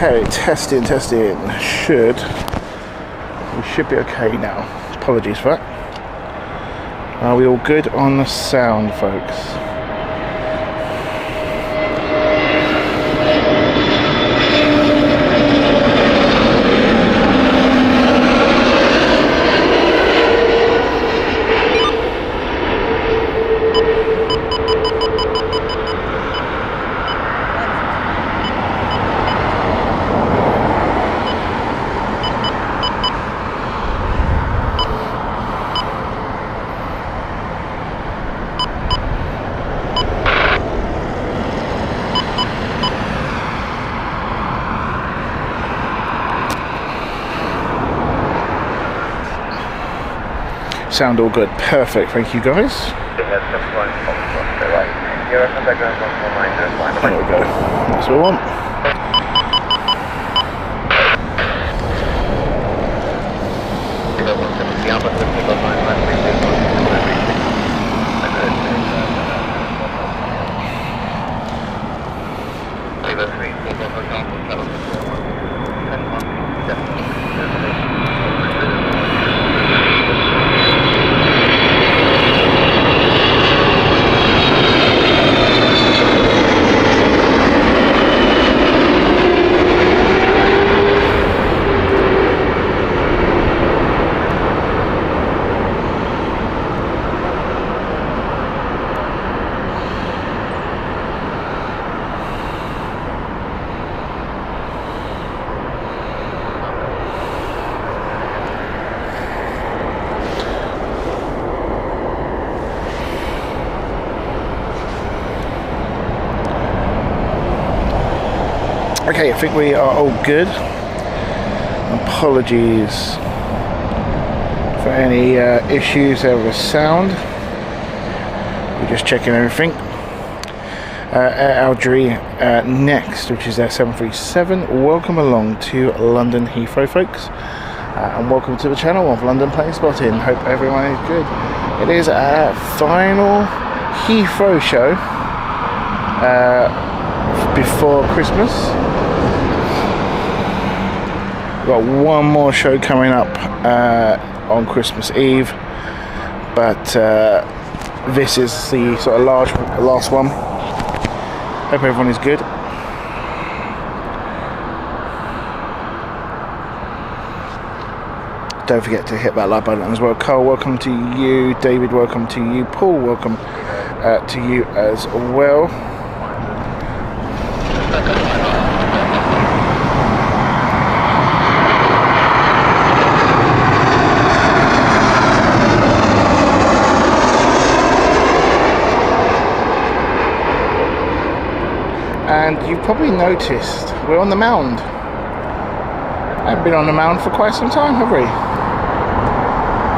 Okay, testing. We should be okay now. Apologies for that. Are we all good on the sound, folks? Sound all good. Perfect. Thank you, guys. There we go. That's what I want. Okay, I think we are all good. Apologies for any issues there with the sound. We're just checking everything. Air Algeria next, which is their 737. Welcome along to London Heathrow, folks, and welcome to the channel of London Planespotting. Hope everyone is good. It is our final Heathrow show before Christmas. We've got one more show coming up on Christmas Eve, but this is the sort of last one. Hope everyone is good. Don't forget to hit that like button as well. Carl, welcome to you. David, welcome to you. Paul, welcome to you as well. And you've probably noticed we're on the mound. I haven't been on the mound for quite some time, have we?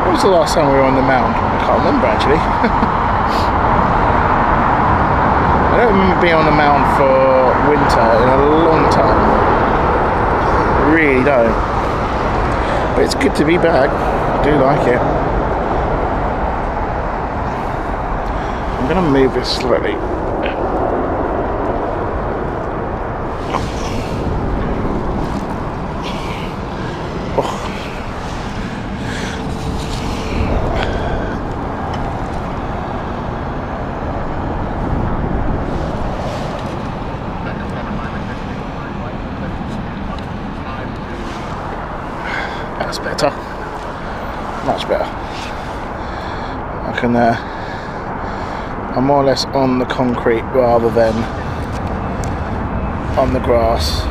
When was the last time we were on the mound? I can't remember, actually. I don't remember being on the mound for winter in a long time. I really don't. But it's good to be back. I do like it. I'm going to move this slightly. That's better. Much better. I can I'm more or less on the concrete rather than on the grass.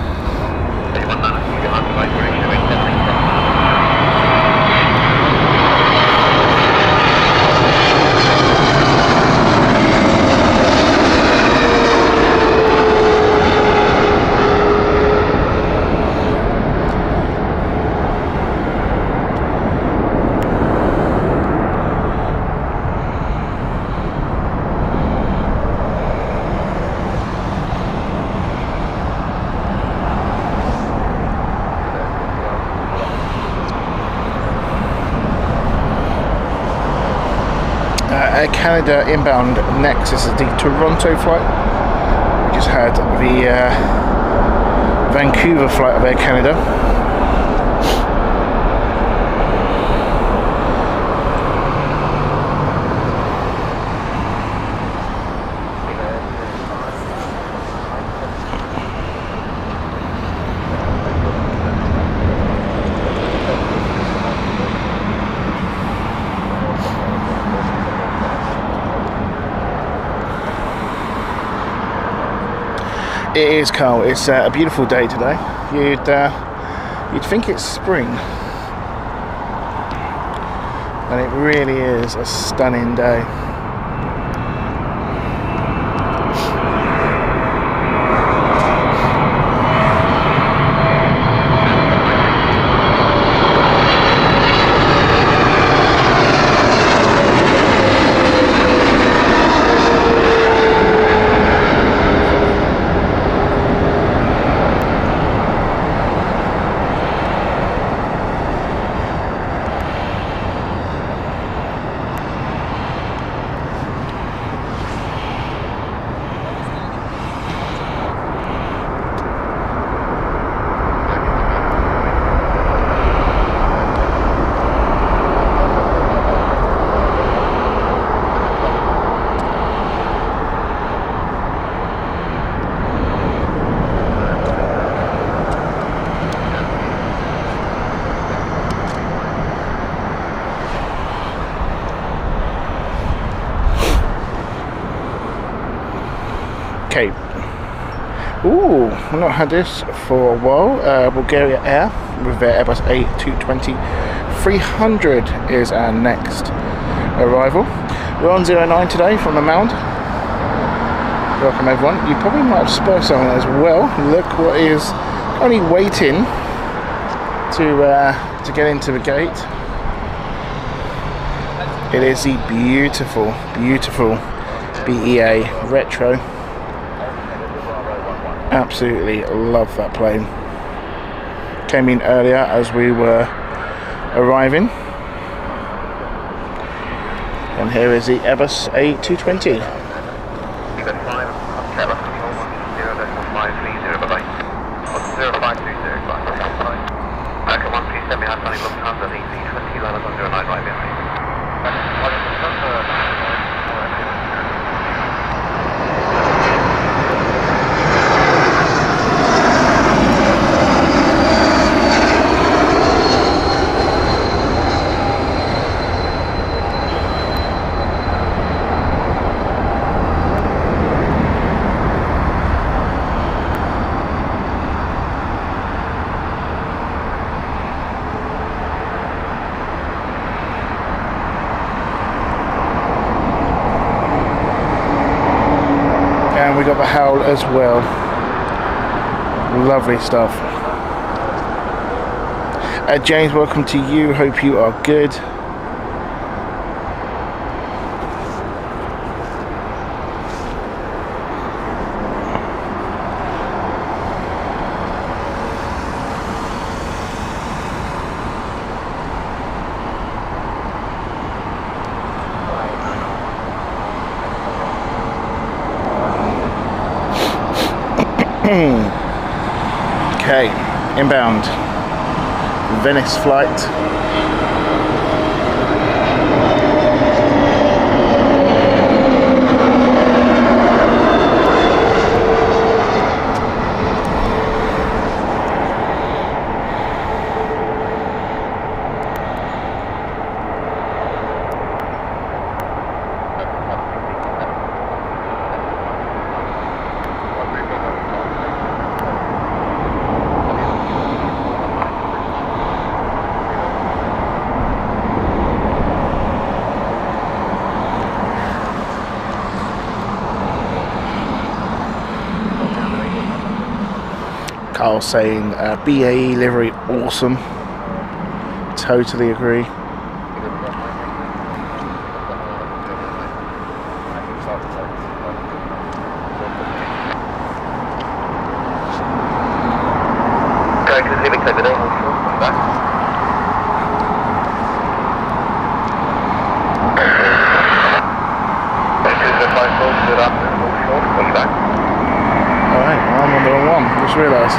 Air Canada inbound next. This is the Toronto flight. We just had the Vancouver flight of Air Canada. It is, Carl. It's a beautiful day today. You'd think it's spring, and it really is a stunning day. Okay. Ooh, we've not had this for a while. Bulgaria Air with their Airbus A220-300 is our next arrival. We're on 09 today from the Mound. Welcome everyone. You probably might have spotted someone as well. Look what is only waiting to get into the gate. It is the beautiful, beautiful BEA Retro. Absolutely love that plane. Came in earlier as we were arriving. And here is the Airbus A220. And we got the Howl as well. Lovely stuff. James, welcome to you. Hope you are good. Okay, inbound. Venice flight. Carl saying BAE livery awesome. Totally agree. Alright, I'm on the wrong one, just realised.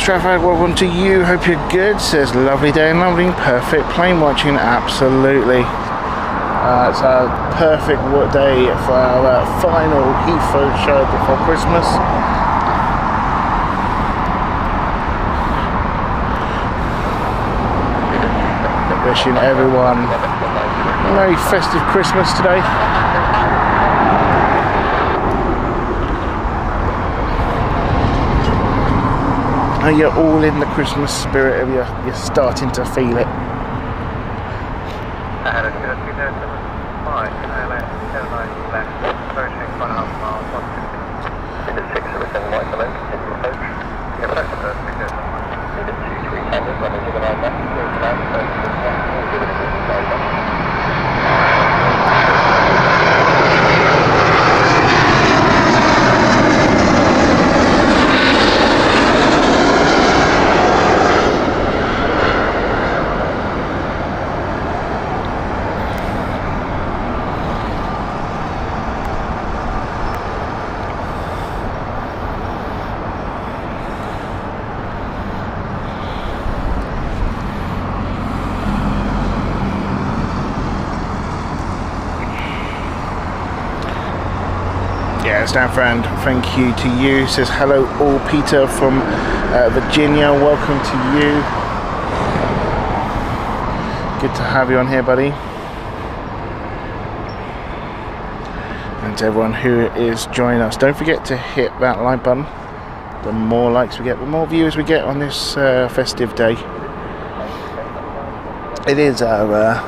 Stratford, welcome to you. Hope you're good. Says lovely day in London. Perfect plane watching. Absolutely. It's a perfect day for our final Heathrow show before Christmas. Wishing everyone a very festive Christmas today. And you're all in the Christmas spirit, of you're starting to feel it. Stan friend, thank you to you. Says hello all, Peter from Virginia. Welcome to you. Good to have you on here, buddy. And to everyone who is joining us, don't forget to hit that like button. The more likes we get, the more viewers we get on this festive day. It is our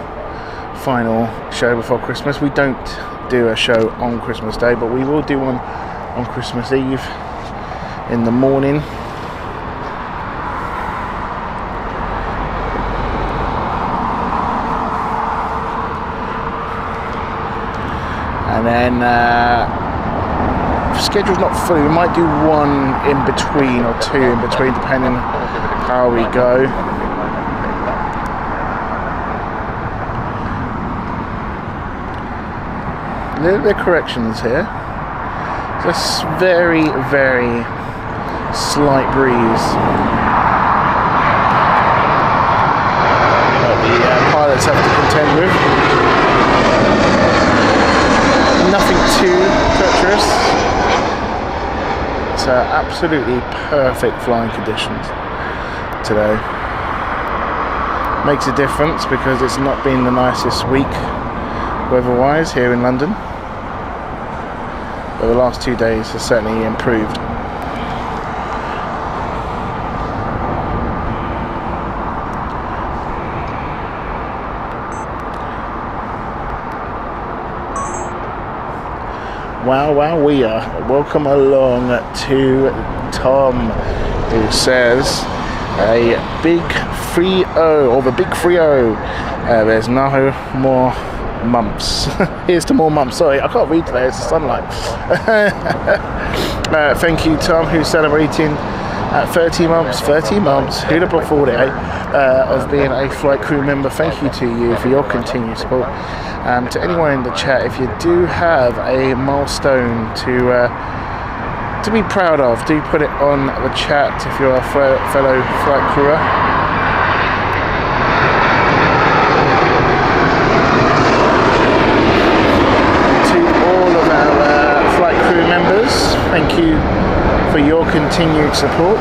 final show before Christmas. We don't do a show on Christmas Day, but we will do one on Christmas Eve in the morning. And then schedule's not full. We might do one in between or two in between, depending how we go. A little bit of corrections here. Just very, very slight breeze that the pilots have to contend with. Nothing too treacherous. It's absolutely perfect flying conditions today. Makes a difference because it's not been the nicest week weather-wise here in London. But the last 2 days has certainly improved. Wow, we are. Welcome along to Tom, who says a big 3-0, or the big 3-0. There's no more months. Here's to more months. Sorry, I can't read today, it's the sunlight. Thank you, Tom, who's celebrating 30 months. Who'd have thought it, of being a flight crew member. Thank you to you for your continued support. To anyone in the chat, if you do have a milestone to be proud of, do put it on the chat if you're a fellow flight crewer. Thank you for your continued support.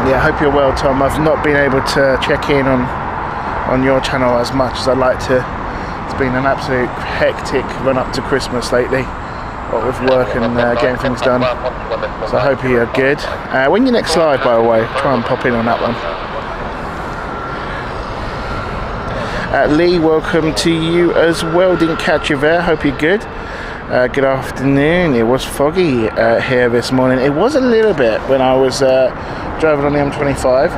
Yeah, I hope you're well, Tom. I've not been able to check in on your channel as much as I'd like to. It's been an absolute hectic run up to Christmas lately, what with work and getting things done. So I hope you're good. When you next live, by the way, try and pop in on that one. Lee, welcome to you as well. Didn't catch you there. Hope you're good. Good afternoon. It was foggy here this morning. It was a little bit when I was driving on the M25.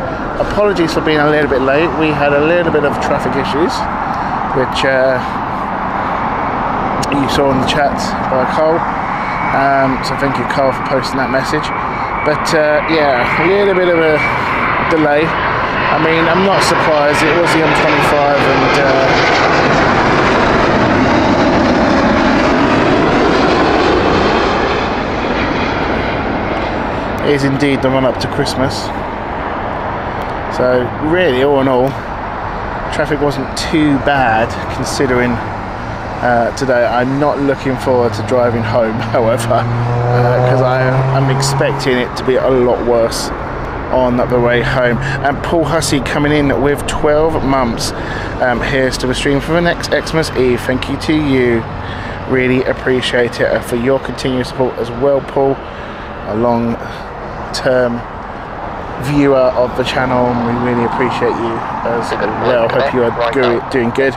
apologies for being a little bit late. We had a little bit of traffic issues, which you saw in the chat by Cole. So thank you, Cole, for posting that message. But yeah, a little bit of a delay. I mean, I'm not surprised. It was the M25, and it is indeed the run up to Christmas. So really, all in all, traffic wasn't too bad considering today. I'm not looking forward to driving home, however, because I'm expecting it to be a lot worse on the way home. And Paul Hussey coming in with 12 months. Here's to the stream for the next Xmas Eve. Thank you to you. Really appreciate it for your continued support as well, Paul. A long-term viewer of the channel, and we really appreciate you as well. Hope you are doing good.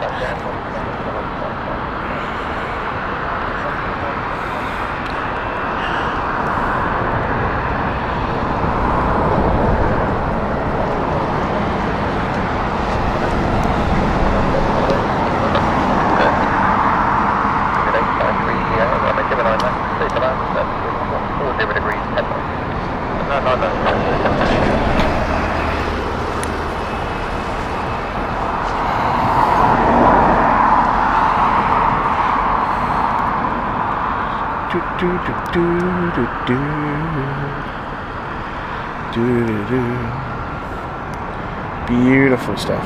Beautiful stuff.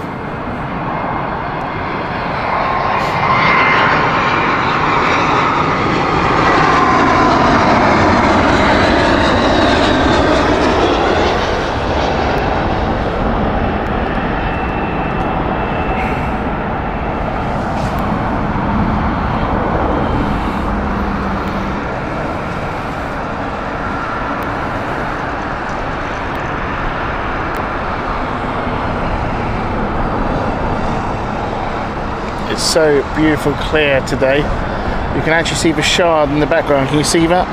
It's so beautiful clear today. You can actually see the shard in the background. Can you see that?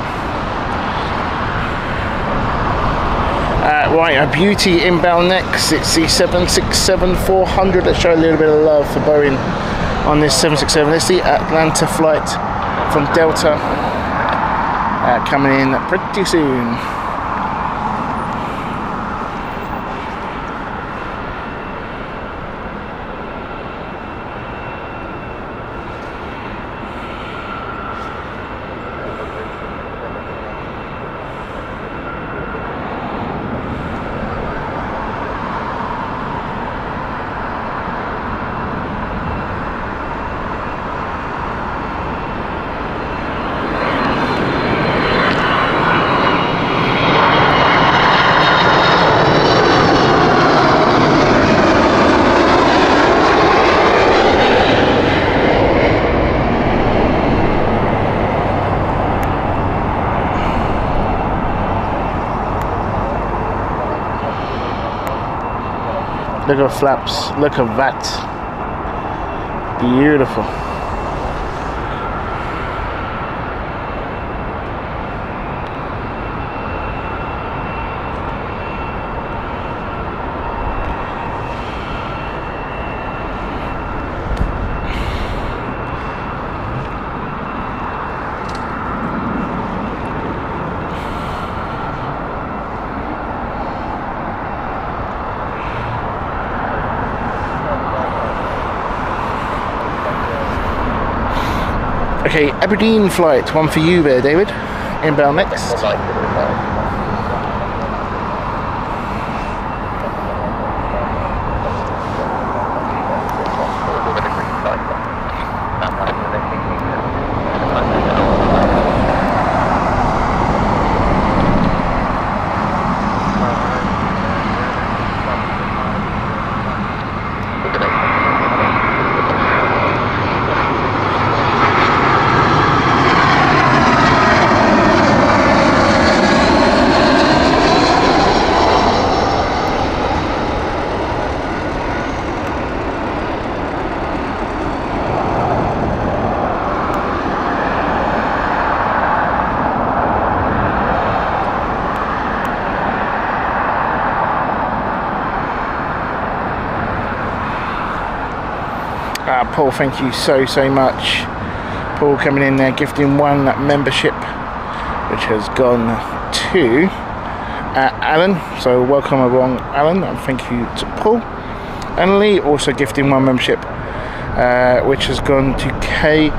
Right, a beauty inbound next. It's the 767-400. Let's show a little bit of love for Boeing on this 767. It's the Atlanta flight from Delta coming in pretty soon. Look at the flaps, look at that. Beautiful. Okay, Aberdeen flight, one for you there, David. Inbound next. Paul, thank you so much. Paul coming in there, gifting one membership, which has gone to Alan. So welcome along, Alan, and thank you to Paul. And Lee also gifting one membership, which has gone to QKDJD.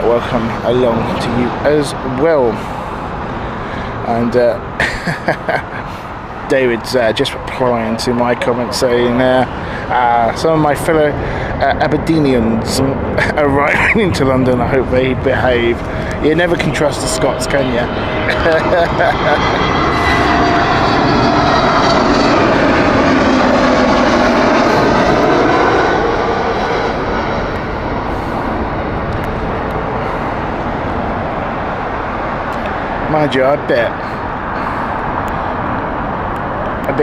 Welcome along to you as well. And David's just replying to my comment saying some of my fellow Aberdeenians arriving into London, I hope they behave. You never can trust the Scots, can you? Mind you, I bet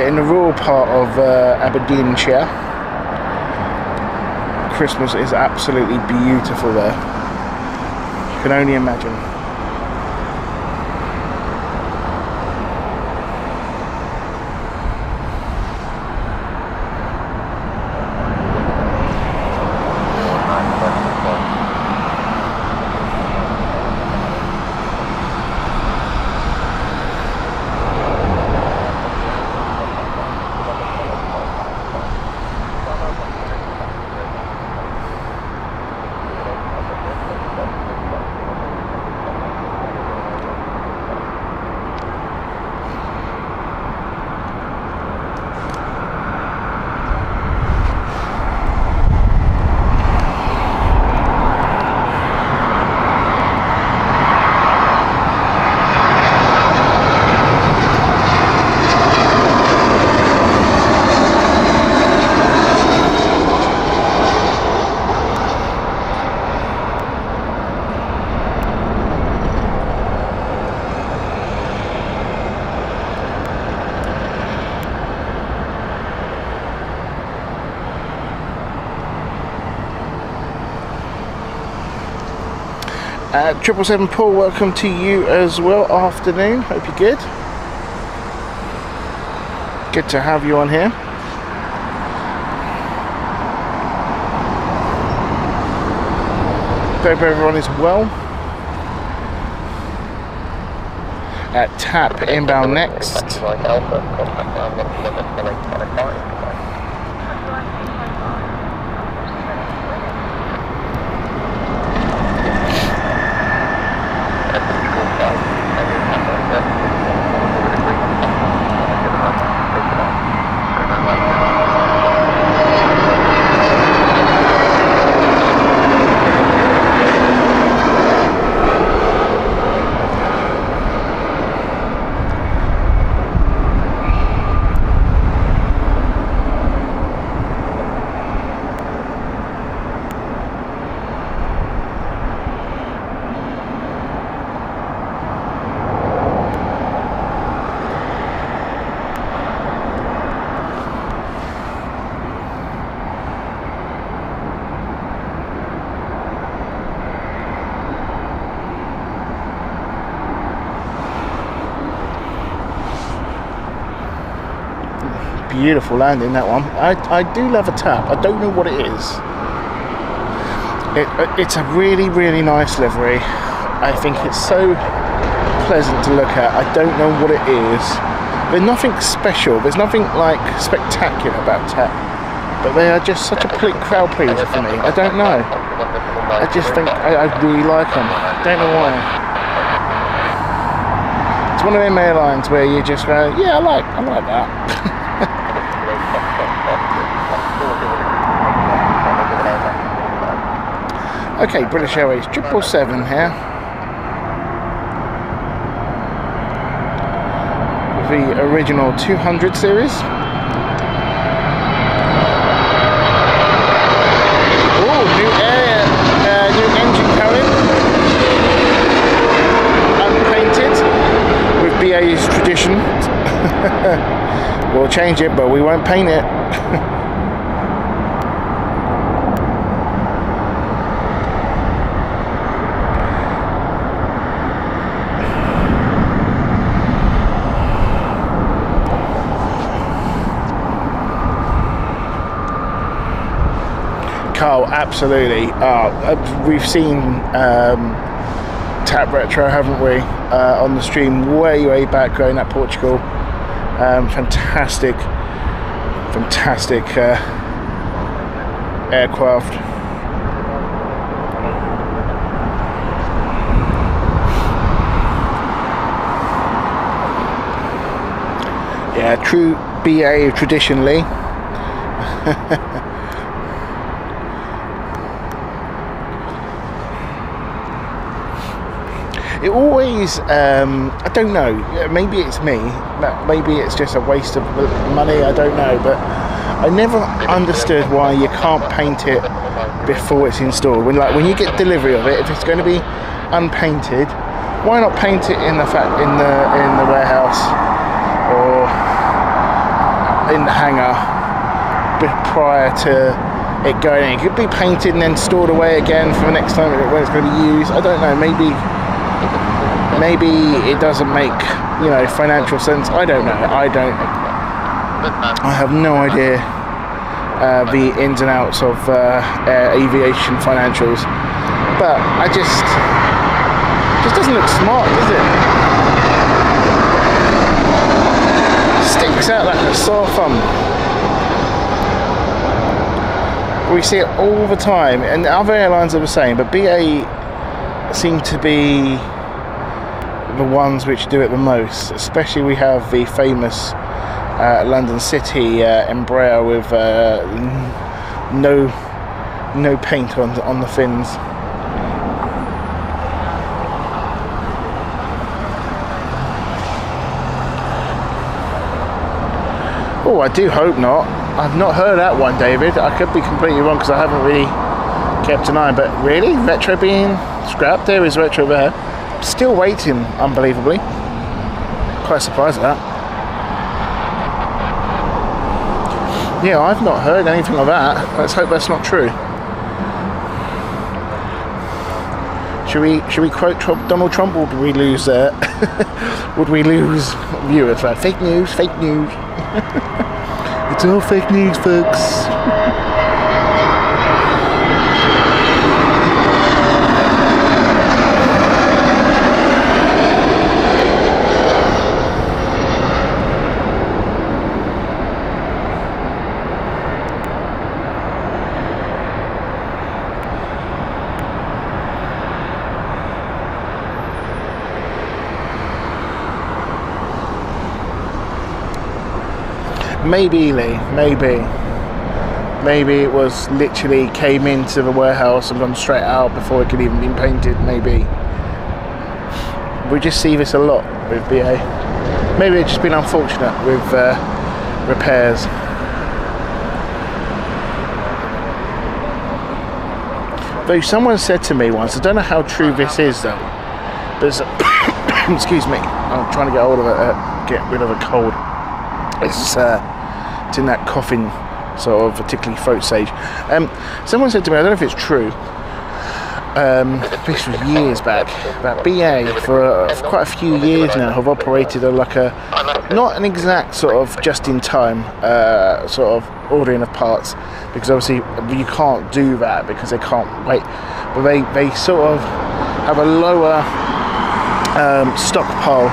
in the rural part of Aberdeenshire, Christmas is absolutely beautiful there. You can only imagine. Triple Seven Paul, welcome to you as well. Afternoon, hope you're good. Good to have you on here. Hope everyone is well. Tap inbound next. Beautiful landing, that one. I do love a tap. I don't know what it is. It's a really nice livery. I think it's so pleasant to look at. I don't know what it is. There's nothing special. There's nothing like spectacular about tap, but they are just such a crowd pleaser for me. I don't know. I just think I really like them. Don't know why. It's one of them airlines where you just go, yeah, I like that. Okay, British Airways 777 here. The original 200 series. Oh, new engine coming. Unpainted with BA's tradition. We'll change it, but we won't paint it. Oh, absolutely. We've seen Tap Retro, haven't we, on the stream way back going at Portugal. Fantastic aircraft. Yeah, true BA traditionally. It always, I don't know, maybe it's me, maybe it's just a waste of money, I don't know, but I never understood why you can't paint it before it's installed. When you get delivery of it, if it's going to be unpainted, why not paint it in the warehouse or in the hangar prior to it going in? It could be painted and then stored away again for the next time when it's going to be used. I don't know, maybe it doesn't make, financial sense. I don't know. I have no idea the ins and outs of aviation financials, but it just doesn't look smart, does it? Sticks out like a sore thumb. We see it all the time, and other airlines are the same, but BA seem to be the ones which do it the most. Especially we have the famous London City Embraer with no paint on the fins. Oh, I do hope not. I've not heard that one, David. I could be completely wrong because I haven't really kept an eye. But really, Retro being scrapped? There is Retro there. Still waiting, unbelievably. Quite surprised at that. Yeah, I've not heard anything of that. Let's hope that's not true. Should we quote Donald Trump, or would we lose would we lose viewers? Right? Fake news. It's all fake news, folks. Maybe, Lee, maybe it was literally came into the warehouse and gone straight out before it could even be painted. Maybe we just see this a lot with BA. Maybe it's just been unfortunate with repairs. Though someone said to me once, I don't know how true this is though, but excuse me, I'm trying to get hold of it, get rid of a cold. It's in that coughing sort of particularly throat stage. Someone said to me, I don't know if it's true, this was years back, that BA for quite a few years now have operated not an exact sort of just in time sort of ordering of parts, because obviously you can't do that because they can't wait, but they sort of have a lower stockpile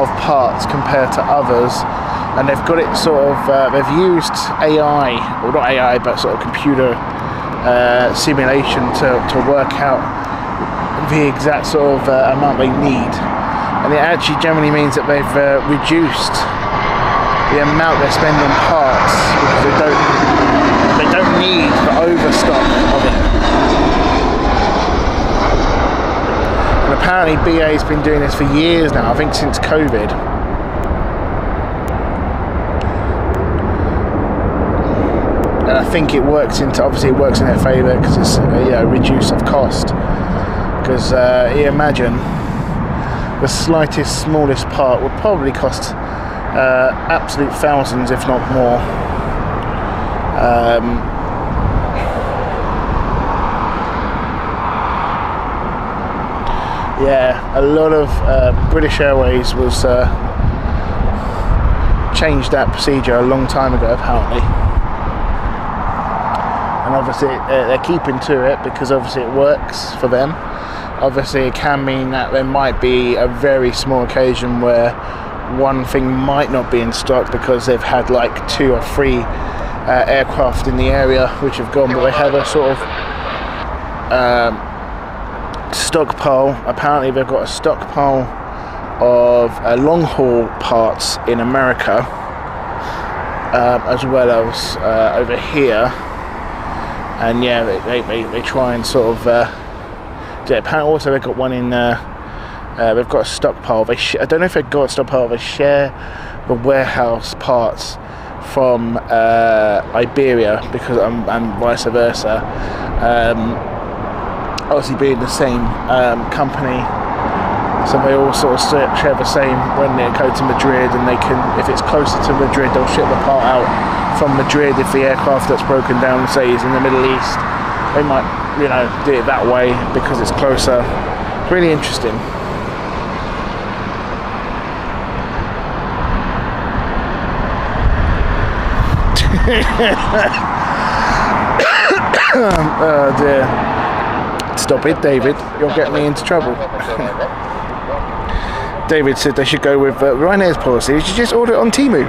of parts compared to others. And they've got it sort of, they've used AI, or not AI, but sort of computer simulation to work out the exact sort of amount they need. And it actually generally means that they've reduced the amount they spend on parts, because they don't need the overstock of it. And apparently BA's been doing this for years now, I think since COVID. And I think it works in their favour because it's a reduce of cost. Because you imagine the smallest part would probably cost absolute thousands, if not more. Yeah, a lot of British Airways was changed that procedure a long time ago, apparently. and obviously they're keeping to it because obviously it works for them. Obviously it can mean that there might be a very small occasion where one thing might not be in stock because they've had like 2 or 3 aircraft in the area which have gone, but they have a sort of stockpile. Apparently they've got a stockpile of long haul parts in America, as well as over here, and yeah, they try and sort of apparently also they've got one in they've got a stockpile. I don't know if they've got a stockpile. They share the warehouse parts from Iberia because and vice versa. Obviously being the same company, so they all sort of share the same. When they go to Madrid, and they can, if it's closer to Madrid, they'll ship the part out from Madrid. If the aircraft that's broken down, say, is in the Middle East, they might, you know, do it that way because it's closer. Really interesting. Oh dear. Stop it, David. You'll get me into trouble. David said they should go with Ryanair's policy. You should just order it on Temu.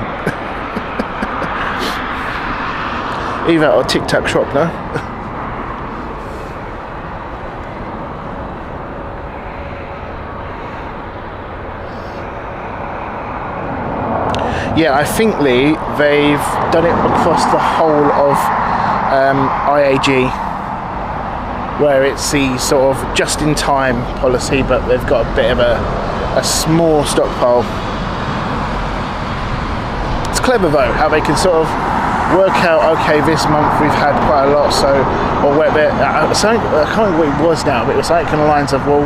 Either or TikTok shop, no? Yeah, I think, Lee, they've done it across the whole of IAG, where it's the sort of just-in-time policy, but they've got a bit of a small stockpile. It's clever though, how they can sort of work out, okay, this month we've had quite a lot, so, or where I can't remember what it was now, but it was like on the lines of, well,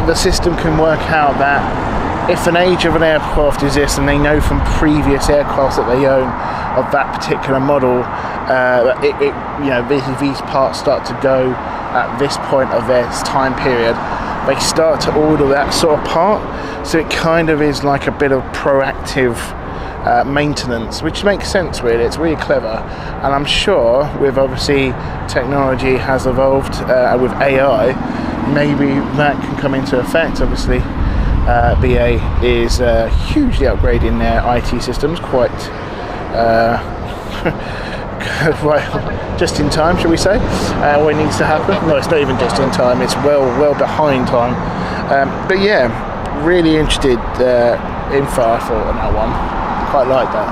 the system can work out that if an age of an aircraft is this, and they know from previous aircraft that they own of that particular model, you know, these parts start to go at this point of their time period, they start to order that sort of part. So it kind of is like a bit of proactive maintenance, which makes sense really. It's really clever, and I'm sure with obviously technology has evolved with AI, maybe that can come into effect. Obviously BA is hugely upgrading their IT systems quite well, just in time, shall we say, when it needs to happen. No, it's not even just in time, it's well behind time. But yeah, really interested info I thought on that one. Quite like that.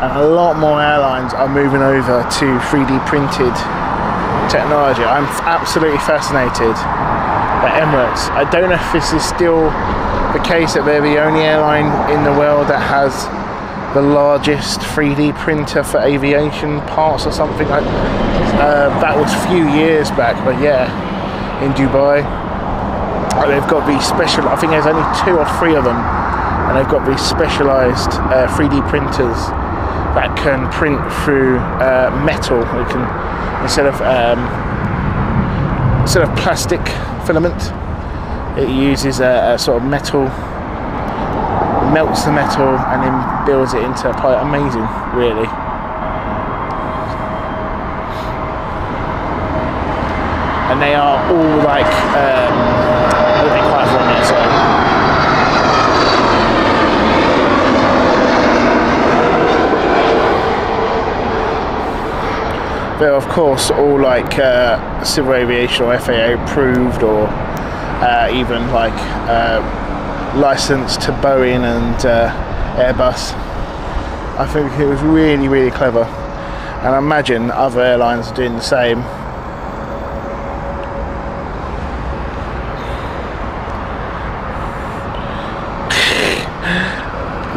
And a lot more airlines are moving over to 3D printed technology. I'm absolutely fascinated at Emirates. I don't know if this is still the case that they're the only airline in the world that has the largest 3D printer for aviation parts or something like that. Was a few years back, but yeah, in Dubai, they've got these special, I think there's only 2 or 3 of them, and they've got these specialized 3D printers that can print through metal. It can, instead of plastic filament, it uses a sort of metal, melts the metal and then builds it into quite amazing, really. And they are all like will be quite for me, so they're of course all like civil aviation or FAA approved, or even like licensed to Boeing and Airbus. I think it was really, really clever, and I imagine other airlines are doing the same.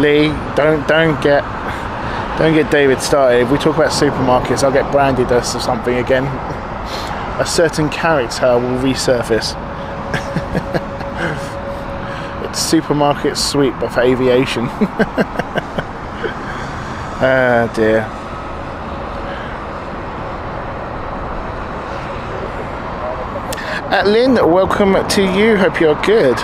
Lee, don't get David started. If we talk about supermarkets, I'll get branded as something again. A certain character will resurface. It's supermarket sweep, but for aviation. Ah dear. Lynn, welcome to you. Hope you're good.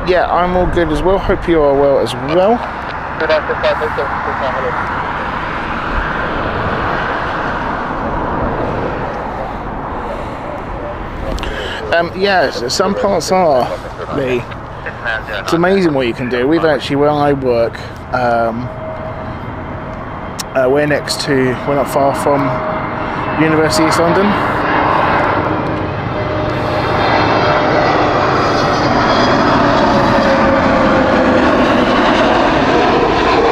Yeah, I'm all good as well. Hope you are well as well. Yes, some parts are, Lee. It's amazing what you can do. We've actually, where I work, we're not far from University of East London.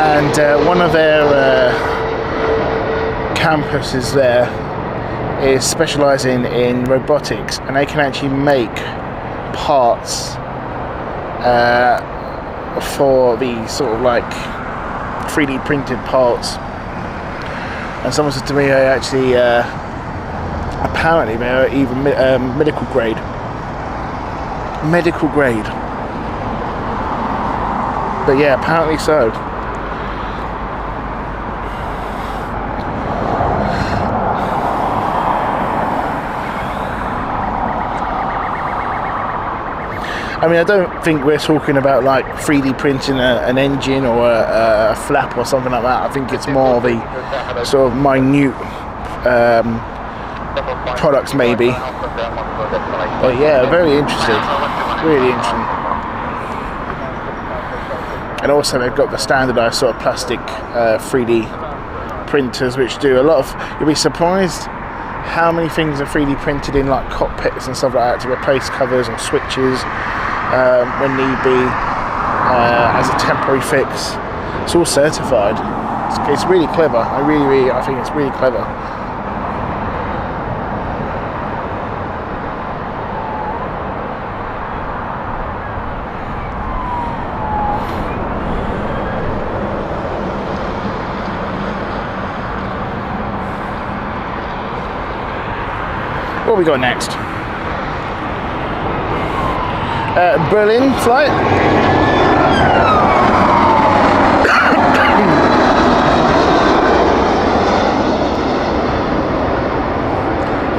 And one of their campuses there is specialising in robotics, and they can actually make parts for the sort of like 3D printed parts. And someone said to me, actually, apparently they're even medical grade. Medical grade. But yeah, apparently so. I mean, I don't think we're talking about like 3D printing an engine or a flap or something like that. I think it's more the sort of minute products maybe. But yeah, very interesting. Really interesting. And also they've got the standardised sort of plastic 3D printers which do a lot of... You'll be surprised how many things are 3D printed in like cockpits and stuff like that to replace covers and switches. When need be, as a temporary fix. It's all certified. It's really clever. I think it's really clever. What have we got next? Berlin flight.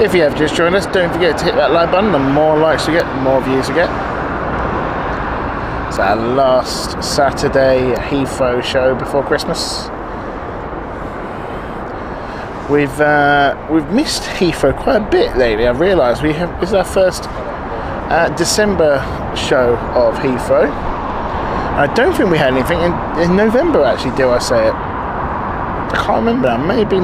If you have just joined us, don't forget to hit that like button. The more likes you get, the more views you get. It's our last Saturday Heathrow show before Christmas. We've missed Heathrow quite a bit lately. I've realised this is our first December show of Heathrow. I don't think we had anything in November, actually, do I say it? I can't remember now. Maybe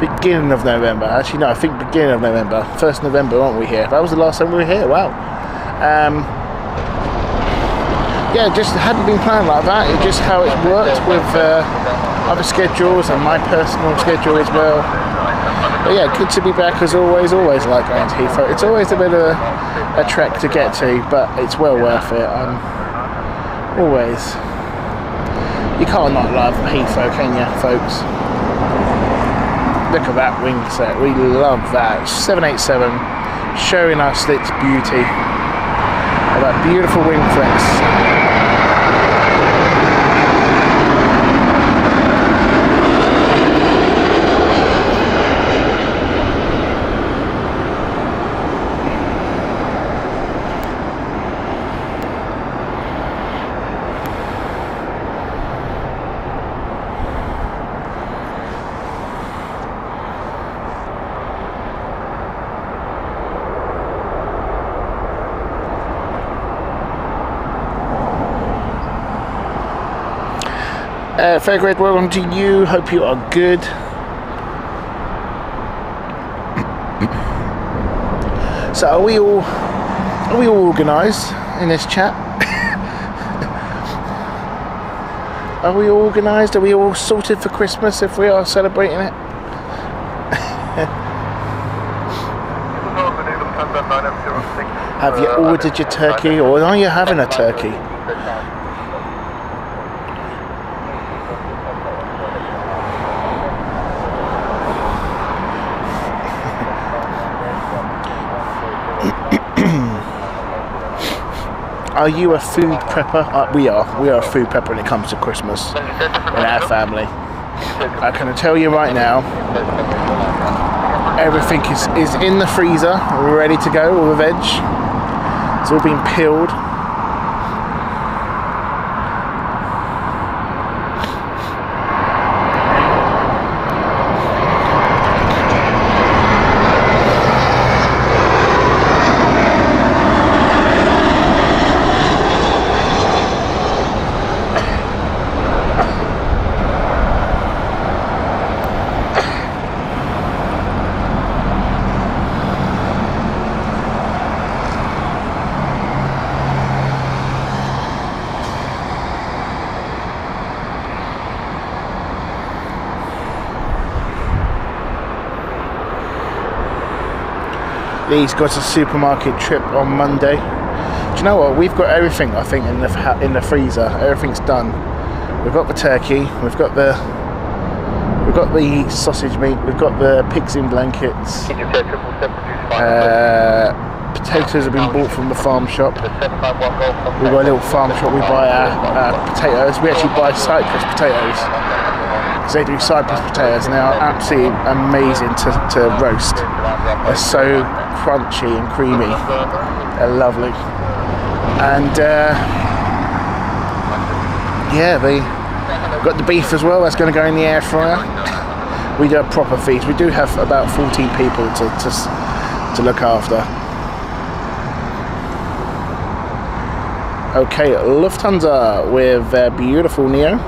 beginning of November. Actually, no, I think beginning of November. 1st November, aren't we here? That was the last time we were here. Wow. Yeah, just hadn't been planned like that. It's just how it worked with other schedules and my personal schedule as well. But yeah, good to be back as always. Always like going to Heathrow. It's always a bit of a trek to get to, but it's well worth it. Always. You can't not love Heathrow, can you, folks? Look at that wing set. We love that. 787 showing us its beauty. Of that beautiful wing flex. Fair grade, welcome to you. Hope you are good. So are we all organised in this chat? Are we organised? Are we all sorted for Christmas if we are celebrating it? Have you ordered your turkey, or are you having a turkey? Are you a food prepper? We are a food prepper when it comes to Christmas in our family. I can tell you right now, everything is in the freezer, ready to go, all the veg. It's all been peeled. Lee's got a supermarket trip on Monday. Do you know what? We've got everything, I think, in the freezer. Everything's done. We've got the turkey. We've got the sausage meat. We've got the pigs in blankets. Potatoes have been bought from the farm shop. We've got a little farm shop. We buy our potatoes. We actually buy Cyprus potatoes because they do Cyprus potatoes, and they are absolutely amazing to roast. They're so crunchy and creamy. They're lovely. And yeah, we've got the beef as well. That's going to go in the air fryer. We do a proper feast. We do have about 14 people to look after. Okay, Lufthansa with their beautiful Neo.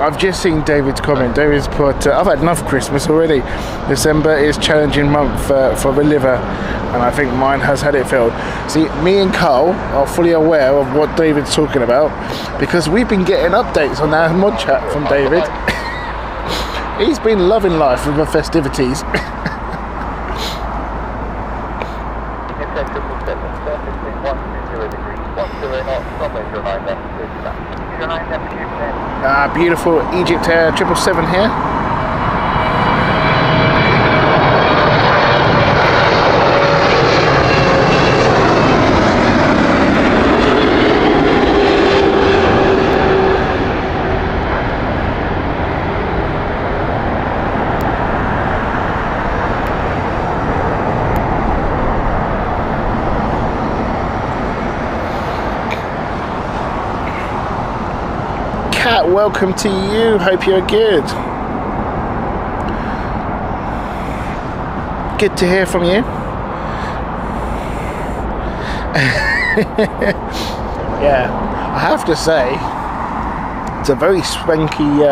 I've just seen David's comment. David's put, I've had enough Christmas already. December is challenging month for the liver, and I think mine has had it filled. See, me and Carl are fully aware of what David's talking about because we've been getting updates on our mod chat from David. He's been loving life with the festivities. Beautiful Egypt Air 777 here. Welcome to you. Hope you're good. Good to hear from you. Yeah, I have to say, it's a very swanky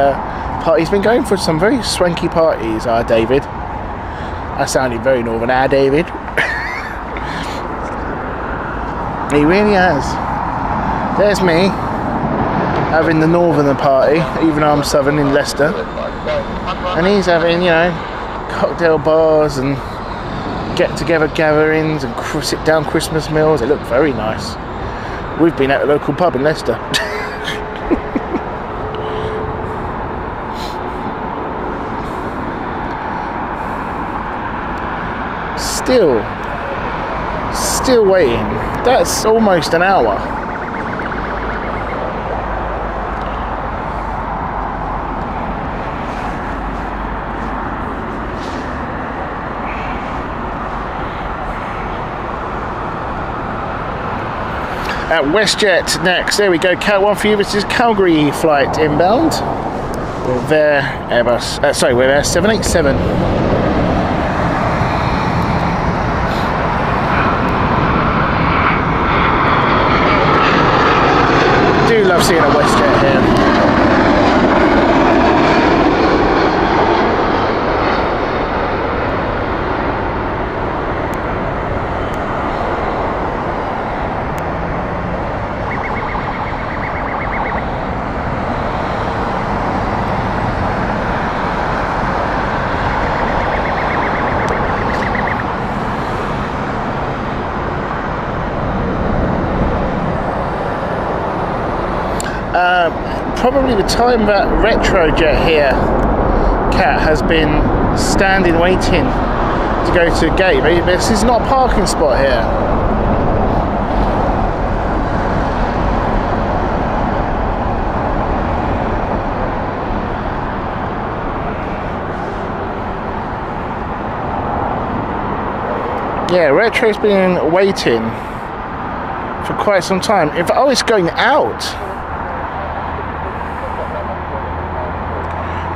party. He's been going for some very swanky parties, David. That sounded very northern, David. He really has. There's me having the northern party, even though I'm southern in Leicester, and he's having, you know, cocktail bars and get-together gatherings and sit-down Christmas meals. They look very nice. We've been at a local pub in Leicester. Still waiting. That's almost an hour. At WestJet next. There we go. Cat 1 for you. This is Calgary flight inbound with their Airbus. With their 787. Do love seeing a WestJet here. Probably the time that Retrojet here, Cat, has been standing waiting to go to a gate. This is not a parking spot here. Yeah, Retro's been waiting for quite some time. If it's going out.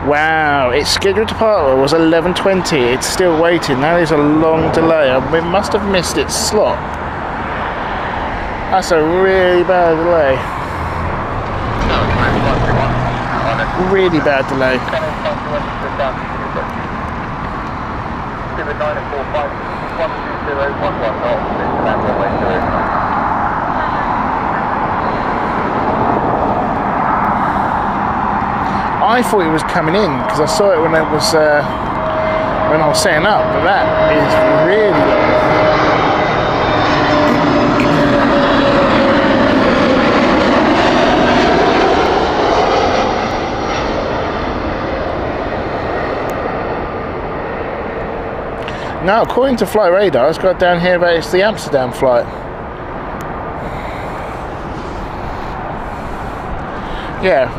Wow, its scheduled departure was 11:20. It's still waiting. Now there's a long delay. It must have missed its slot. That's a really bad delay. Really bad delay. I thought it was coming in because I saw it when I was setting up, but that is really low. Now, according to Flight Radar, it's got down here that it's the Amsterdam flight. Yeah,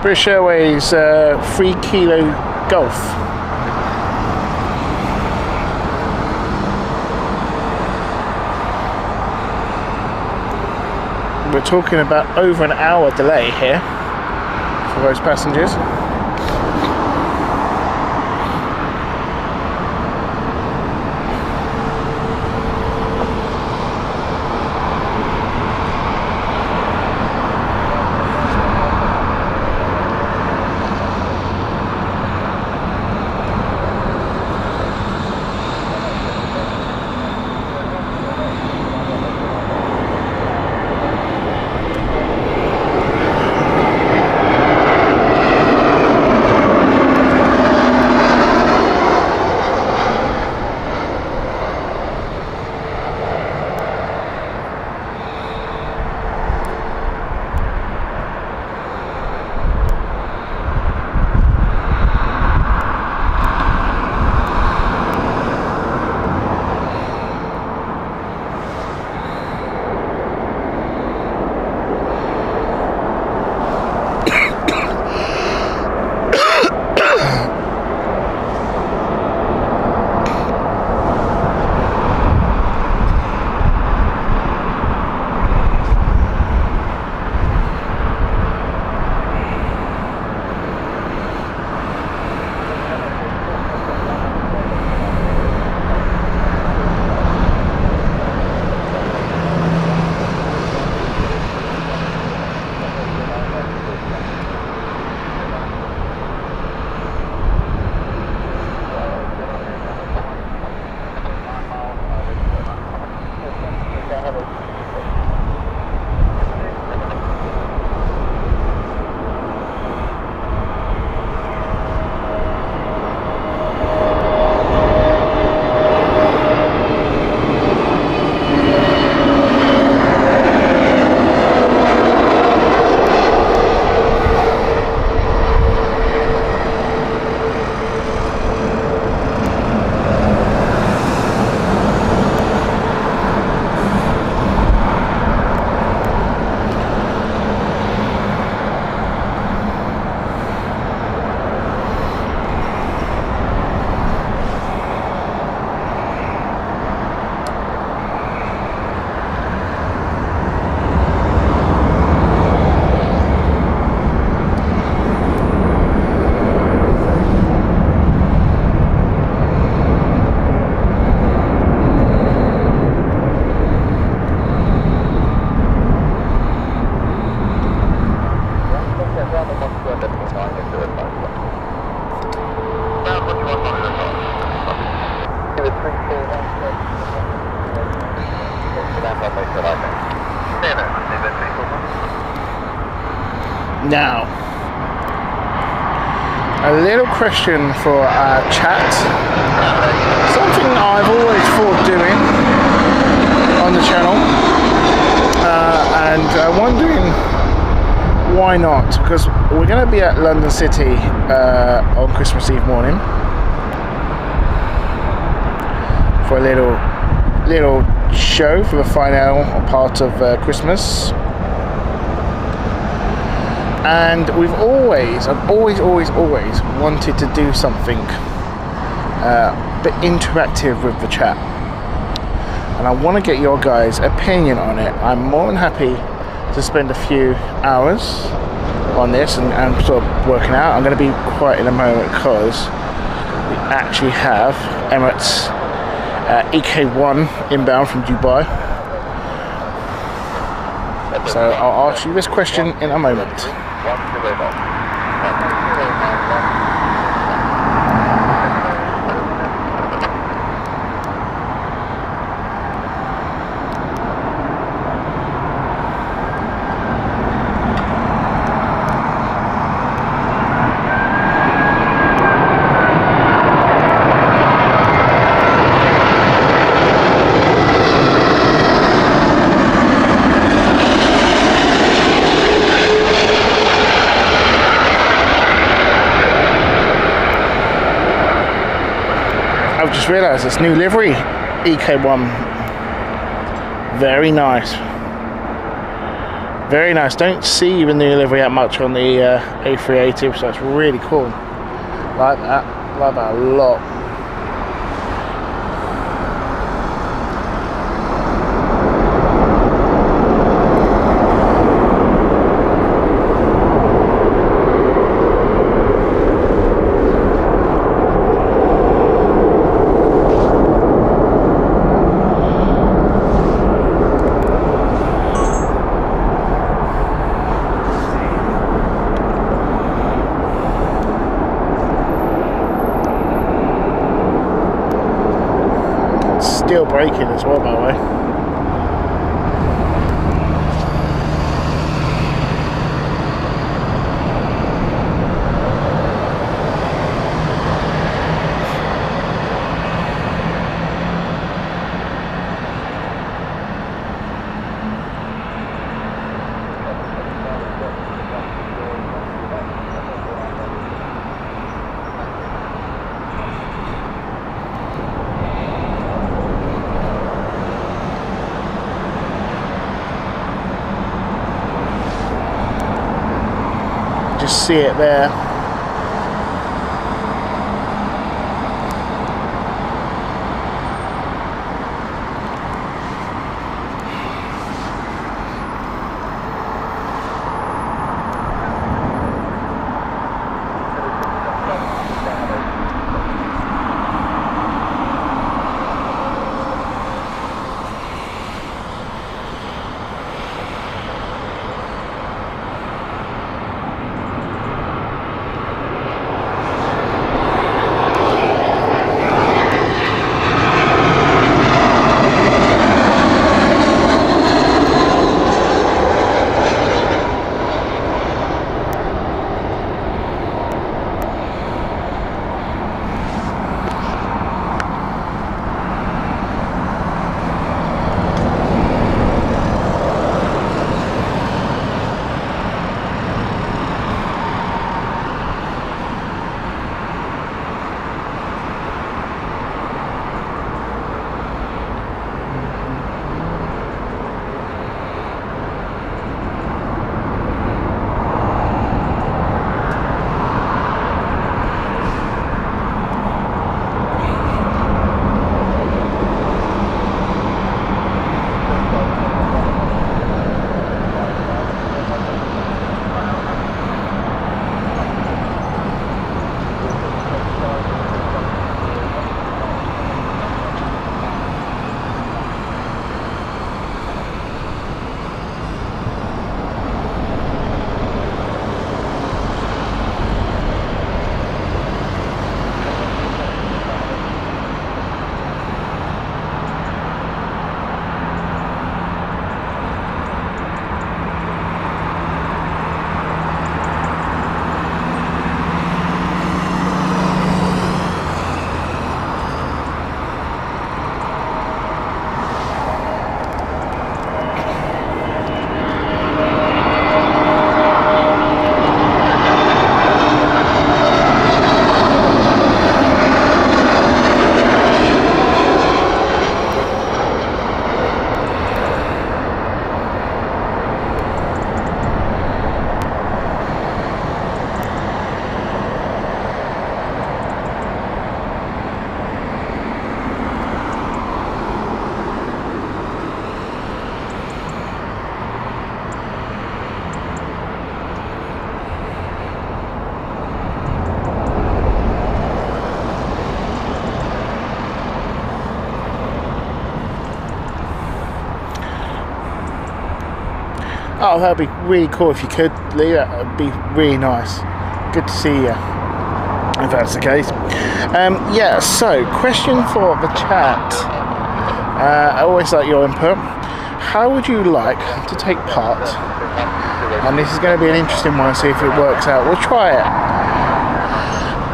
British Airways 3 Kilo Golf. We're talking about over an hour delay here for those passengers. Now, a little question for our chat. Something I've always thought doing on the channel, and I'm wondering why not, because we're going to be at London City on Christmas Eve morning for a little show for the final part of Christmas. And I've always wanted to do something but interactive with the chat. and I want to get your guys' opinion on it. I'm more than happy to spend a few hours on this and sort of working out. I'm going to be quiet in a moment because we actually have Emirates EK1 inbound from Dubai. So I'll ask you this question in a moment. I've just realised this new livery, EK1, very nice, very nice. Don't see the new livery that much on the A380, so that's really cool. Like that a lot. Still braking as well, by the way. Just see it there. Oh, that'd be really cool if you could, Lee. That would be really nice. Good to see you, if that's the case. Yeah, so question for the chat. I always like your input. How would you like to take part? And this is going to be an interesting one, see if it works out. We'll try it.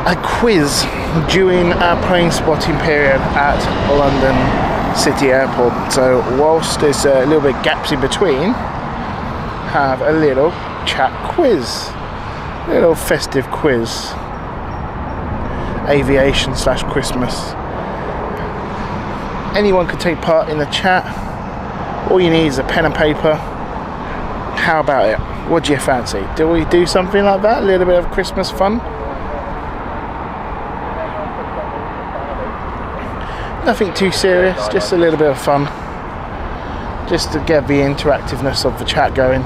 A quiz during our plane spotting period at London City Airport. So whilst there's a little bit of gaps in between, have a little chat quiz. A little festive quiz. Aviation / Christmas. Anyone could take part in the chat. All you need is a pen and paper. How about it? What do you fancy? Do we do something like that? A little bit of Christmas fun? Nothing too serious, just a little bit of fun. Just to get the interactiveness of the chat going.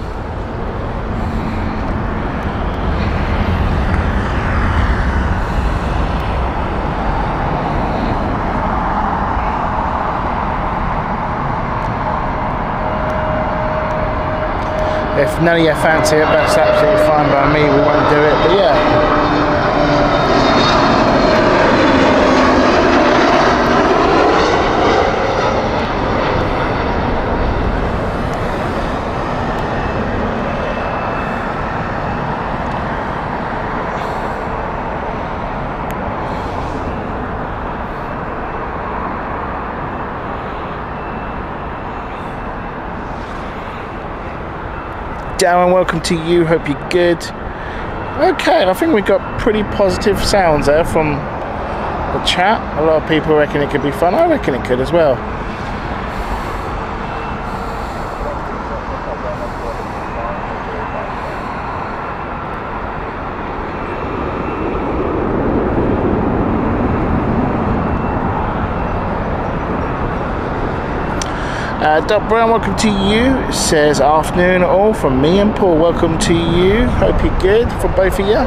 If none of you fancy it, that's absolutely fine by me, we won't do it, but yeah. Darren, welcome to you, hope you're good. Okay, I think we got pretty positive sounds there from the chat. A lot of people reckon it could be fun. I reckon it could as well. Doc Brown, welcome to you. Says afternoon all from me and Paul. Welcome to you. Hope you're good for both of you.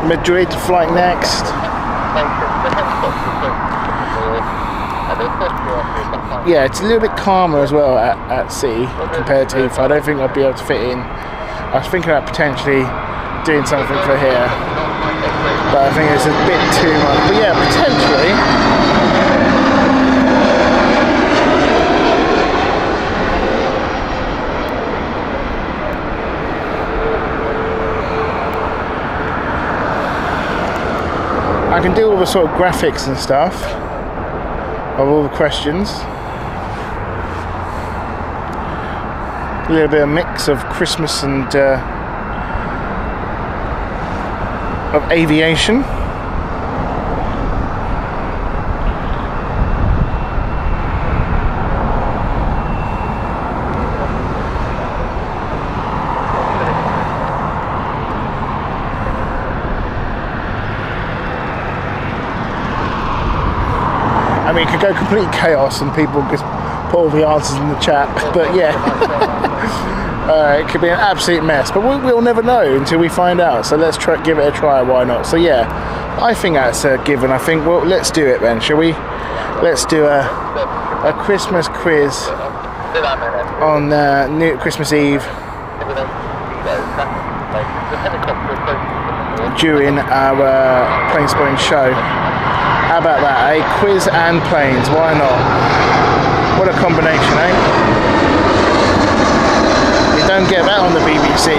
Madrid flight next. Yeah, it's a little bit calmer as well at sea compared to Heathrow. I don't think I'd be able to fit in. I was thinking about potentially doing something for here, but I think it's a bit too much. But yeah, potentially. I can do all the sort of graphics and stuff of all the questions. A little bit of mix of Christmas and of aviation. I mean, it could go complete chaos and people just put all the answers in the chat, but yeah. It could be an absolute mess, but we'll never know until we find out, so let's give it a try, why not? So yeah, I think that's a given. I think, well, let's do it then, shall we? Let's do a Christmas quiz on Christmas Eve during our Planespotting show. How about that, eh? Quiz and planes, why not? What a combination, eh? Don't get that on the BBC.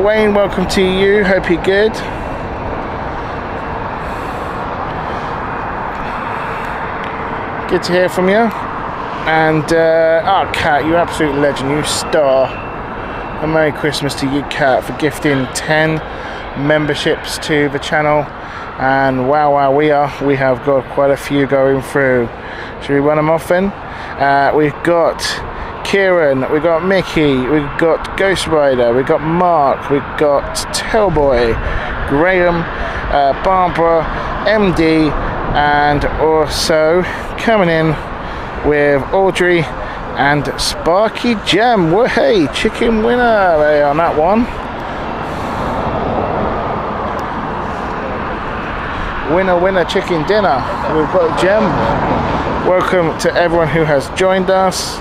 Wayne, welcome to you. Hope you're good. Good to hear from you. And Kat, you absolute legend. You star. A Merry Christmas to you, Kat, for gifting 10 memberships to the channel, and wow, we have got quite a few going through. Should we run them off then? We've got Kieran, we've got Mickey, we've got Ghost Rider, we've got Mark, we've got Tellboy, Graham, Barbara, MD, and also coming in with Audrey, and Sparky Gem. Well, hey, chicken winner there on that one. Winner, winner, chicken dinner. We've got Gem. Welcome to everyone who has joined us.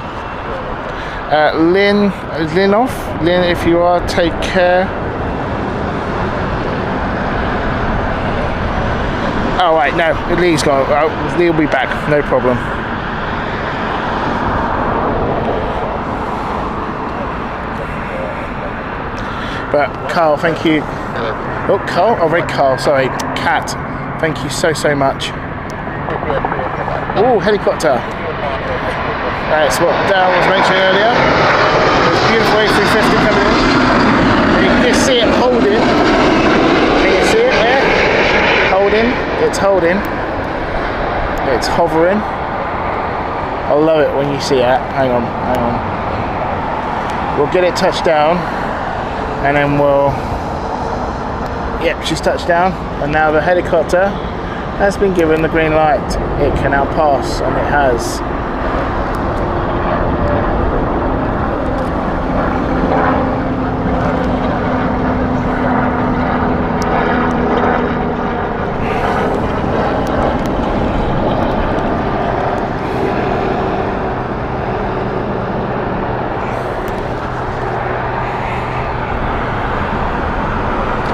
Lynn, if you are, take care. Oh wait, no, Lee's gone. Oh, Lee will be back, no problem. But Carl, thank you. Oh, Carl, oh, Red Carl, sorry, Cat. Thank you so much. Oh, helicopter. That's what Darryl was mentioning earlier. There's beautiful A350 coming in. You can just see it holding. Can you see it there? Holding. It's holding. It's hovering. I love it when you see that. Hang on. We'll get it touched down, and then we'll. Yep, she's touched down, and now the helicopter has been given the green light. It can now pass, and it has.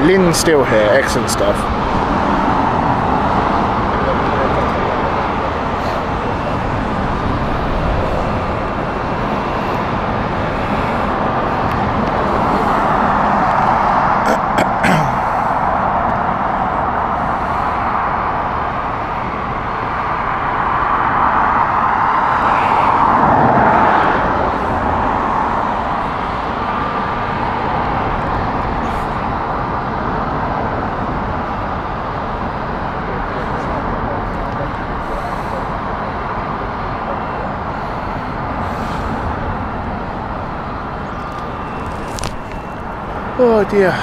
Lynn's still here, excellent stuff. Oh dear.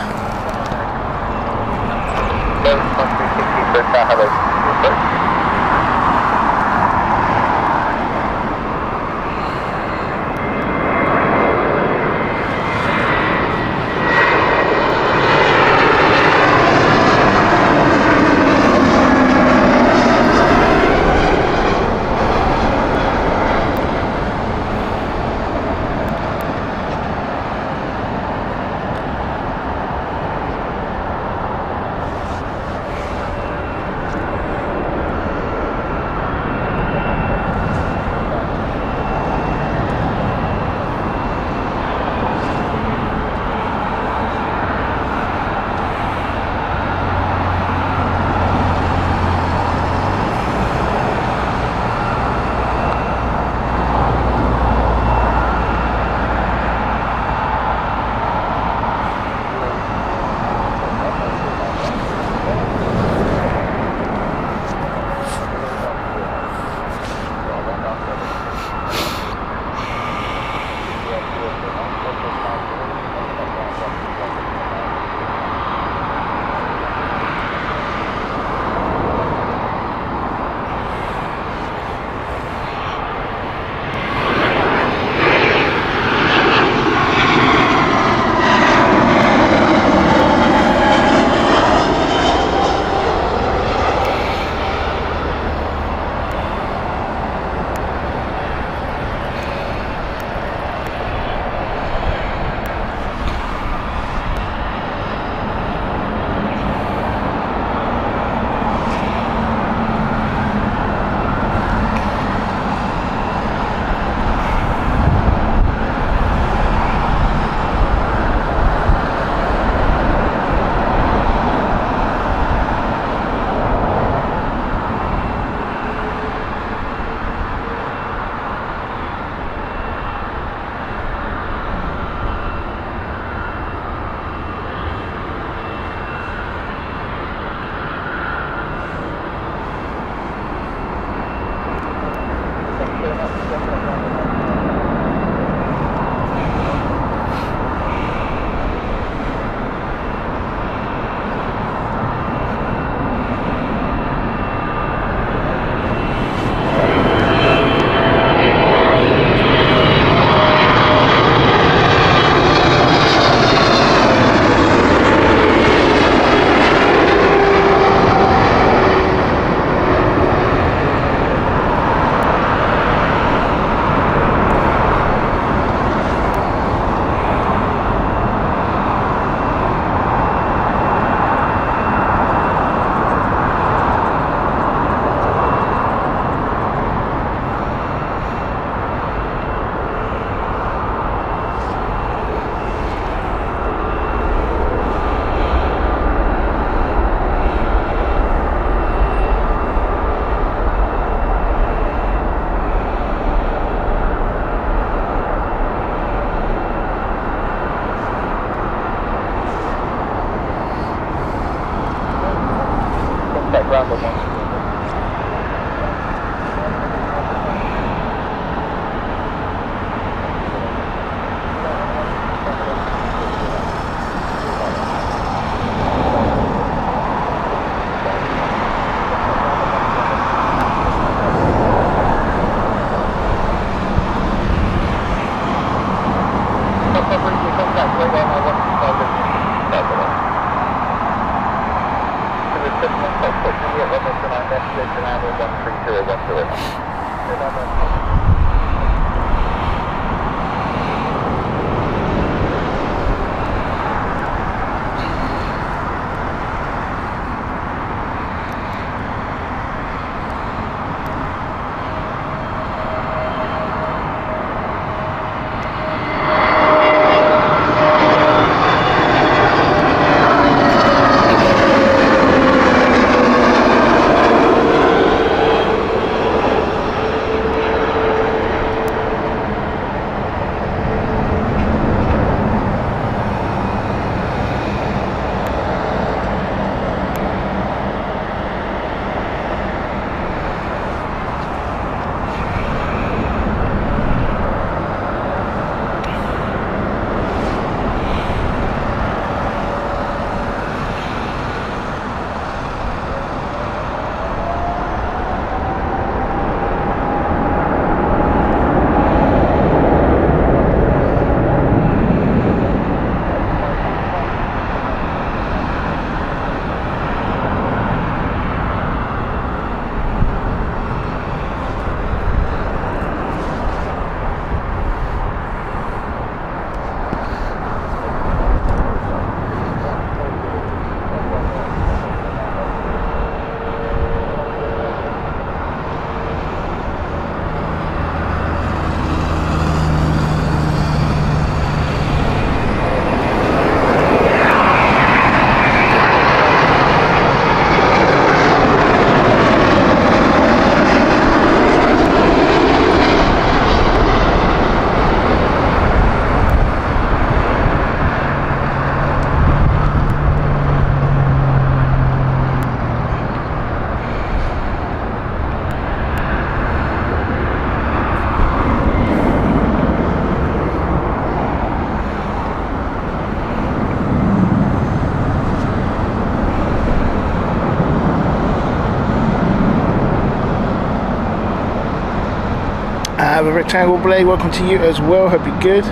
Rectangle Blade, welcome to you as well. Hope you're good.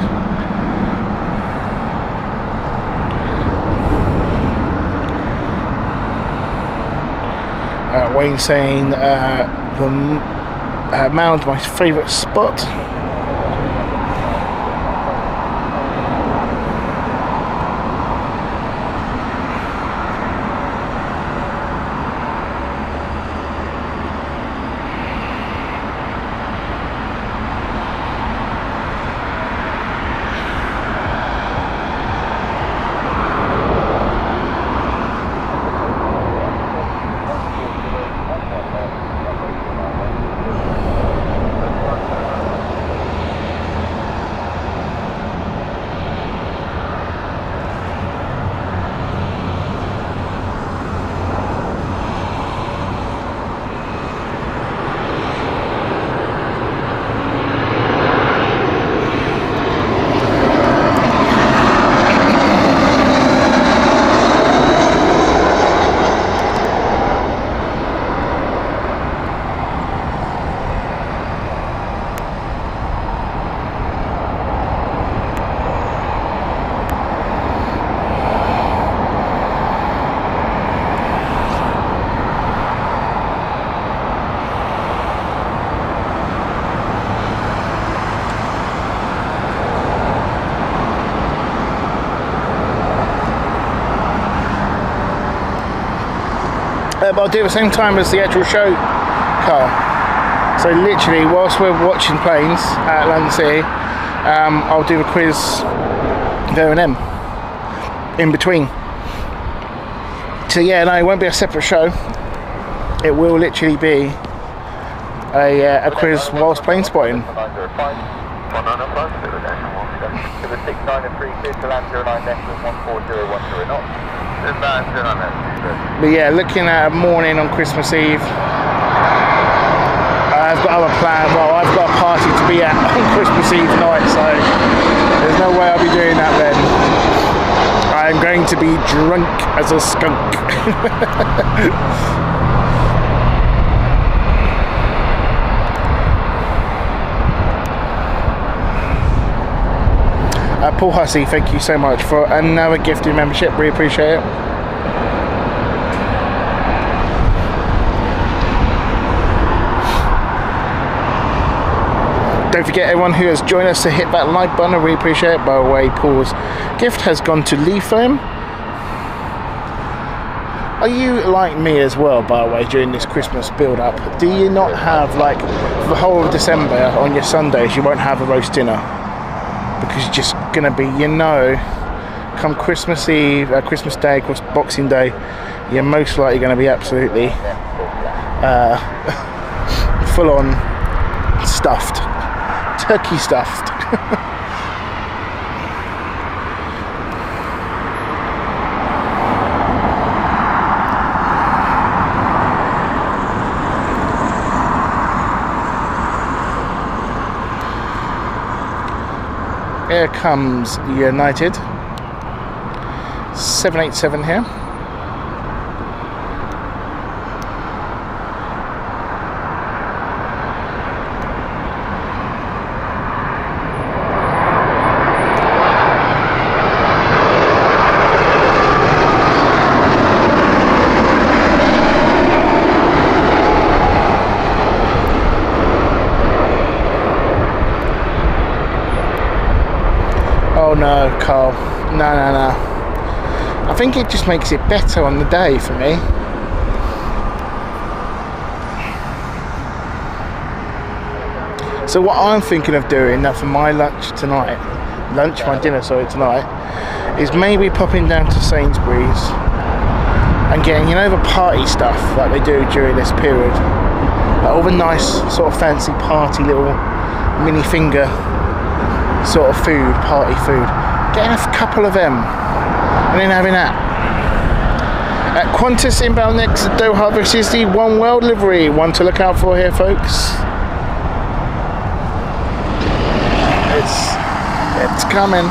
Wayne saying the mound, my favourite spot. But I'll do it at the same time as the actual show car. So literally, whilst we're watching planes at London City, I'll do the quiz there and then, in between. So yeah, no, it won't be a separate show. It will literally be a quiz whilst plane spotting. But yeah, looking at a morning on Christmas Eve, I've got other plans. Well, I've got a party to be at on Christmas Eve night, so there's no way I'll be doing that then. I'm going to be drunk as a skunk. Paul Hussey, thank you so much for another gifted membership, really appreciate it. Don't forget everyone who has joined us to hit that like button, I really appreciate it. By the way, Paul's gift has gone to Lee Firm. Are you like me as well, by the way, during this Christmas build up? Do you not have, like, the whole of December on your Sundays, you won't have a roast dinner? Because you're just gonna be, you know, come Christmas Eve, Christmas Day, Boxing Day, you're most likely gonna be absolutely full on stuffed, turkey stuffed. Here comes United 787 here. Oh no, Carl. No. I think it just makes it better on the day for me. So what I'm thinking of doing now for my lunch tonight, my dinner tonight, is maybe popping down to Sainsbury's and getting, you know, the party stuff that they do during this period. Like all the nice sort of fancy party little mini finger sort of food, party food. Getting a couple of them and then having that. At Qantas inbound next to Doha versus the One World livery. One to look out for here, folks. It's coming.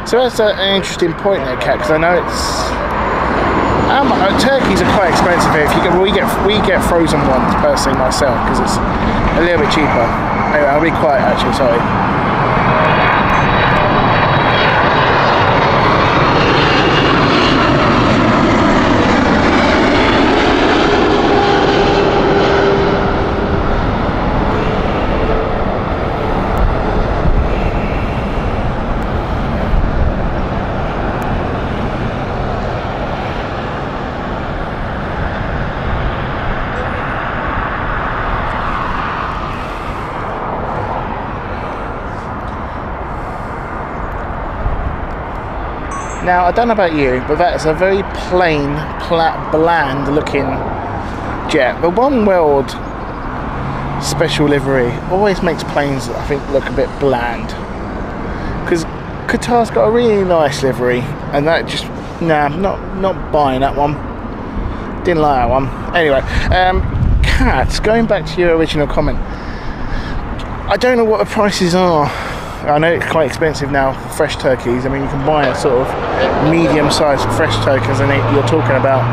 So that's an interesting point there, Kat, because I know it's turkeys are quite expensive here. We get frozen ones personally myself because it's a little bit cheaper. Anyway, I'll be quiet actually. Sorry. Now, I don't know about you, but that's a very plain, bland looking jet. The One World special livery always makes planes, I think, look a bit bland. Because Qatar's got a really nice livery, and that just, nah, not buying that one. Didn't like that one. Anyway, Kat, going back to your original comment, I don't know what the prices are. I know it's quite expensive now, fresh turkeys. I mean, you can buy a sort of medium-sized fresh turkeys, and you're talking about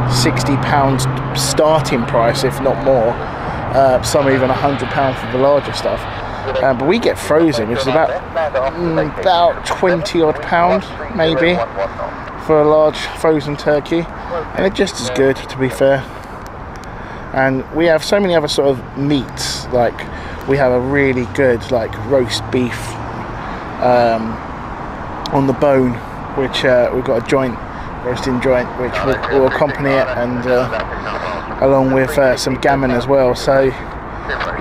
£60 starting price, if not more. Some even £100 for the larger stuff. But we get frozen, which is about 20 odd pound, maybe, for a large frozen turkey, and they're just as good, to be fair. And we have so many other sort of meats, like we have a really good like roast beef on the bone, which we've got a roasting joint, which will accompany it, and along with some gammon as well. So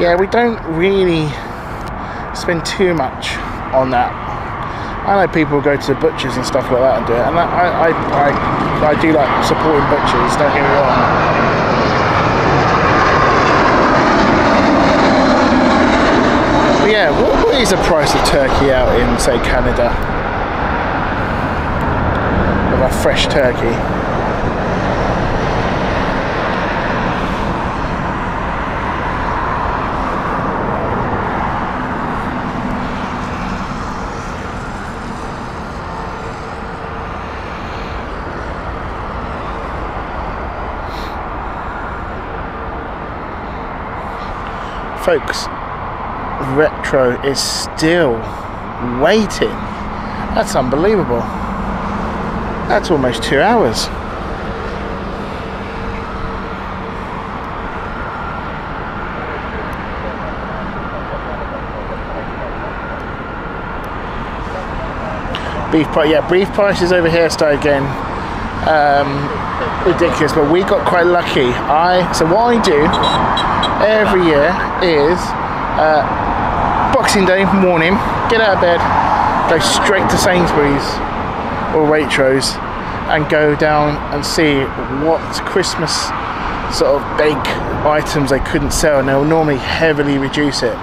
yeah, we don't really spend too much on that. I know people go to the butchers and stuff like that and do it, and I do like supporting butchers, don't get me wrong. But yeah, what is the price of turkey out in, say, Canada? Of a fresh turkey? Folks, Retro is still waiting. That's unbelievable. That's almost 2 hours. Beef prices over here start getting ridiculous, but we got quite lucky. So what I do every year is Boxing Day morning, get out of bed, go straight to Sainsbury's or Waitrose and go down and see what Christmas sort of big items they couldn't sell, and they'll normally heavily reduce it.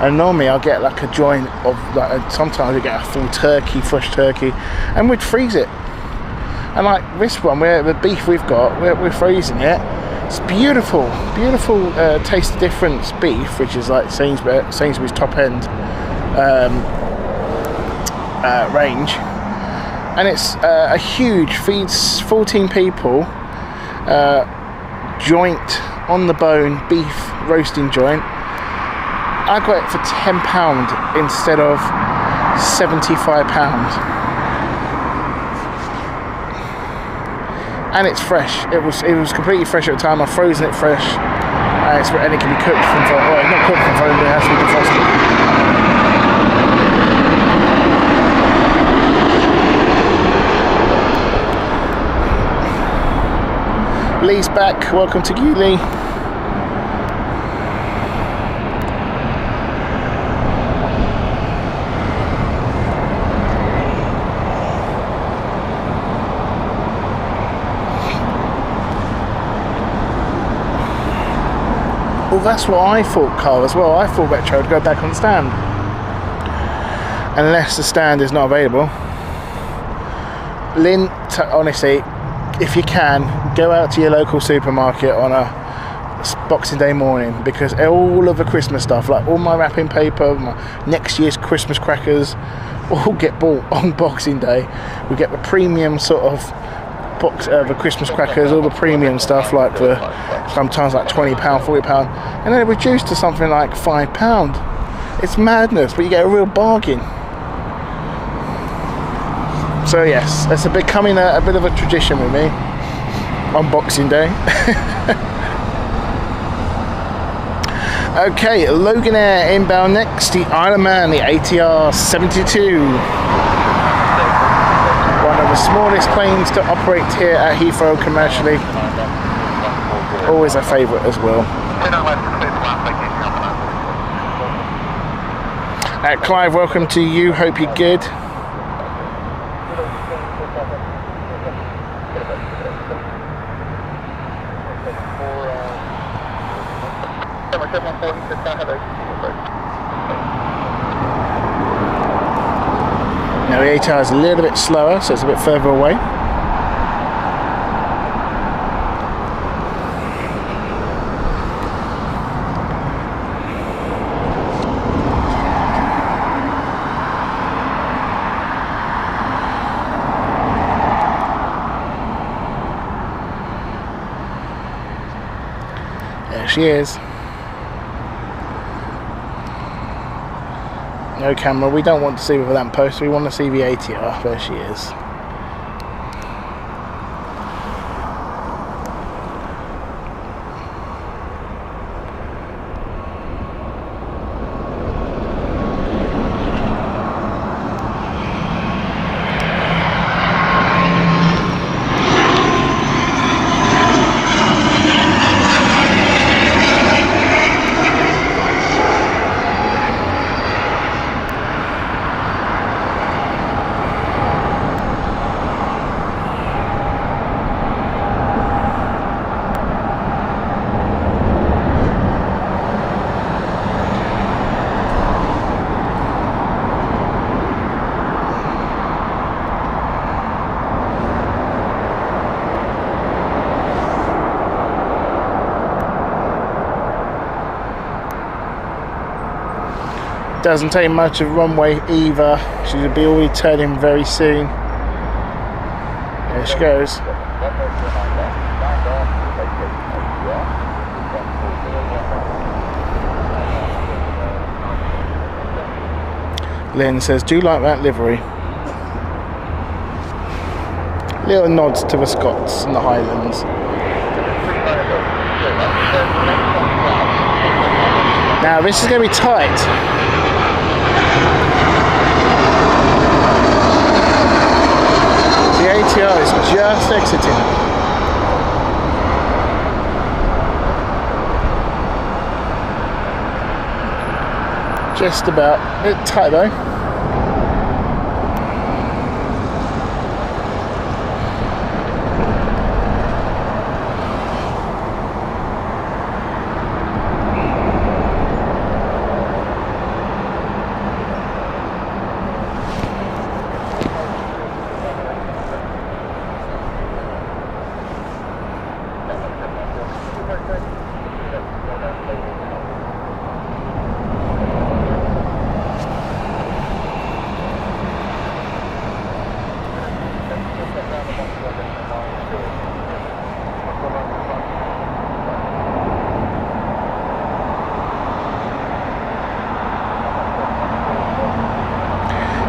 And normally I'll get like a joint of sometimes I get a full turkey, fresh turkey, and we'd freeze it. And like this one, the beef we've got, we're freezing it. It's beautiful taste difference beef, which is like Sainsbury's top end range, and it's a huge, feeds 14 people, joint on the bone beef roasting joint. I got it for £10 instead of £75. And it's fresh. It was completely fresh at the time. I've frozen it fresh, and it can be cooked from frozen. Well, not cooked from frozen, but it has to be defrosted. Lee's back. Welcome to you, Lee. Well, that's what I thought, Carl, as well. I thought Retro would go back on stand. Unless the stand is not available. Lynn, honestly, if you can, go out to your local supermarket on a Boxing Day morning, because all of the Christmas stuff, like all my wrapping paper, my next year's Christmas crackers, all get bought on Boxing Day. We get the premium sort of box, the Christmas crackers, all the premium stuff, like the sometimes like £20, £40, and then it reduced to something like £5. It's madness, but you get a real bargain. So yes, it's becoming a bit of a tradition with me on Boxing Day. Okay, Logan Air inbound next, the Isle of Man, the ATR 72. One of the smallest planes to operate here at Heathrow commercially. Always a favourite as well. Clive, welcome to you, hope you're good. Now the ATR is a little bit slower, so it's a bit further away. There she is. No camera, we don't want to see the lamppost, we want to see the ATR. There she is. Doesn't take much of runway either. She should be already turning very soon. There she goes. Lynn says, do you like that livery? Little nods to the Scots and the Highlands. Now this is going to be tight. The ATR is just exiting. Just about. A bit tight though.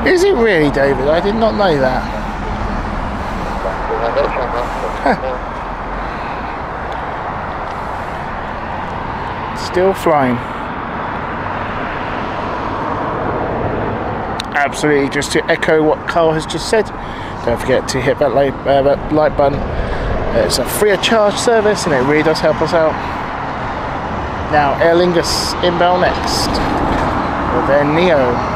Is it really, David? I did not know that. Still flying. Absolutely, just to echo what Carl has just said, don't forget to hit that like button. It's a free of charge service and it really does help us out. Now Aer Lingus inbound next with their Neo.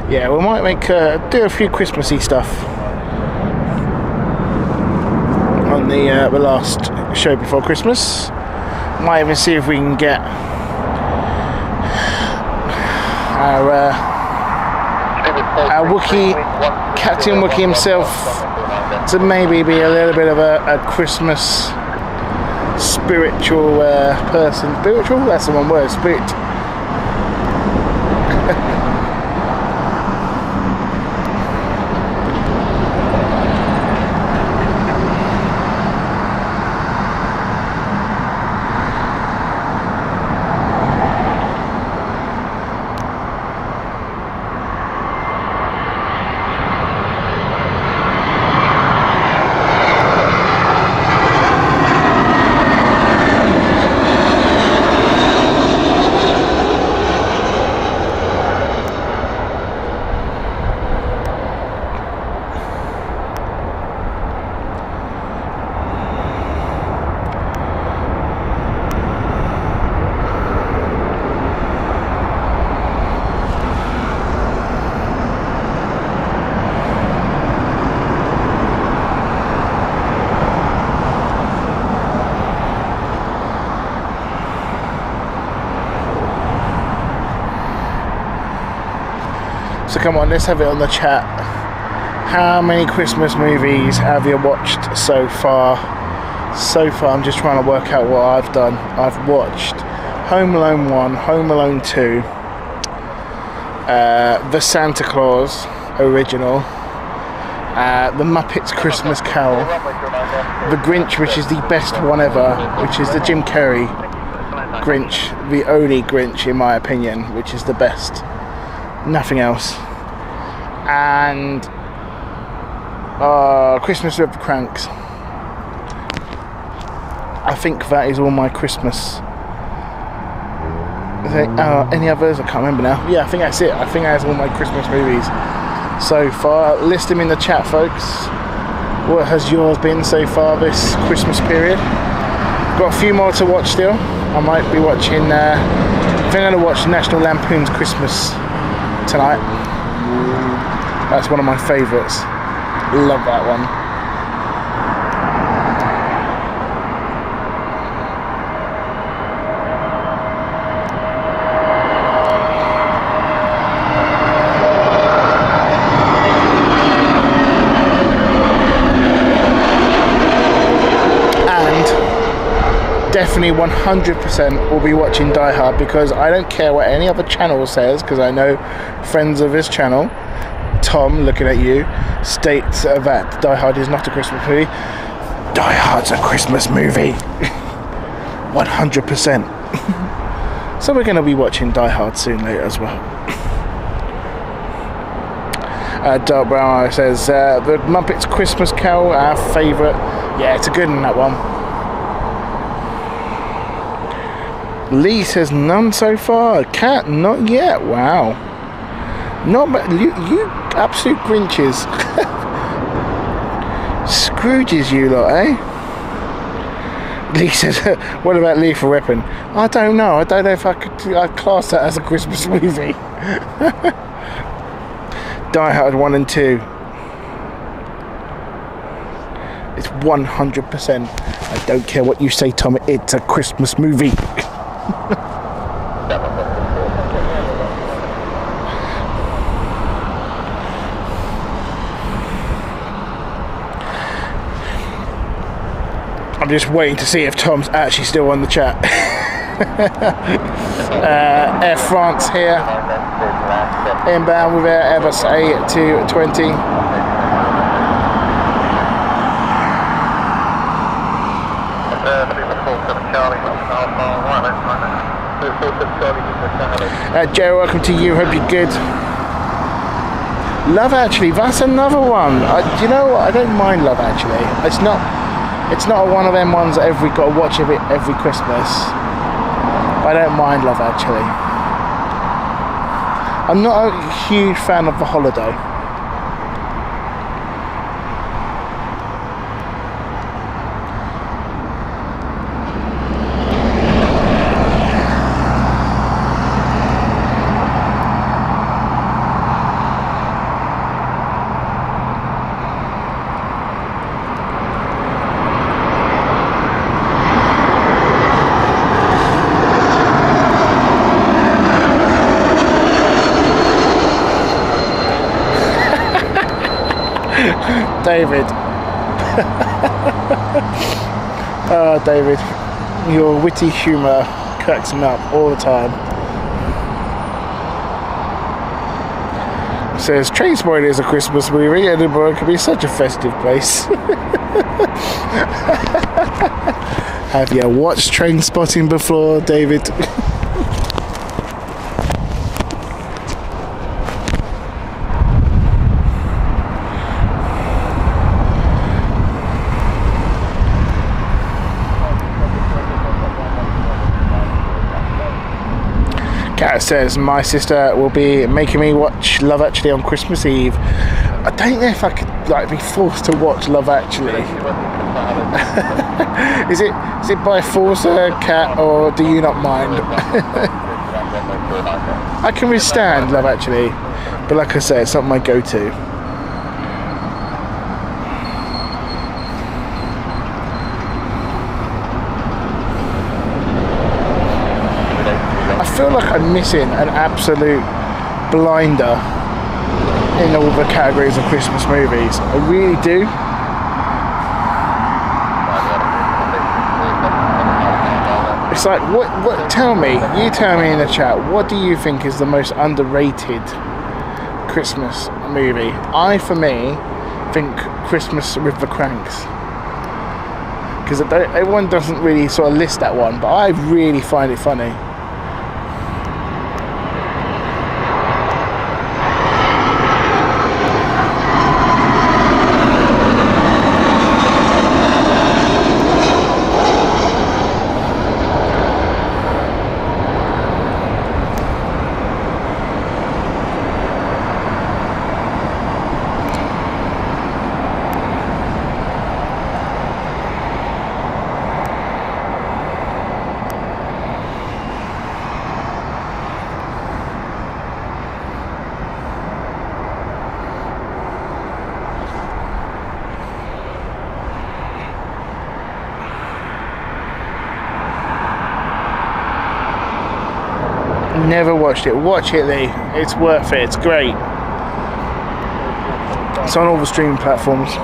Yeah, we might make do a few Christmassy stuff on the last show before Christmas. Might even see if we can get our Wookiee, Captain Wookiee himself, to maybe be a little bit of a Christmas spiritual person. Spiritual? That's the one word. Spirit. So come on, let's have it on the chat. How many Christmas movies have you watched so far? So far, I'm just trying to work out what I've done. I've watched Home Alone 1, Home Alone 2, The Santa Claus original, The Muppets Christmas Carol, The Grinch, which is the best one ever, which is the Jim Carrey Grinch, the only Grinch in my opinion, which is the best. Nothing else. And Christmas with the Cranks. I think that is all my Christmas. Is there any others? I can't remember now. Yeah, I think that's it. I think that's all my Christmas movies so far. List them in the chat, folks. What has yours been so far this Christmas period? Got a few more to watch still. I might be watching, I think I'm going to watch National Lampoon's Christmas tonight. That's one of my favourites. Love that one. Definitely 100% will be watching Die Hard, because I don't care what any other channel says, because I know friends of his channel, Tom, looking at you, states that Die Hard is not a Christmas movie. Die Hard's a Christmas movie. 100%. So we're going to be watching Die Hard soon later as well. Dark Brown says, the Muppets Christmas Carol, our favourite. Yeah, it's a good one, that one. Lee says none so far. Cat, not yet. Wow. Not bad. You absolute Grinches. Scrooges, you lot, eh? Lee says, what about Lethal Weapon? I don't know. I don't know if I'd class that as a Christmas movie. Die Hard 1 and 2. It's 100%. I don't care what you say, Tom. It's a Christmas movie. I'm just waiting to see if Tom's actually still on the chat. Air France here, inbound with Air Airbus A220. Joe, welcome to you. Hope you're good. Love Actually, that's another one. Do you know what? I don't mind Love Actually. It's not one of them ones that got to watch every Christmas. But I don't mind Love Actually. I'm not a huge fan of The Holiday. David. Oh, David, your witty humour cracks me up all the time. It says, Planespotting is a Christmas movie. Edinburgh can be such a festive place. Have you watched Planespotting before, David? Kat says, my sister will be making me watch Love Actually on Christmas Eve. I don't know if I could like be forced to watch Love Actually. Is it by force, Kat, or do you not mind? I can withstand Love Actually, but like I say, it's not my go-to. I feel like I'm missing an absolute blinder in all the categories of Christmas movies. I really do. It's like, what tell me in the chat, what do you think is the most underrated Christmas movie? For me, think Christmas with the Cranks. Because everyone doesn't really sort of list that one, but I really find it funny. Never watched it. Watch it, Lee. It's worth it. It's great. It's on all the streaming platforms.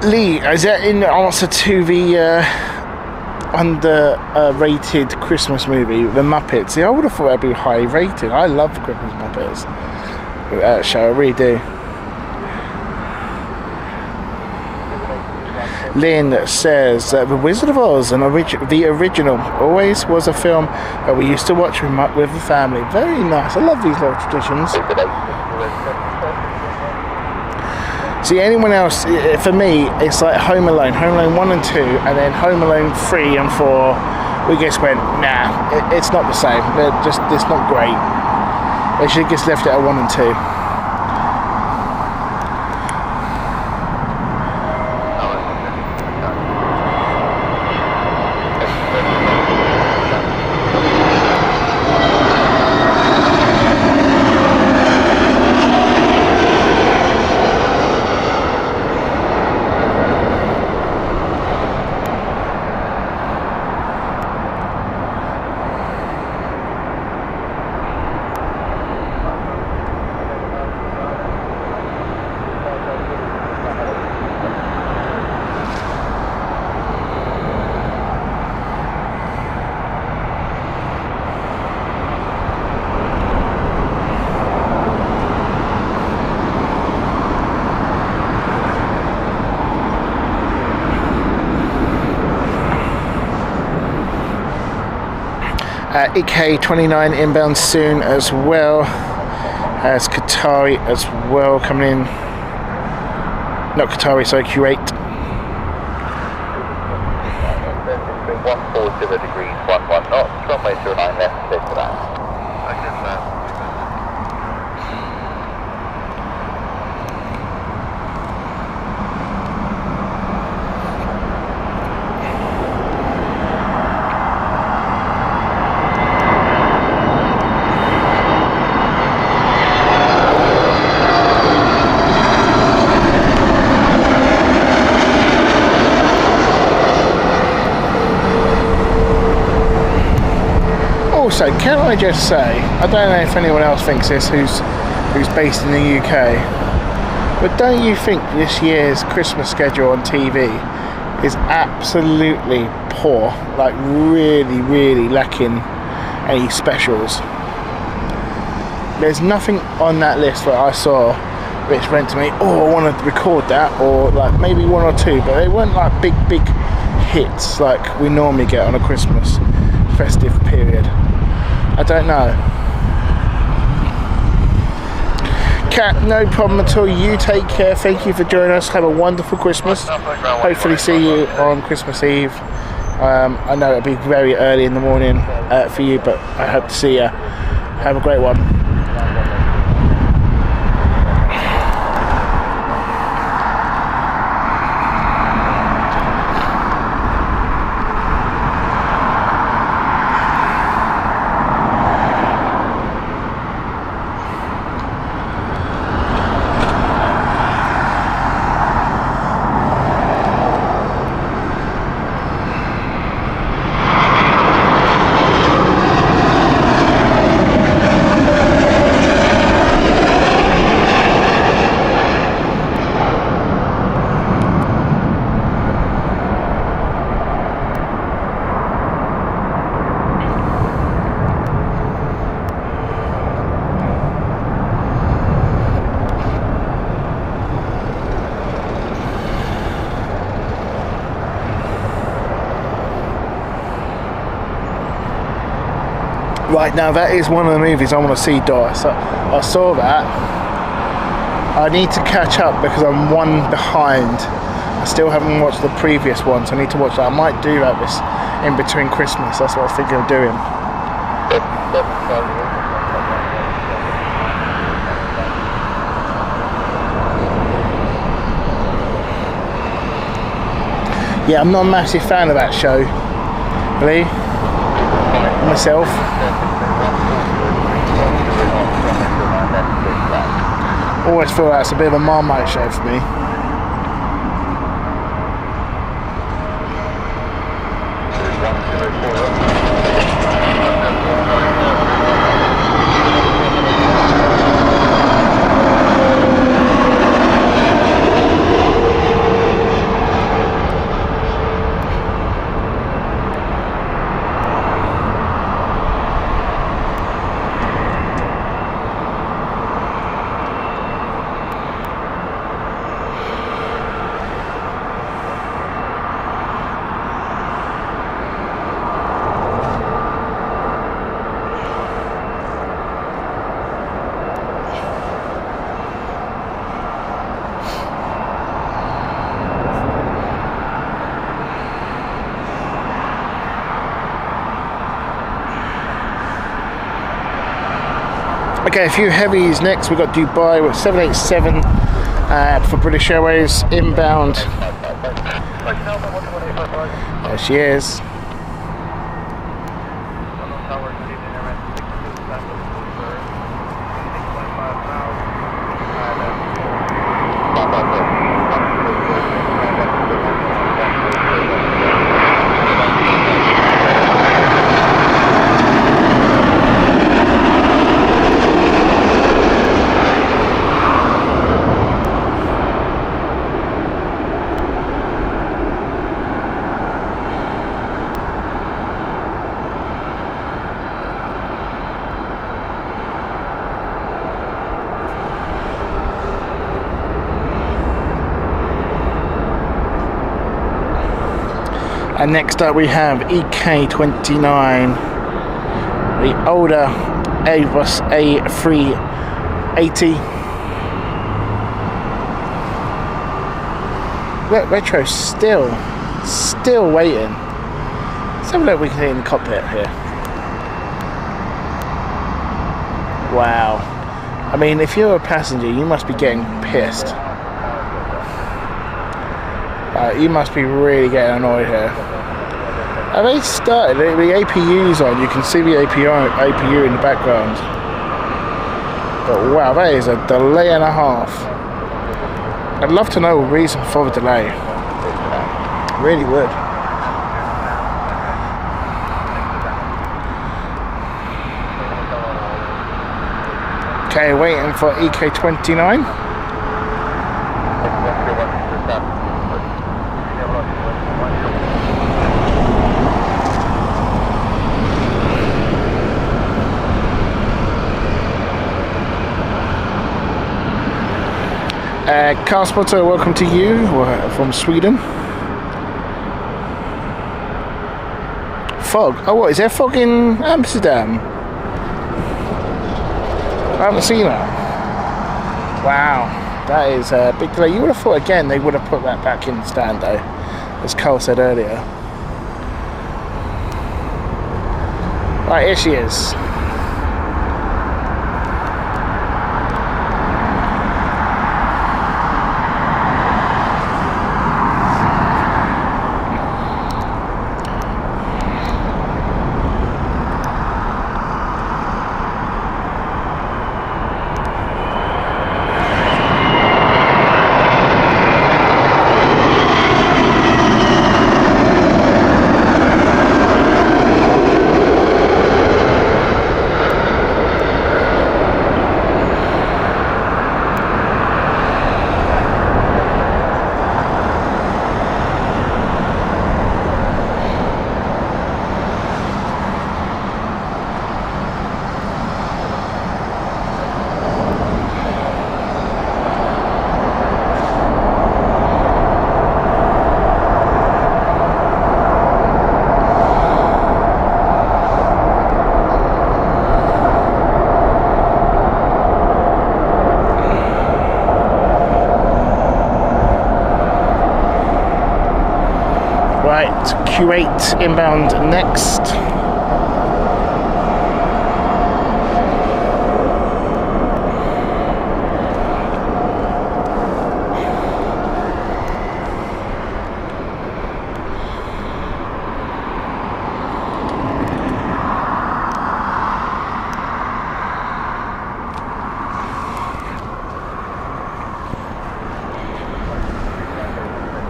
Lee, is that in answer to the underrated Christmas movie, The Muppets? See, I would have thought that'd be high rated. I love the Christmas Muppets show, I really do. Lynn says The Wizard of Oz, the original, always was a film that we used to watch with the family. Very nice. I love these little traditions. See, anyone else, for me, it's like Home Alone 1 and 2, and then Home Alone 3 and 4, we just went, nah, it's not the same. It's not great. They should have just left it at 1 and 2. EK29 inbound soon as well. As Qatari as well coming in. Not Qatari, sorry, Q8. 140 degrees, 11 knots, runway 09 left, clear for that. Also, can I just say, I don't know if anyone else thinks this who's based in the UK, but don't you think this year's Christmas schedule on TV is absolutely poor, like really lacking any specials? There's nothing on that list that I saw which went to me, oh, I want to record that, or like maybe one or two, but they weren't like big hits like we normally get on a Christmas festive period. I don't know. Kat, no problem at all. You take care. Thank you for joining us. Have a wonderful Christmas. Hopefully see you on Christmas Eve. I know it'll be very early in the morning for you, but I hope to see you. Have a great one. Right, now that is one of the movies I want to see, Doris. I saw that. I need to catch up because I'm one behind. I still haven't watched the previous one, so I need to watch that. I might do that this in between Christmas. That's what I was thinking of doing. Yeah, I'm not a massive fan of that show, really, myself. Always feel that's a bit of a Marmite show for me. Okay, a few heavies next. We've got Dubai with 787 for British Airways inbound. There she is. And next up we have EK29 The older Airbus A380. Retro still waiting. Let's have a look. We can see in the cockpit here. Wow. I mean, if you're a passenger, you must be getting pissed. You must be really getting annoyed here. Have they started? The APU's on. You can see the APU in the background. But wow, that is a delay and a half. I'd love to know the reason for the delay. Really would. Okay, waiting for EK29. Car spotter, welcome to you from Sweden. Fog. Oh, what is there fog in Amsterdam? I haven't seen that. Wow, that is a big delay. You would have thought again they would have put that back in stand though, as Carl said earlier. Right, here she is. Q8 inbound next.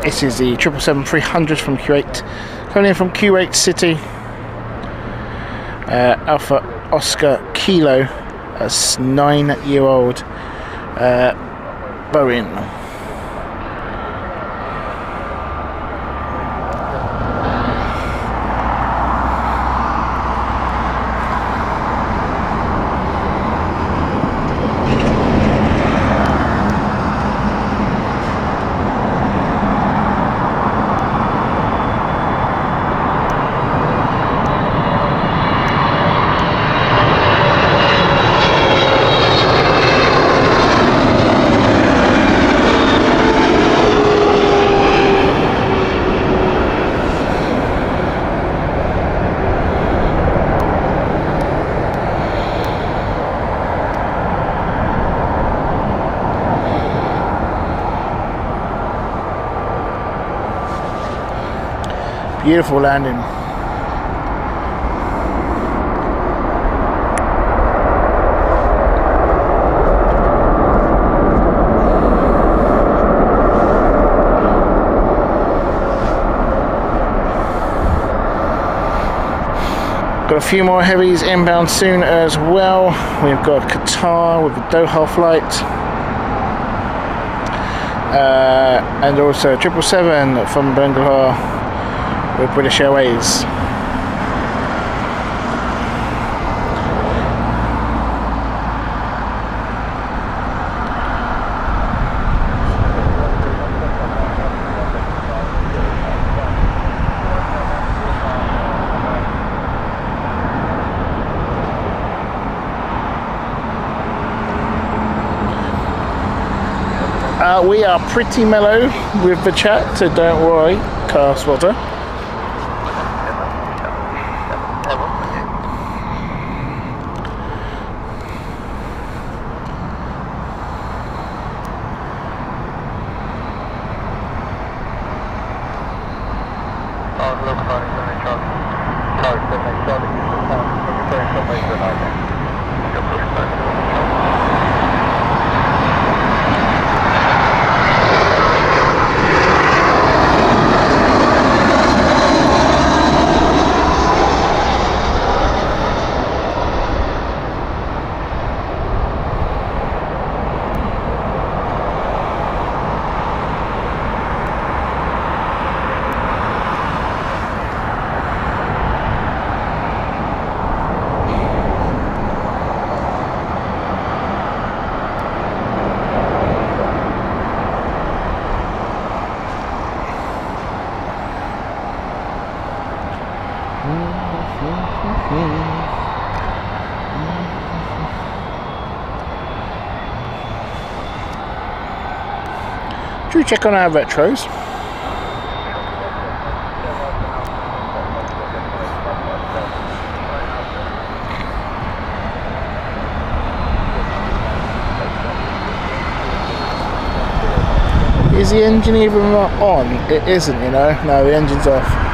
This is the 777-300 from Q8, coming in from Q8 City. Alpha Oscar Kilo, a 9-year-old Boeing. Beautiful landing. Got a few more heavies inbound soon as well. We've got Qatar with the Doha flight. And also 777 from Bangalore with British Airways. We are pretty mellow with the chat, so don't worry, car spotter. Should we check on our retros? Is the engine even on? It isn't, you know. No, the engine's off.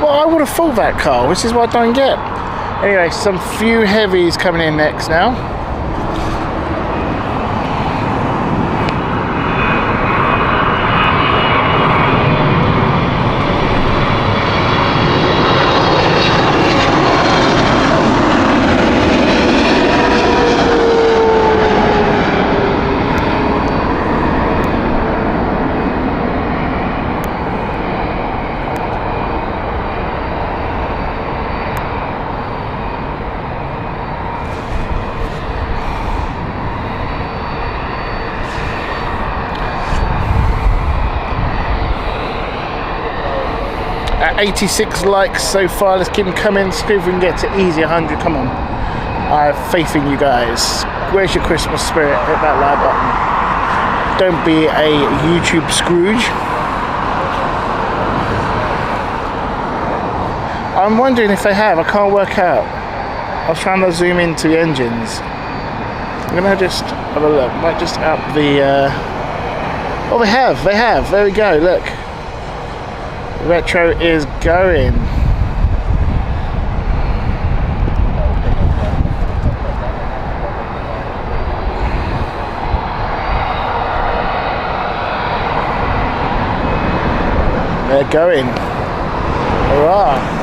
Well, I would have thought that car, which is what I don't get. Anyway, some few heavies coming in next now. At 86 likes so far, let's keep them coming, see if we can get to easy 100, come on. I have faith in you guys. Where's your Christmas spirit? Hit that like button. Don't be a YouTube Scrooge. I'm wondering if they have, I can't work out. I was trying to zoom into the engines. I'm gonna just have a look, might just up the, oh they have, there we go, look. Retro is going. They're going. Hurrah.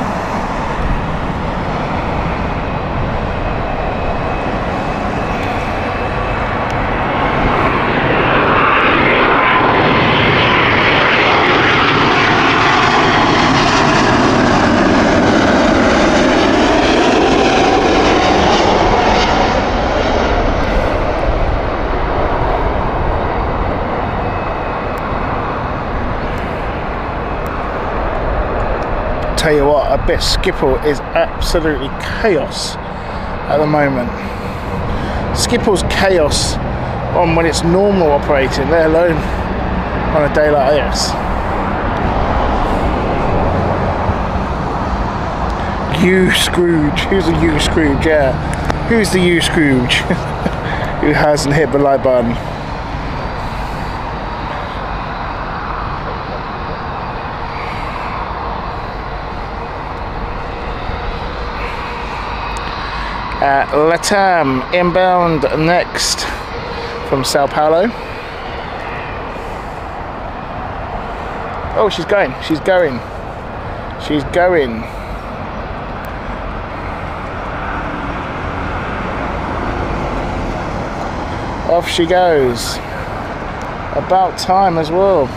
Tell you what, I bet Schiphol is absolutely chaos at the moment. Schiphol's chaos on when it's normal operating, let alone on a day like this. You Scrooge, who's a you Scrooge? Yeah, Who's the you Scrooge who hasn't hit the like button? Latam inbound next from Sao Paulo. Oh, she's going. Off she goes. About time as well.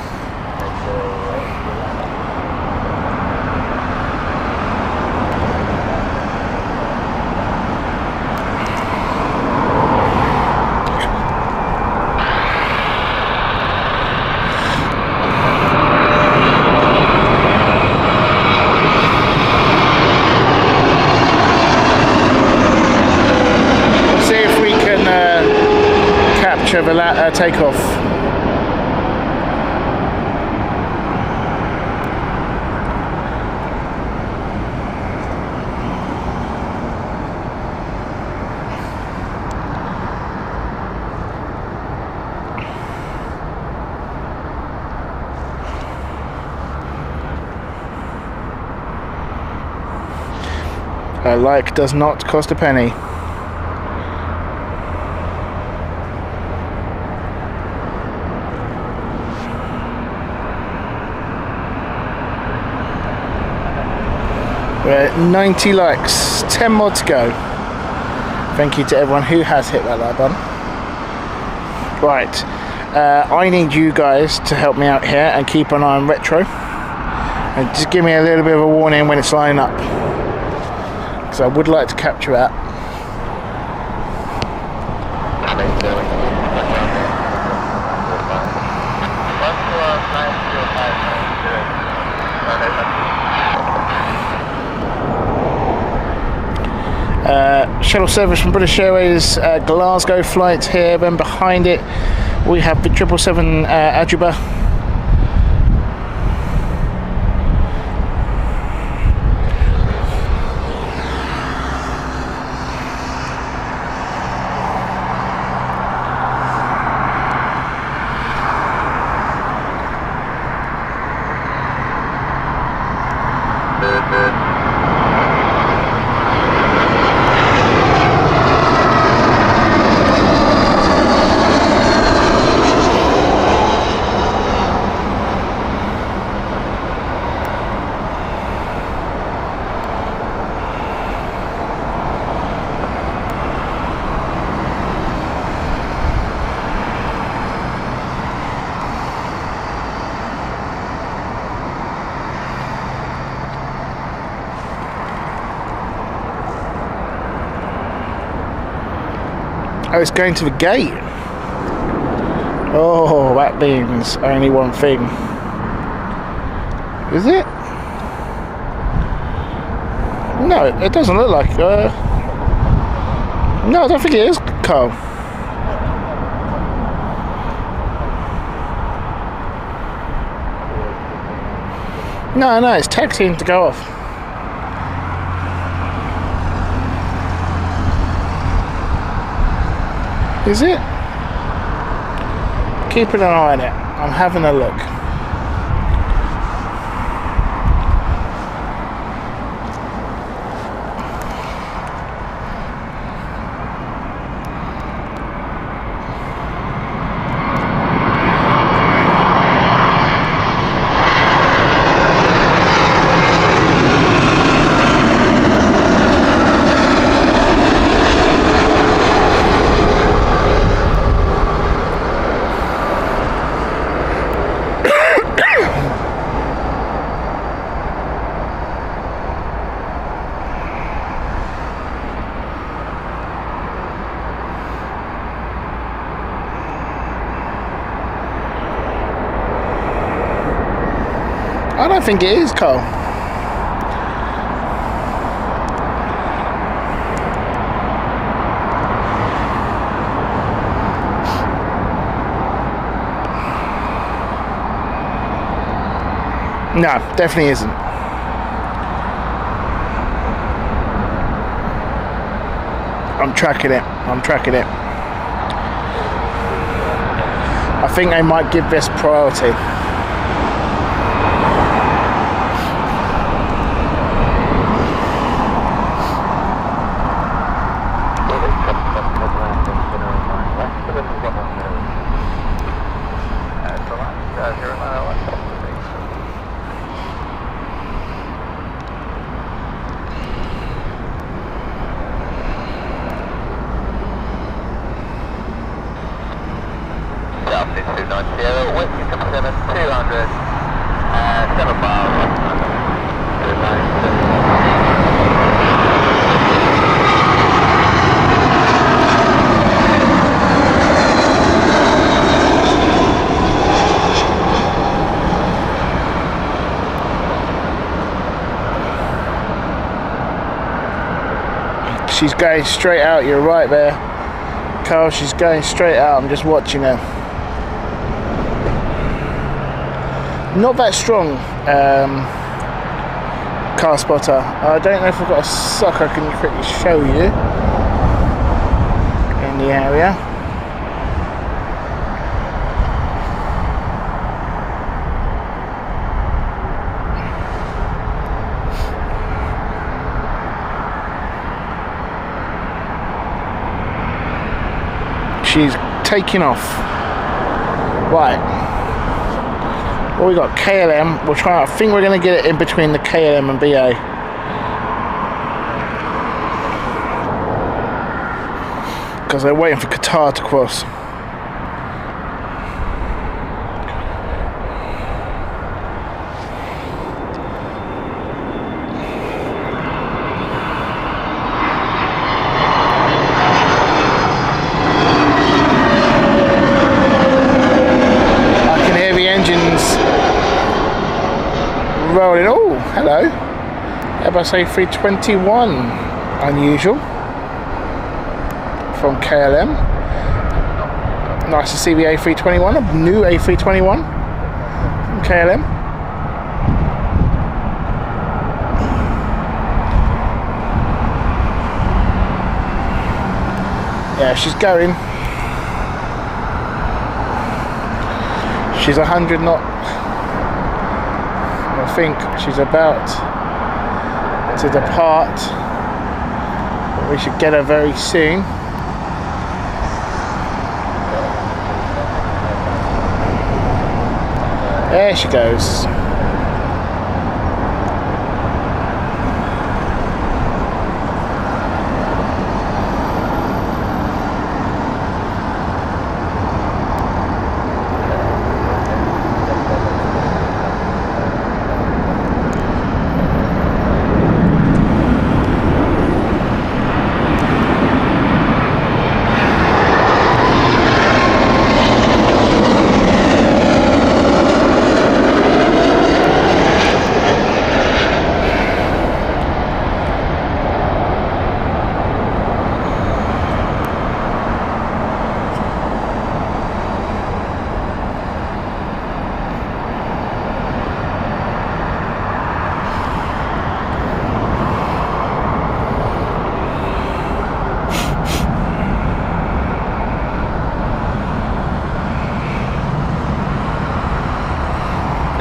Of a takeoff. A like does not cost a penny. We're at 90 likes, 10 more to go. Thank you to everyone who has hit that like button. Right, I need you guys to help me out here and keep an eye on retro. And just give me a little bit of a warning when it's lining up. Because I would like to capture that. Shuttle service from British Airways, Glasgow flight here, then behind it we have the 777 Ajuba. Oh, it's going to the gate. Oh, that means only one thing. Is it? No, it doesn't look like... No, I don't think it is, Carl. No, it's taxiing to go off. Is it? Keeping an eye on it. I'm having a look. I don't think it is, Cole. No, definitely isn't. I'm tracking it. I think they might give this priority. She's going straight out, you're right there, Carl, she's going straight out, I'm just watching her. Not that strong, car spotter. I don't know if I've got a sock I can quickly show you in the area. She's taking off. Right. Well, we got KLM. We'll try. I think we're going to get it in between the KLM and BA. Because they're waiting for Qatar to cross. Rolling. Oh, hello. Airbus A321. Unusual. From KLM. Nice to see the A321. A new A321 from KLM. Yeah, she's going. She's 100 knot. I think she's about to depart. We should get her very soon. There she goes.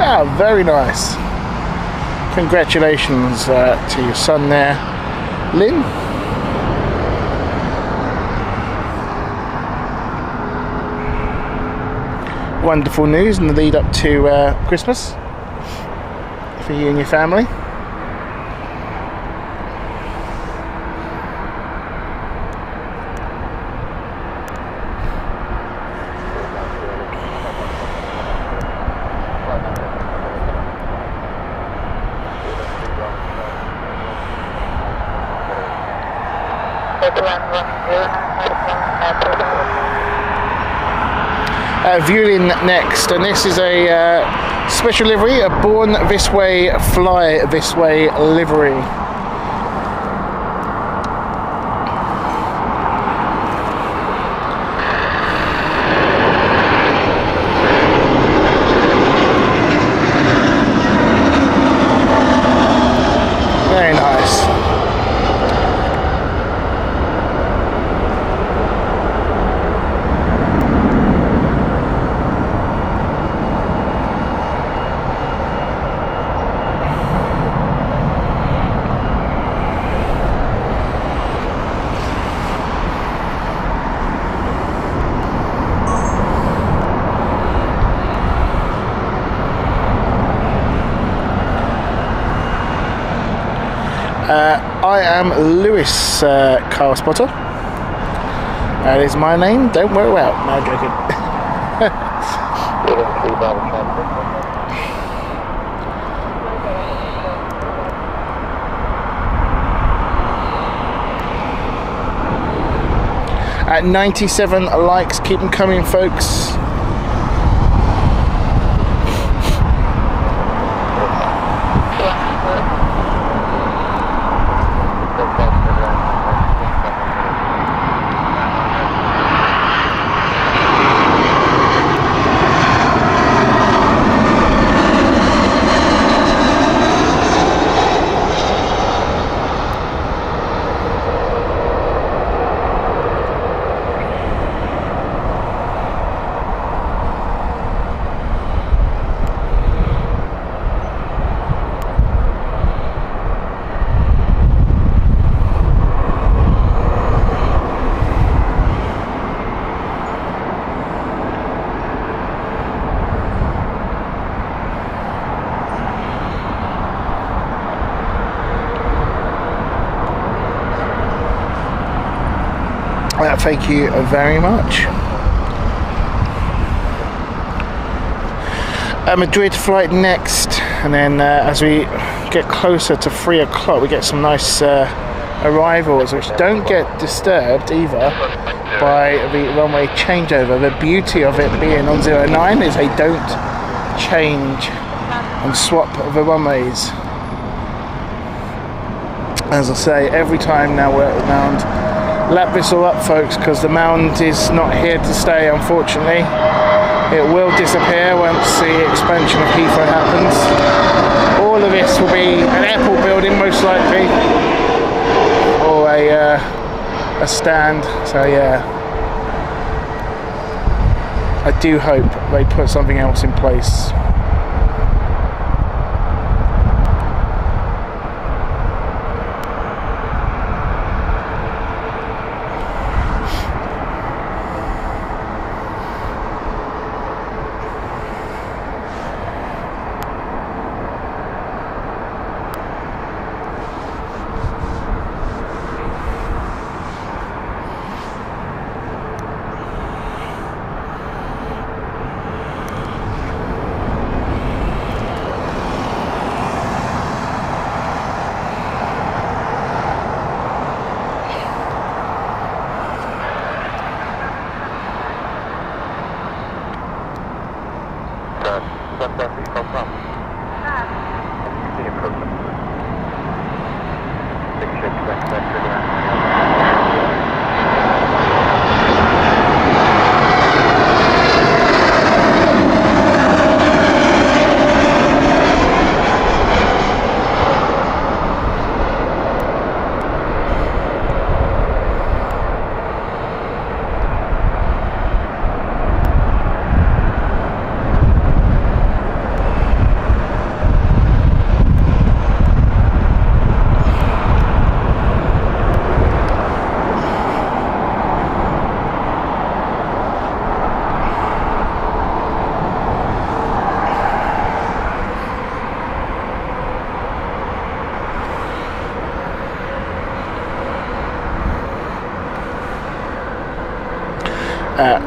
Oh, very nice. Congratulations to your son there, Lynn. Wonderful news in the lead up to Christmas for you and your family. Viewing next, and this is a special livery, a Born This Way, Fly This Way livery. Very nice. I am Lewis Car Spotter. That is my name. Don't wear it out. No, joking. At 97 likes, keep them coming, folks. Thank you very much. Madrid flight next, and then as we get closer to 3 o'clock we get some nice arrivals which don't get disturbed either by the runway changeover. The beauty of it being on 09 is they don't change and swap the runways. As I say, every time now we're around, lap this all up, folks, because the mound is not here to stay, unfortunately. It will disappear once the expansion of Heathrow happens. All of this will be an airport building, most likely, or a stand. So yeah, I do hope they put something else in place.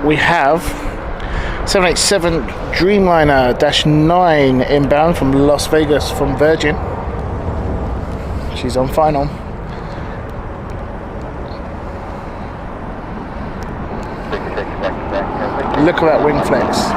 We have 787 Dreamliner-9 inbound from Las Vegas from Virgin. She's on final. Look at that wing flex.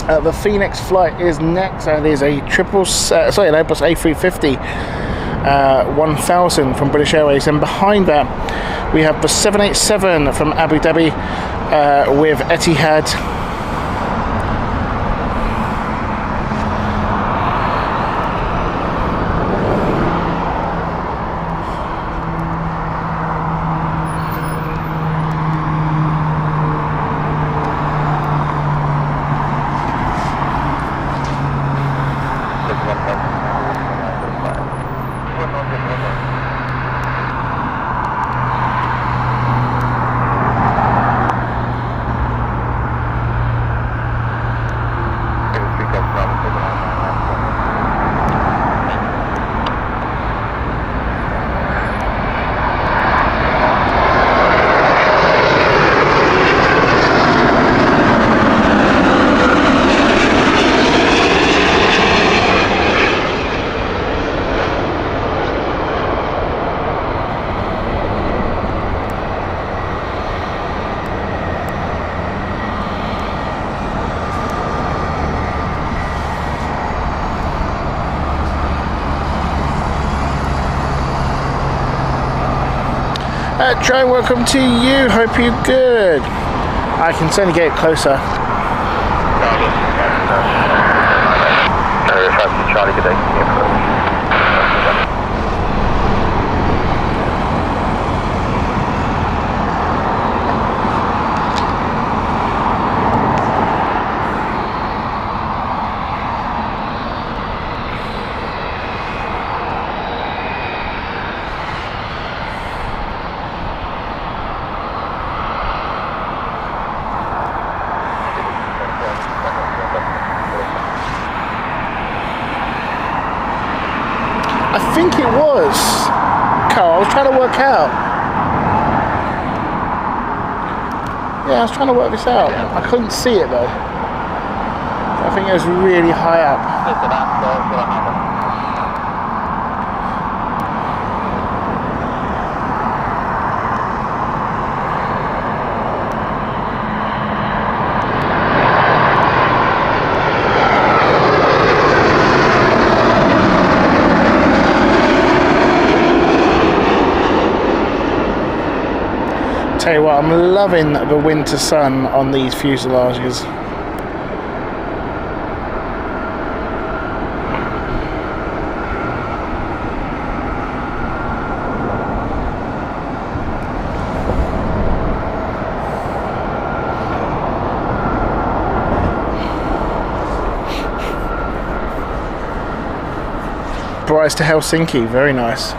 The Phoenix flight is next. That is a Airbus A350 1000 from British Airways, and behind that we have the 787 from Abu Dhabi with Etihad. Joe, welcome to you. Hope you're good. I can certainly get closer. Charlie, good day. I think it was. Carl, I was trying to work out. Yeah, I was trying to work this out. I couldn't see it though. I think it was really high up. Tell you what, I'm loving the winter sun on these fuselages. Bryce to Helsinki, very nice.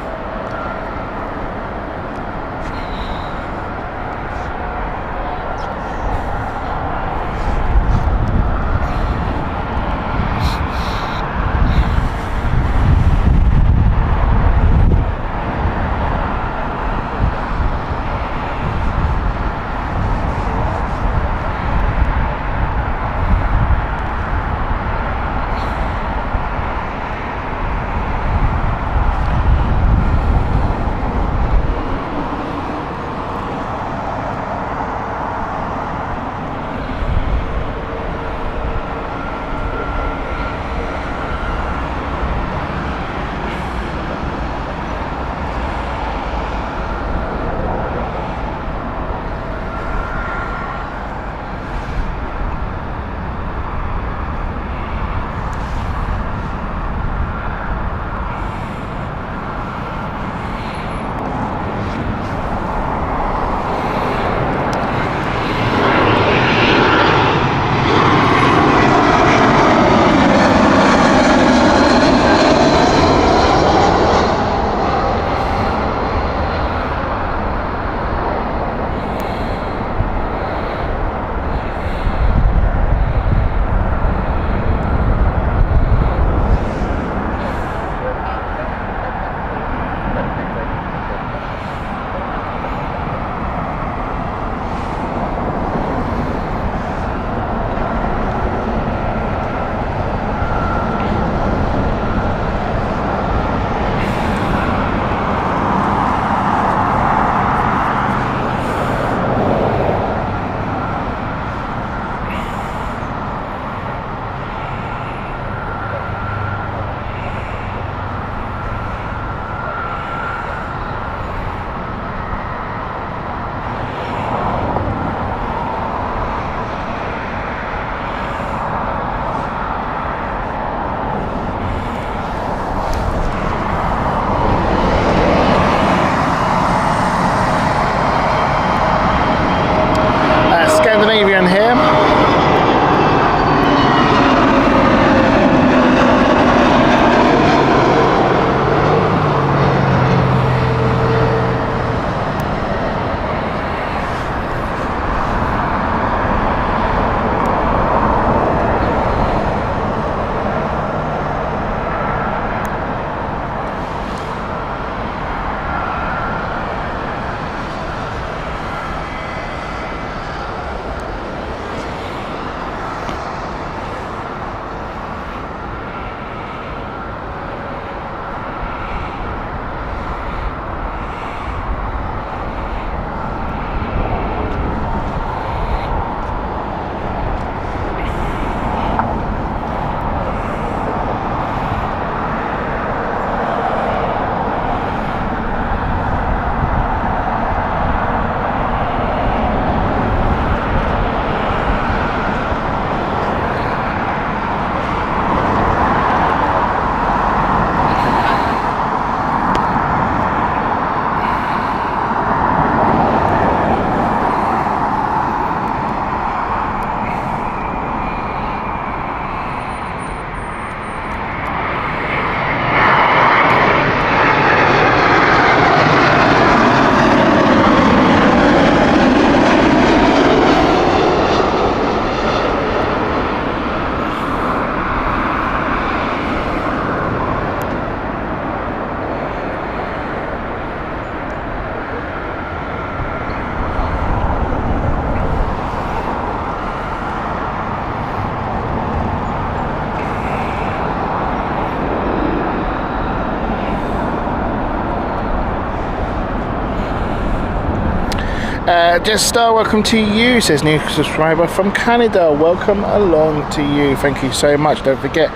Jetstar, welcome to you, says new subscriber from Canada. Welcome along to you. Thank you so much. Don't forget,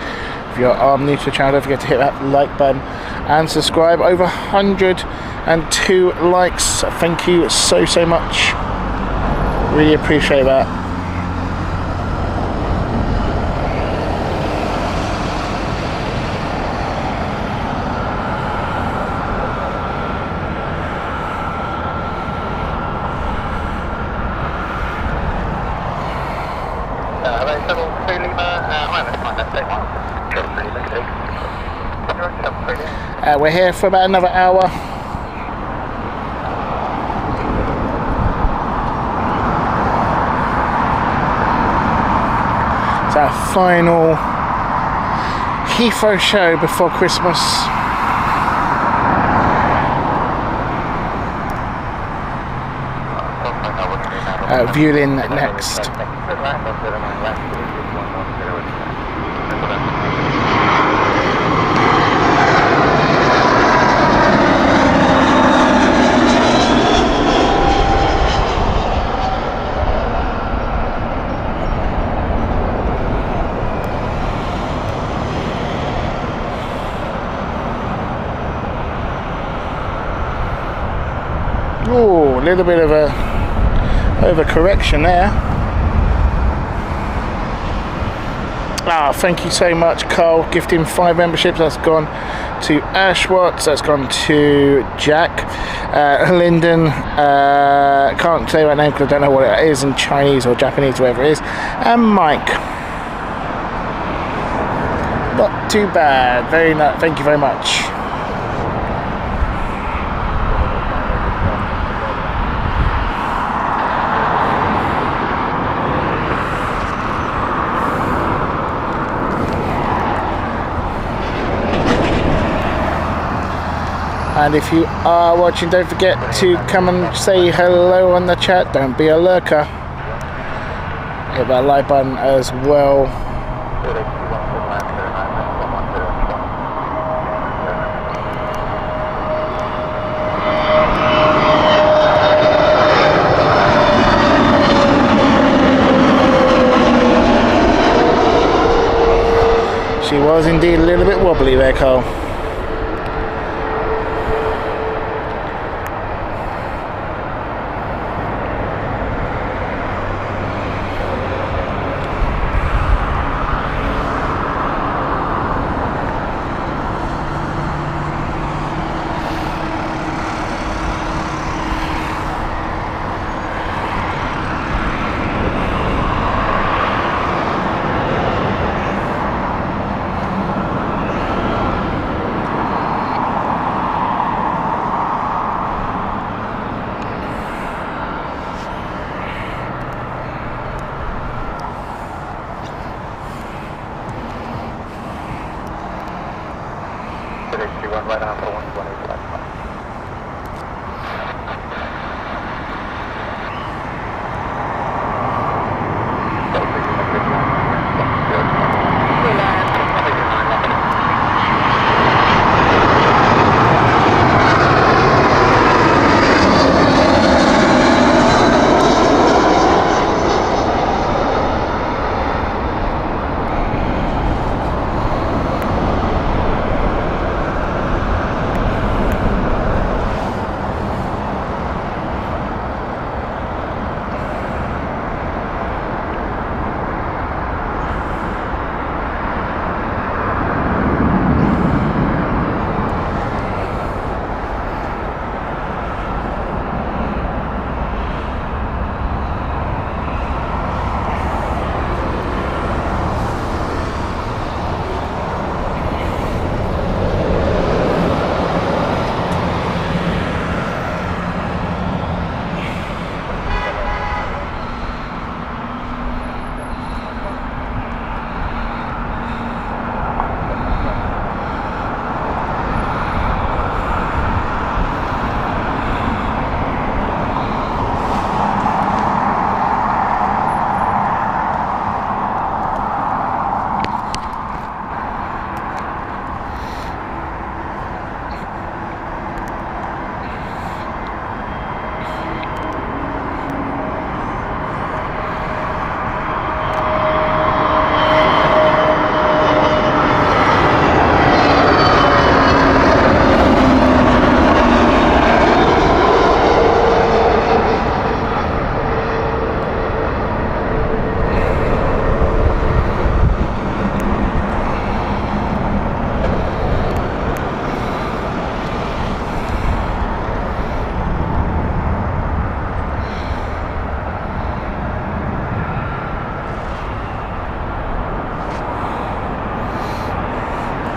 if you're new to the channel, don't forget to hit that like button and subscribe. Over 102 likes. Thank you so much. Really appreciate that. We're here for about another hour. It's our final Heathrow show before Christmas. Viewing next. Oh, a little bit of a overcorrection there. Thank you so much, Carl, gifting 5 memberships. That's gone to Ashwatts, that's gone to Jack, Lyndon, can't say that name because I don't know what it is in Chinese or Japanese, whatever it is, and Mike. Not too bad, very nice, thank you very much. And if you are watching, don't forget to come and say hello on the chat. Don't be a lurker. Hit that like button as well. She was indeed a little bit wobbly there, Carl. Right on for 120 left.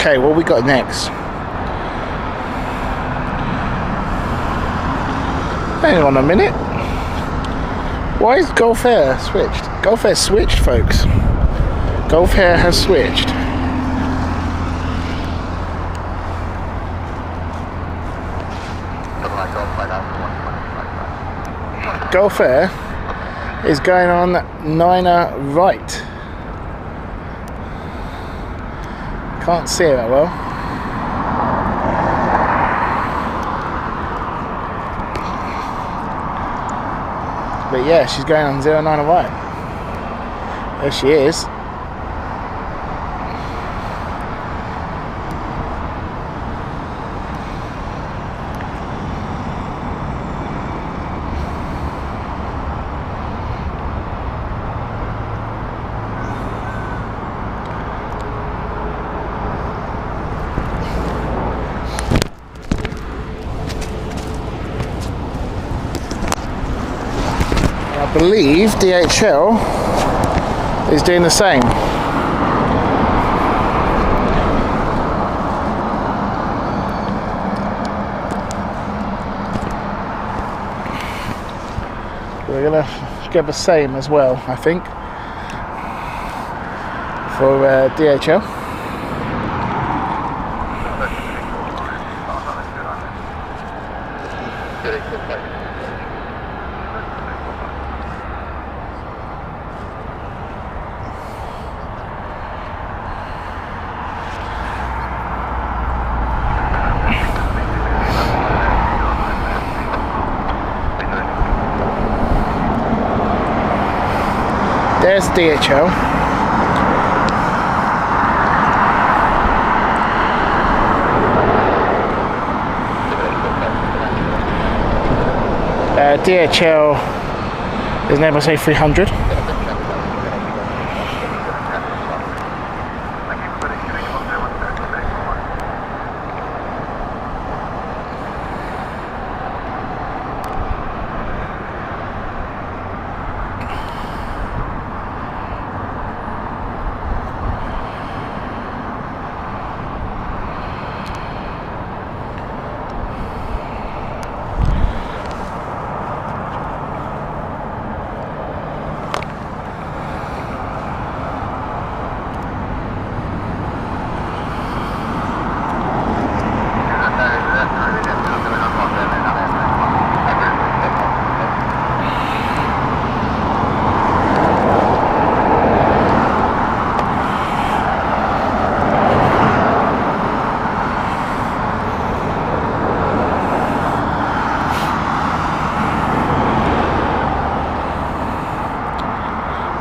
Okay, what we got next? Hang on a minute. Why is Gulf Air switched? Gulf Air switched, folks. Gulf Air has switched. Gulf Air is going on 9er right. Can't see it that well. But yeah, she's going on 09er right. There she is. I believe DHL is doing the same. We're gonna get the same as well, I think, for DHL. There's DHL. DHL is never say 300.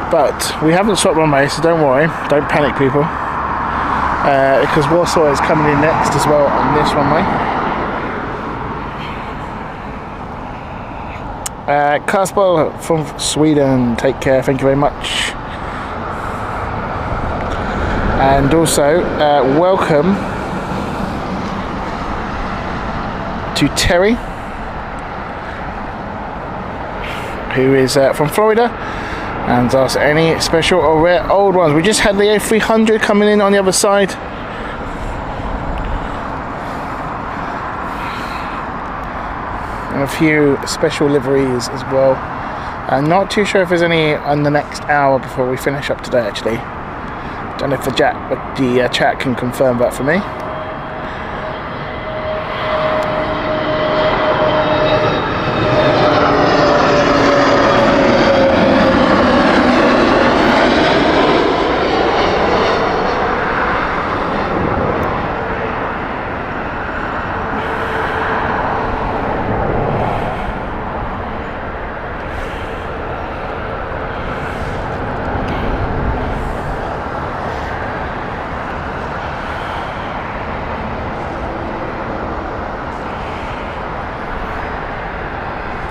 But we haven't swapped runway, so don't worry, don't panic, people, because Warsaw is coming in next as well on this runway. Kasper from Sweden, take care, thank you very much. And also, welcome to Terry, who is from Florida, and ask any special or rare old ones. We just had the A300 coming in on the other side. And a few special liveries as well. I'm not too sure if there's any in the next hour before we finish up today, actually. Don't know if the chat can confirm that for me.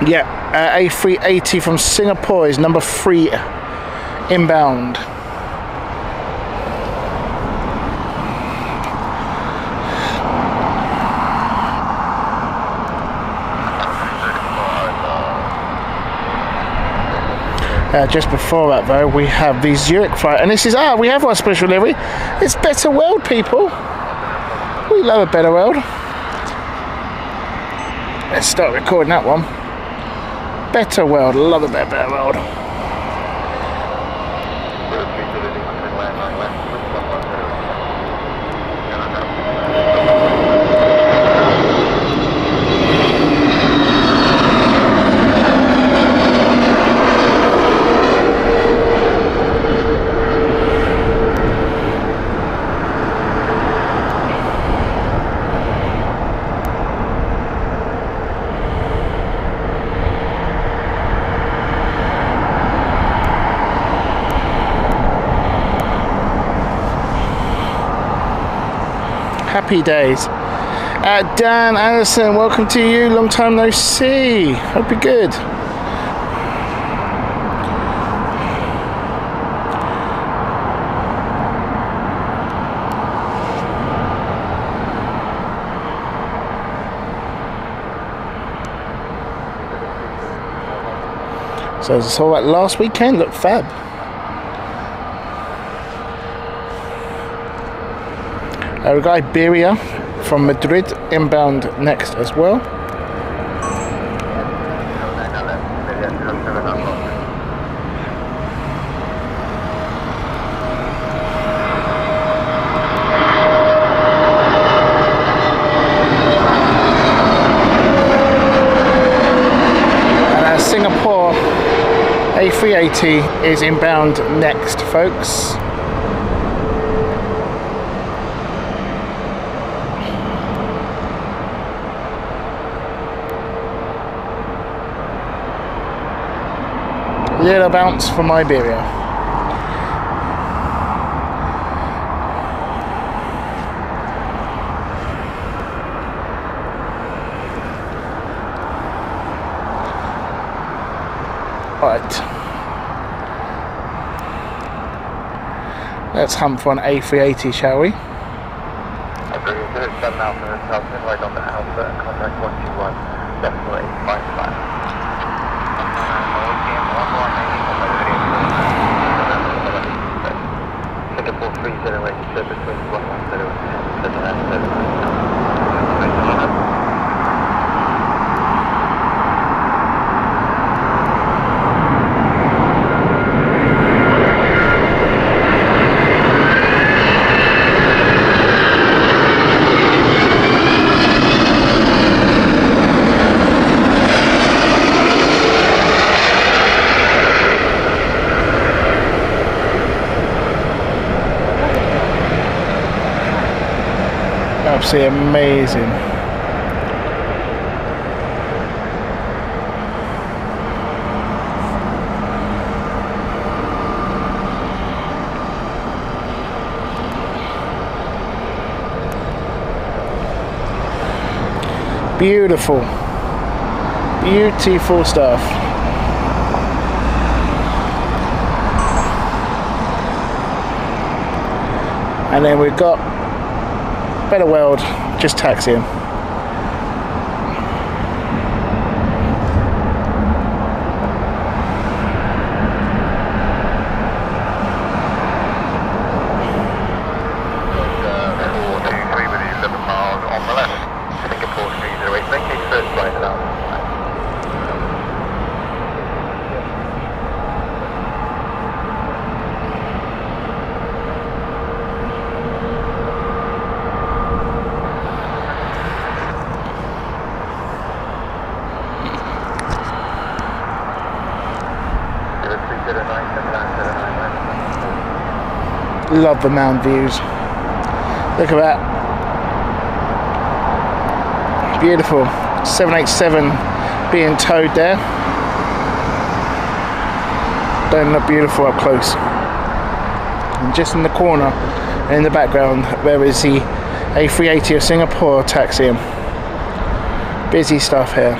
Yeah, A380 from Singapore is number 3 inbound. Just before that though, we have the Zurich flight, and this is we have our special livery. It's Better World, people. We love a better world. Let's start recording that one. Better world, love a better world. Happy days. Dan Anderson, welcome to you. Long time no see. Hope you're good. So I saw that last weekend. Looked fab. We've got Iberia from Madrid inbound next as well. And Singapore A380 is inbound next, folks. Little bounce from Iberia. Right. Let's hunt for an A380, shall we? Right on the Alpha, contact 121, definitely 55. Singapore 308 between 110 and 797. Absolutely amazing. Beautiful, beautiful stuff. And then we've got Better World, just taxiing. Love the mound views. Look at that. Beautiful. 787 being towed there. Don't look beautiful up close. And just in the corner, in the background, there is the A380 of Singapore taxiing. Busy stuff here.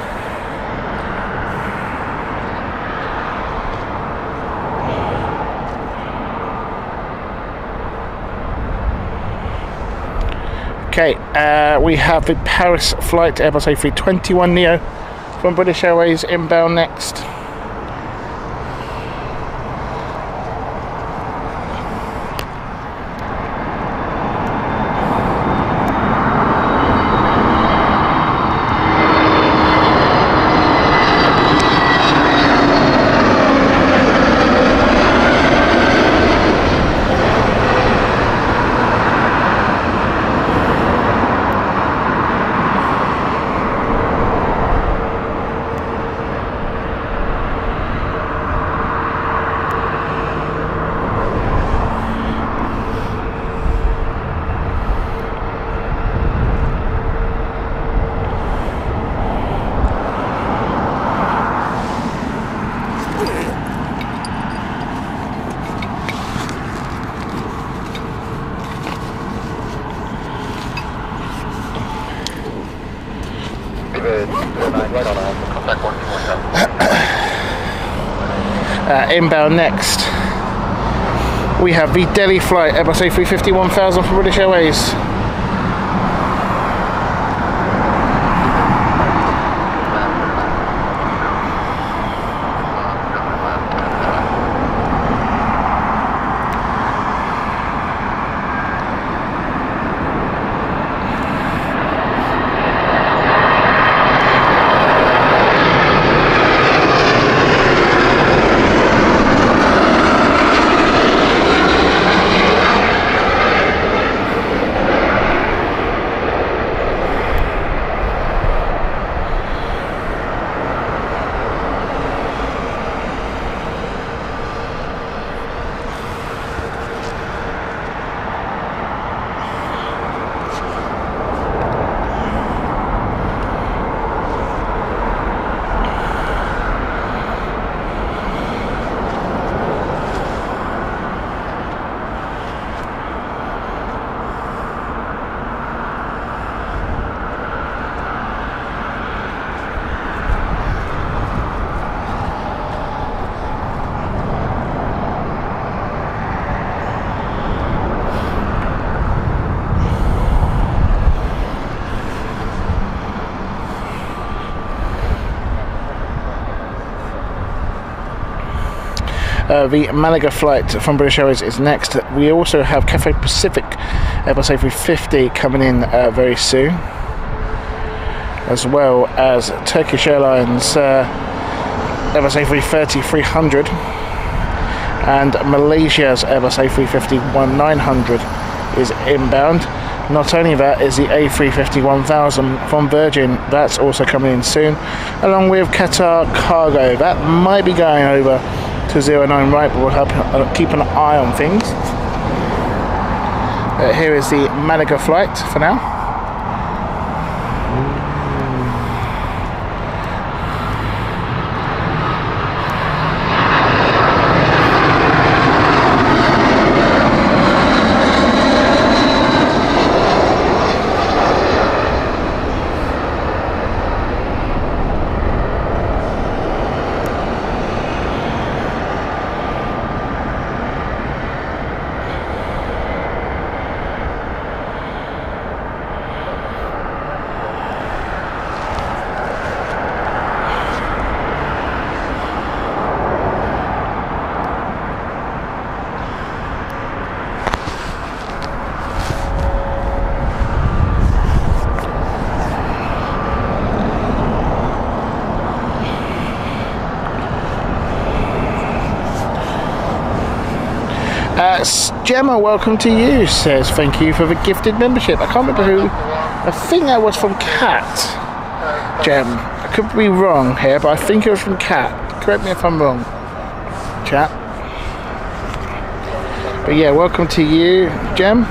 Okay, we have the Paris flight Airbus A321neo from British Airways inbound next. Inbound next, we have the Delhi flight, Airbus A350 1000 from British Airways. The Malaga flight from British Airways is next. We also have Cathay Pacific Airbus A350 coming in very soon, as well as Turkish Airlines Airbus A330-300 and Malaysia's Airbus A350-1900 is inbound. Not only that is the A350-1000 from Virgin, that's also coming in soon, along with Qatar Cargo. That might be going over to 09 right, but we'll have, keep an eye on things. Here is the Malaga flight for now. Gemma, welcome to you, says thank you for the gifted membership. I can't remember who. I think that was from Kat. Gem, I could be wrong here, but I think it was from Kat. Correct me if I'm wrong, chat. But yeah, welcome to you, Gem.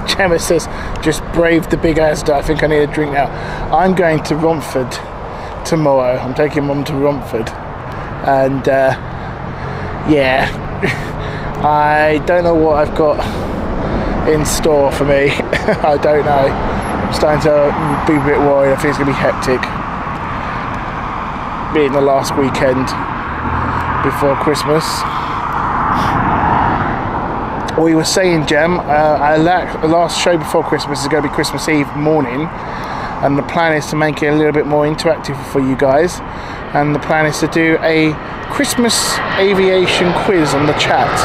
Gemma says, just brave the big Asda. I think I need a drink now. I'm going to Romford tomorrow. I'm taking Mum to Romford. And yeah, I don't know what I've got in store for me. I don't know. I'm starting to be a bit worried. I think it's going to be hectic. Being the last weekend before Christmas. We were saying, Jem, our last show before Christmas is going to be Christmas Eve morning, and the plan is to make it a little bit more interactive for you guys, and the plan is to do a Christmas aviation quiz on the chat.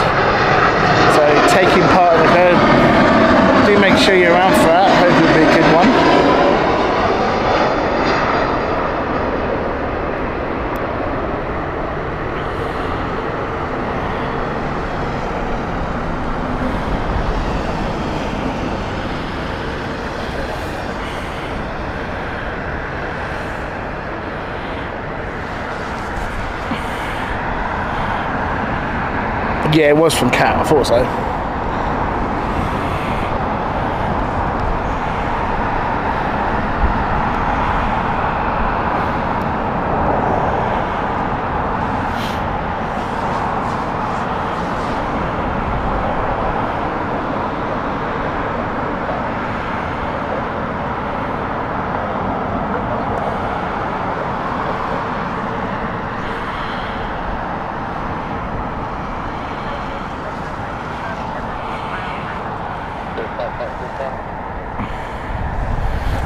So taking part in the do make sure you're around for that. I hope it'll be a good one. Yeah, it was from Cat, I thought so.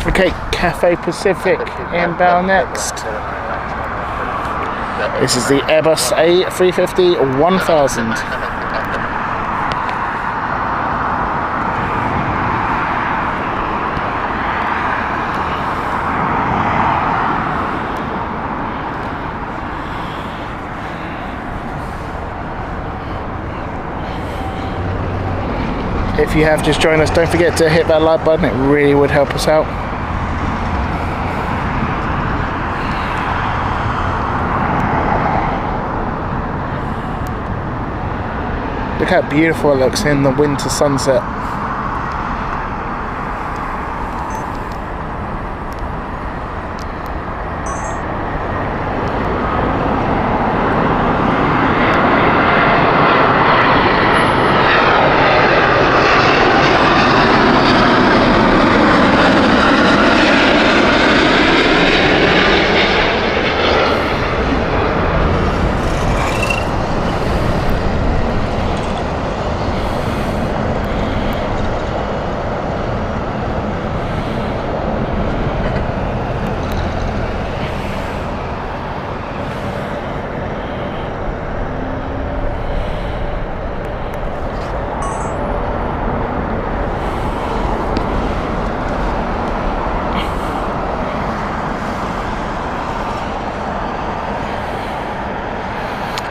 Okay, Cathay Pacific inbound next. This is the Airbus A350 1000. If you have just joined us, don't forget to hit that like button, it really would help us out. Look how beautiful it looks in the winter sunset.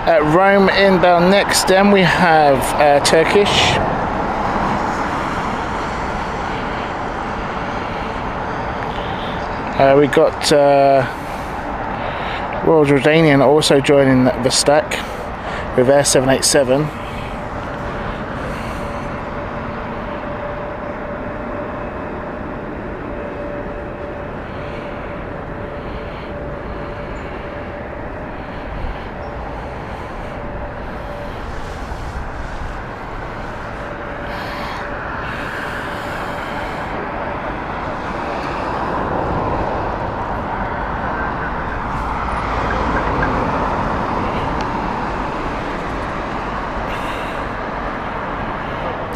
At Rome inbound next, then we have Turkish. We got Royal Jordanian also joining the stack with their 787.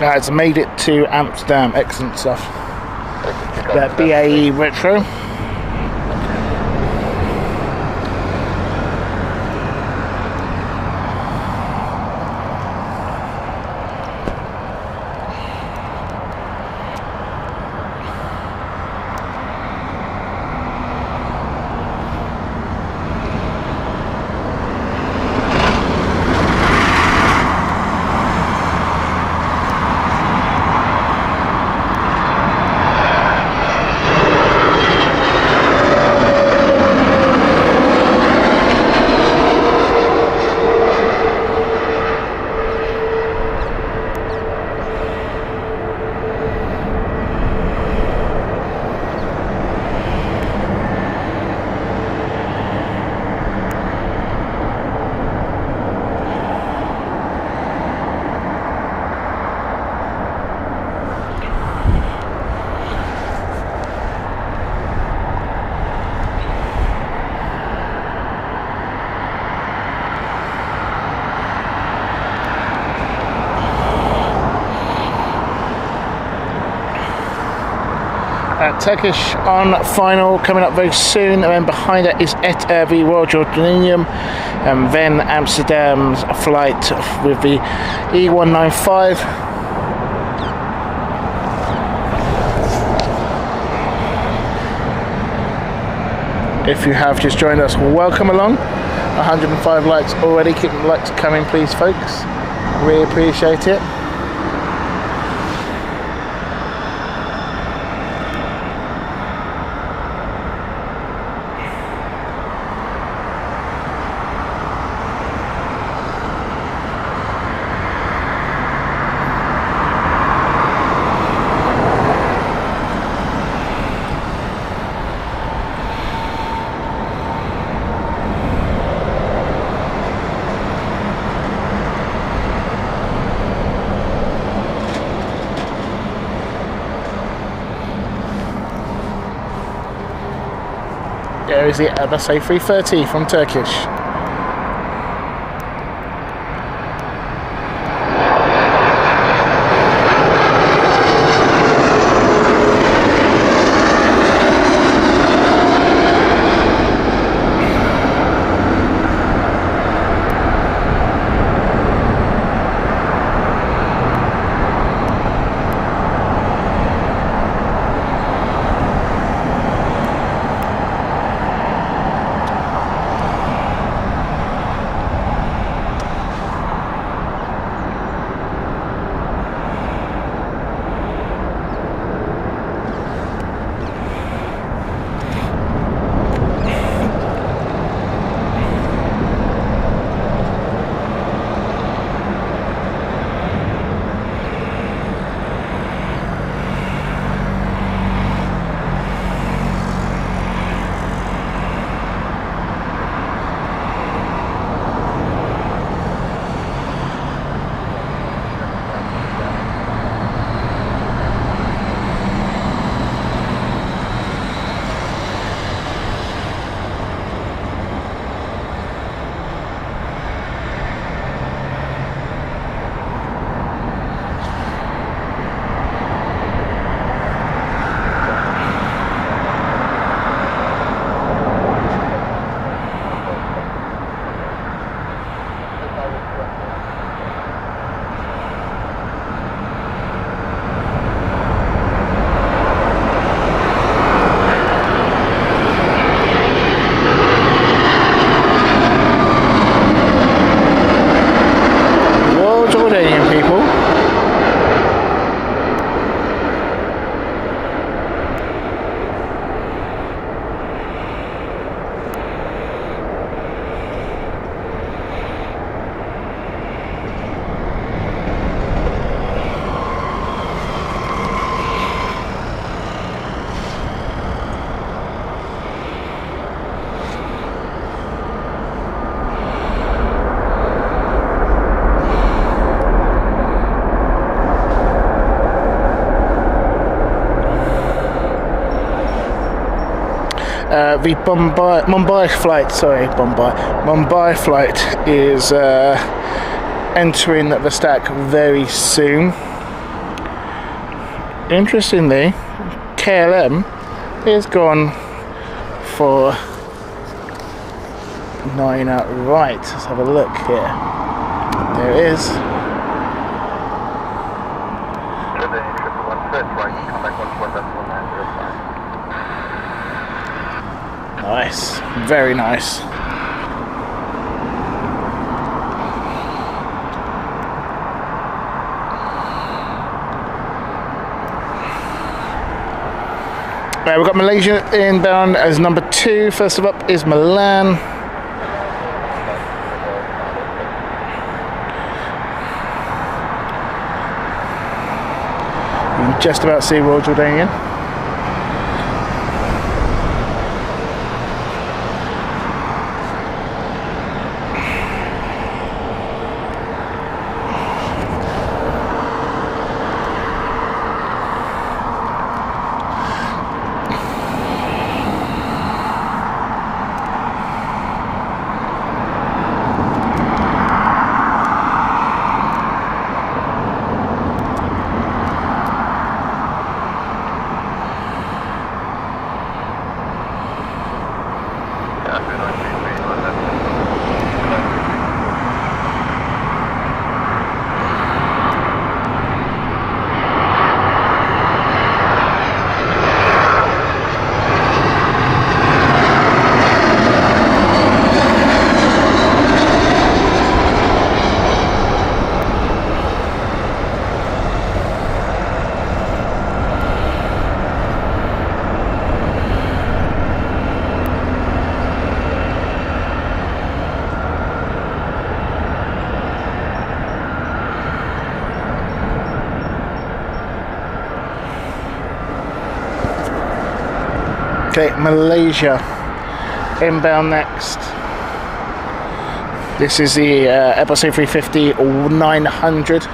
It's made it to Amsterdam, excellent stuff. That BAE Retro. Turkish on final coming up very soon, and then behind it is the Royal Jordanian, and then Amsterdam's flight with the E195. If you have just joined us, welcome along. 105 likes already, keep the likes coming please folks, really appreciate it. There is the Airbus A330 from Turkish. The Mumbai flight is entering the stack very soon. Interestingly, KLM is gone for 9 outright. Let's have a look here. There it is. Nice, very nice. We've got Malaysia inbound as number 2. First up is Milan. You can just about see Royal Jordanian. Okay, Malaysia inbound next. This is the Airbus A350-900.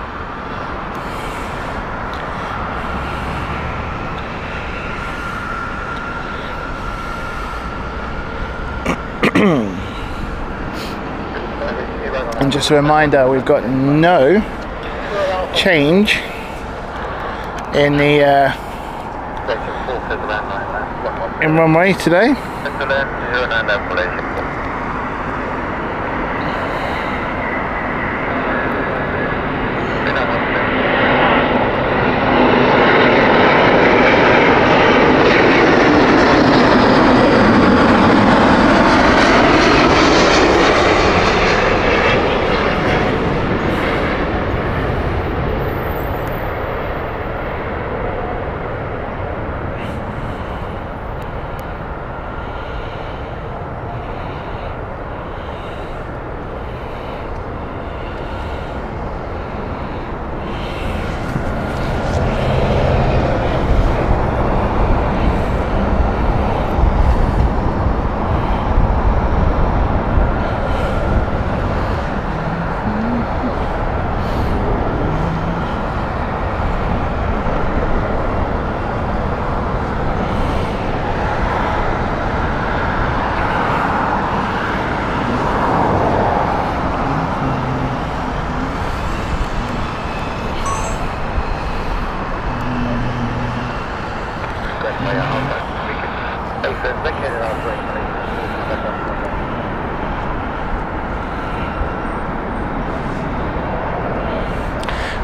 And just a reminder, we've got no change in the in runway today.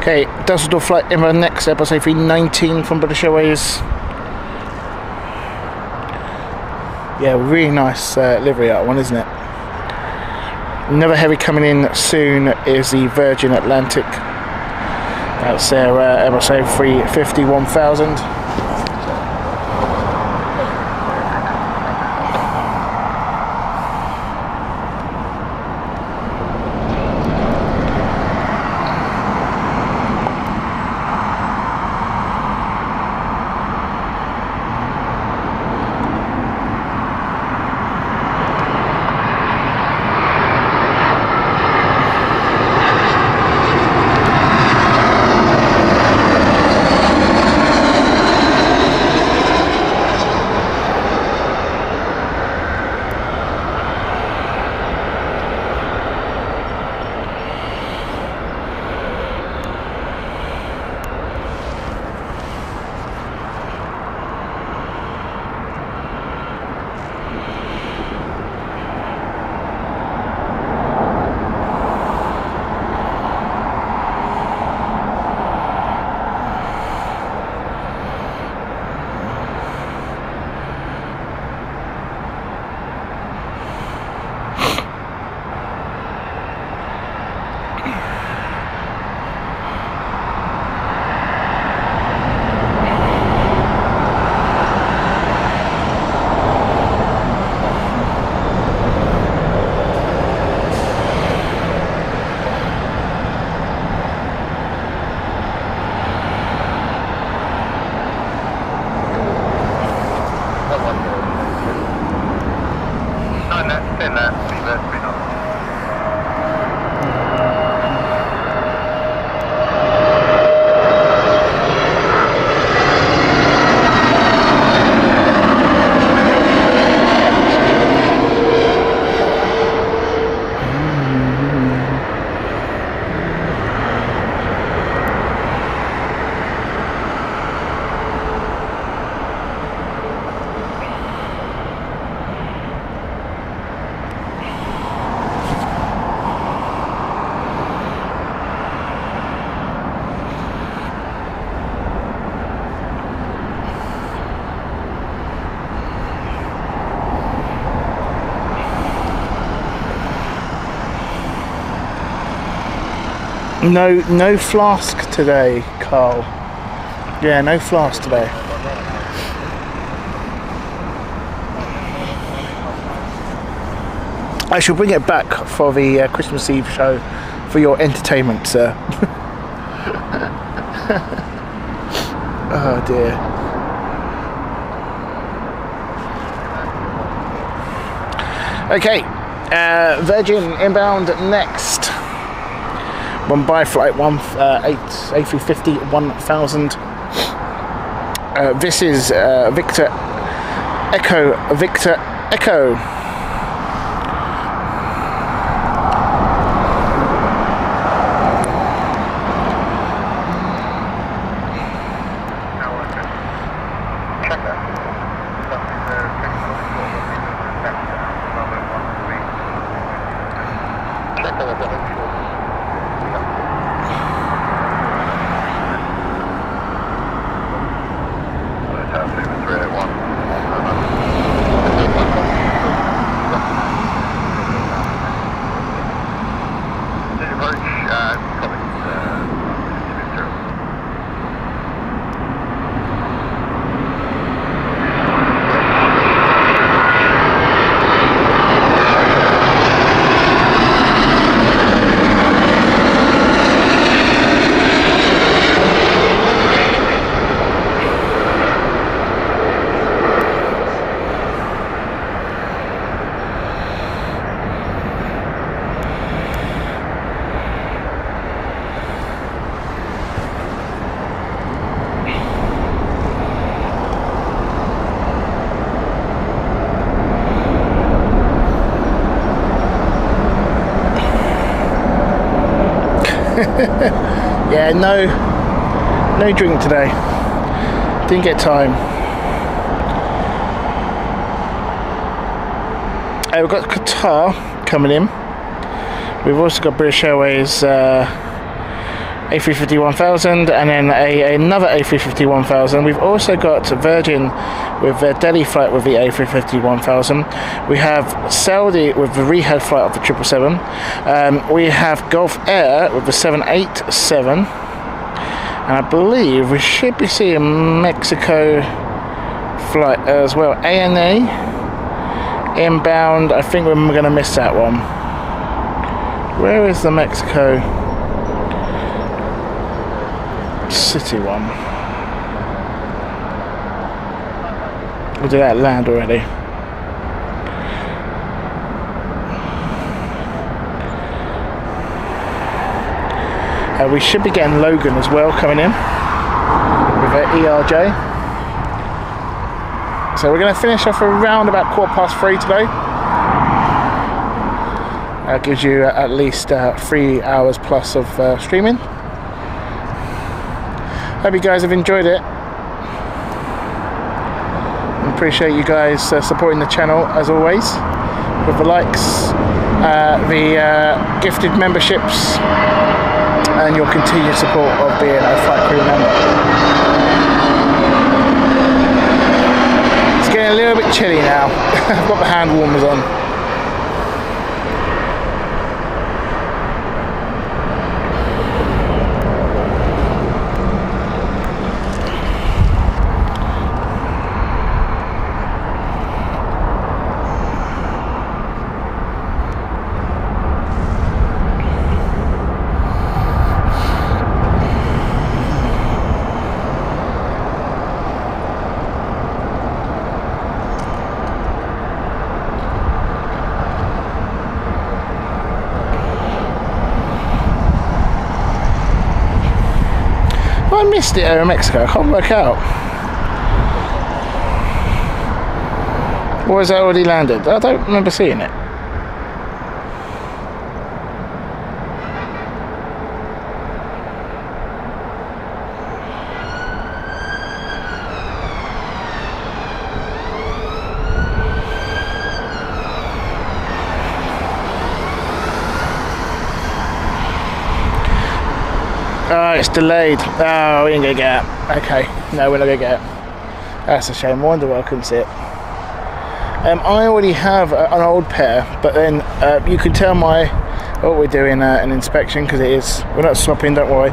Okay, Dusseldorf flight inbound next, Airbus A319 from British Airways. Yeah, really nice livery, that one, isn't it? Another heavy coming in soon is the Virgin Atlantic. That's their Airbus A350 1000. No flask today, Carl. Yeah, no flask today. I shall bring it back for the Christmas Eve show for your entertainment, sir. Oh dear. Okay, Virgin inbound next. Mumbai flight A350 1000. This is Victor Echo. check that. Nothing there. Check the check the weather. Yeah, no drink today. Didn't get time. We've got Qatar coming in. We've also got British Airways A350-1000 and then another A350-1000. We've also got Virgin with their Delhi flight with the A350-1000. We have Saudi with the Riyadh flight of the 777. We have Gulf Air with the 787. And I believe we should be seeing Mexico flight as well. ANA inbound. I think we're going to miss that one. Where is the Mexico City one? Or did that land already? We should be getting Logan as well coming in with our ERJ. So we're going to finish off around about 3:15 today. That gives you at least 3 hours plus of streaming. Hope you guys have enjoyed it. Appreciate you guys supporting the channel as always with the likes, the gifted memberships, and your continued support of being a flight crew member. It's getting a little bit chilly now. I've got the hand warmers on. I missed it over Mexico. I can't work out. Or has that already landed? I don't remember seeing it. Oh, it's delayed. Oh, we ain't gonna get it. Okay, no, we're not gonna get it. That's a shame. I wonder why I couldn't see it. I already have an old pair, but then you can tell we're doing an inspection because it is. We're not swapping. Don't worry.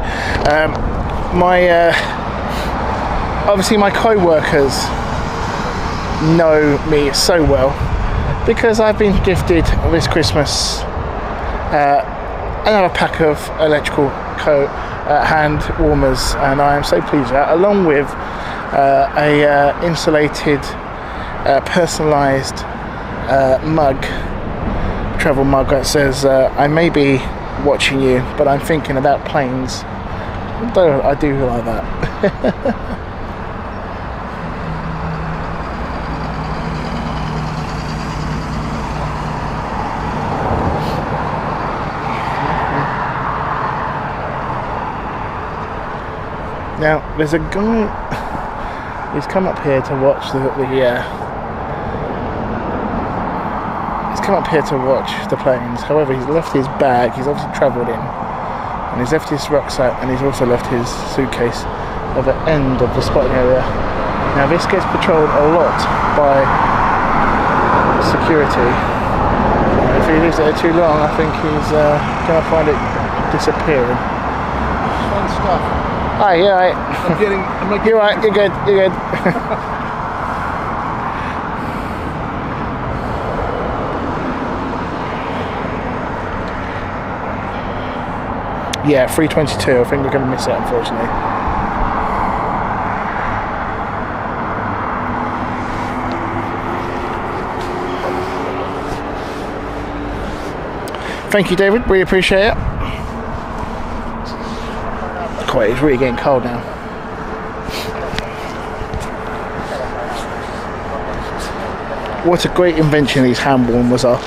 Obviously my co-workers know me so well because I've been gifted this Christmas another pack of electrical hand warmers, and I am so pleased with that, along with a insulated personalized travel mug that says I may be watching you but I'm thinking about planes. I do like that. Now, there's a guy He's come up here to watch he's come up here to watch the planes. However, he's left his bag. He's obviously travelled in, and he's left his rucksack, and he's also left his suitcase at the end of the spotting area. Now this gets patrolled a lot by security. If he leaves it there too long, I think he's going to find it disappearing. Fun stuff. Hi, you're right. You're right, you're good, you're good. Yeah, 322, I think we're going to miss it, unfortunately. Thank you, David, really appreciate it. Quite, it's really getting cold now. What a great invention these hand warmers are.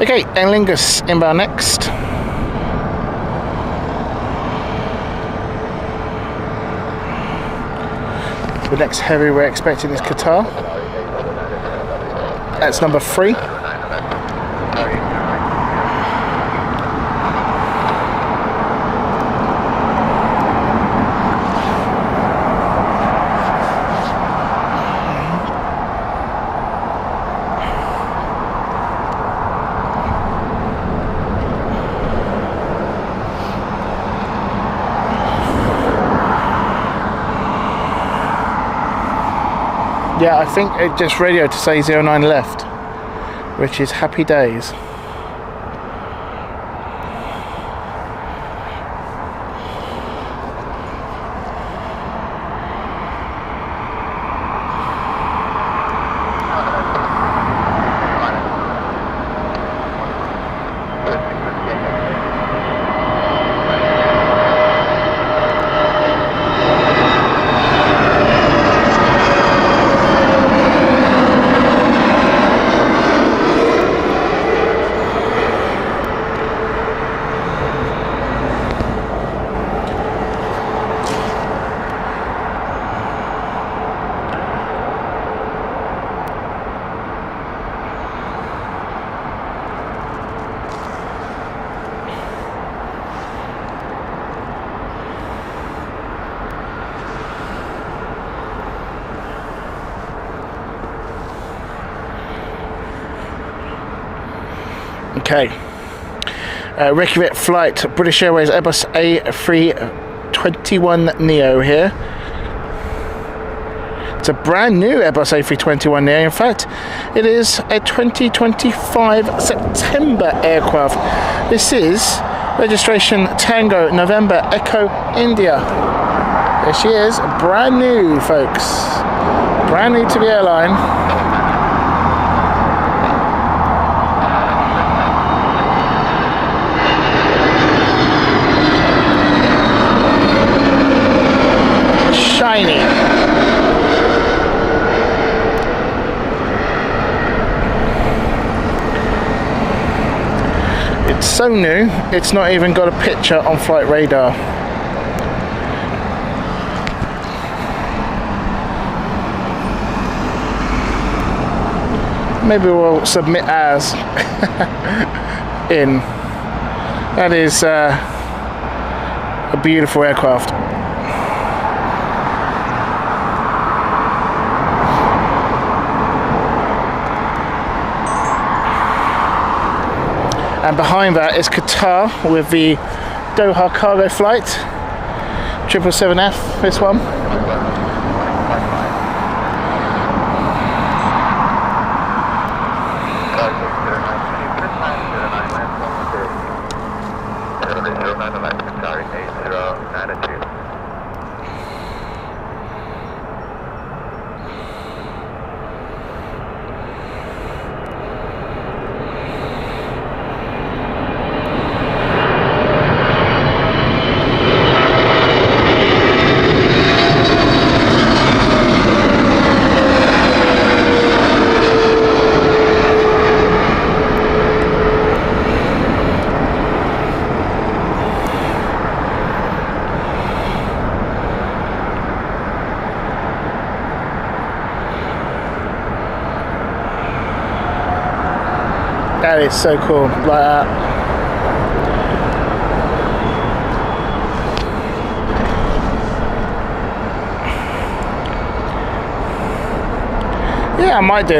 Okay, Aer Lingus inbound next. The next heavy we're expecting is Qatar. That's number 3. Yeah, I think it just radioed to say 09 left, which is happy days. Okay, Reykjavik flight, British Airways Airbus A321neo here. It's a brand new Airbus A321neo. In fact, it is a 2025 September aircraft. This is registration Tango November Echo India. There she is, brand new, folks. Brand new to the airline. Shiny. It's so new, it's not even got a picture on flight radar. Maybe we'll submit as in. That is a beautiful aircraft. And behind that is Qatar with the Doha cargo flight, 777F, this one. That is so cool, like that. Yeah, I might do.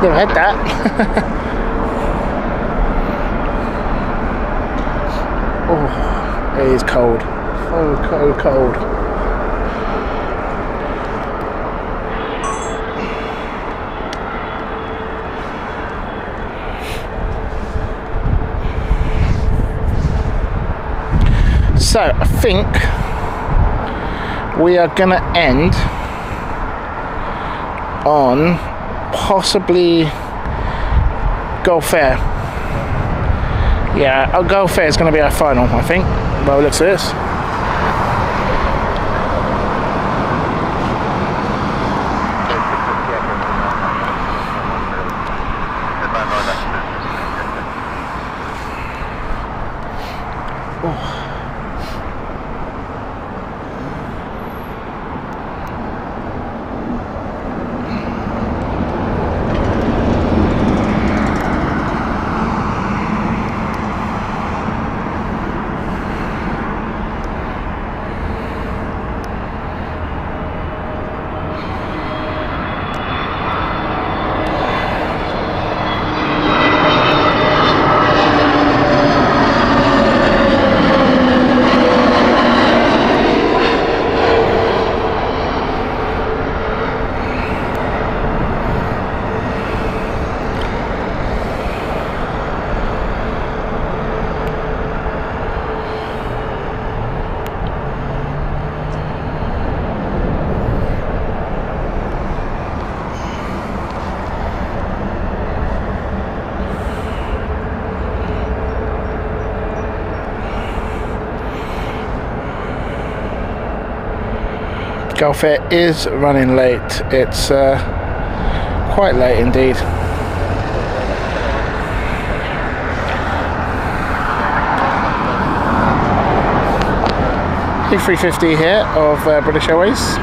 Never had that. Oh, it is cold. So cold. So I think we are gonna end on possibly Gulf Air. Yeah, Gulf Air is going to be our final, I think. Well, looks at this. Gulf Air is running late. It's quite late indeed. A350 here of British Airways.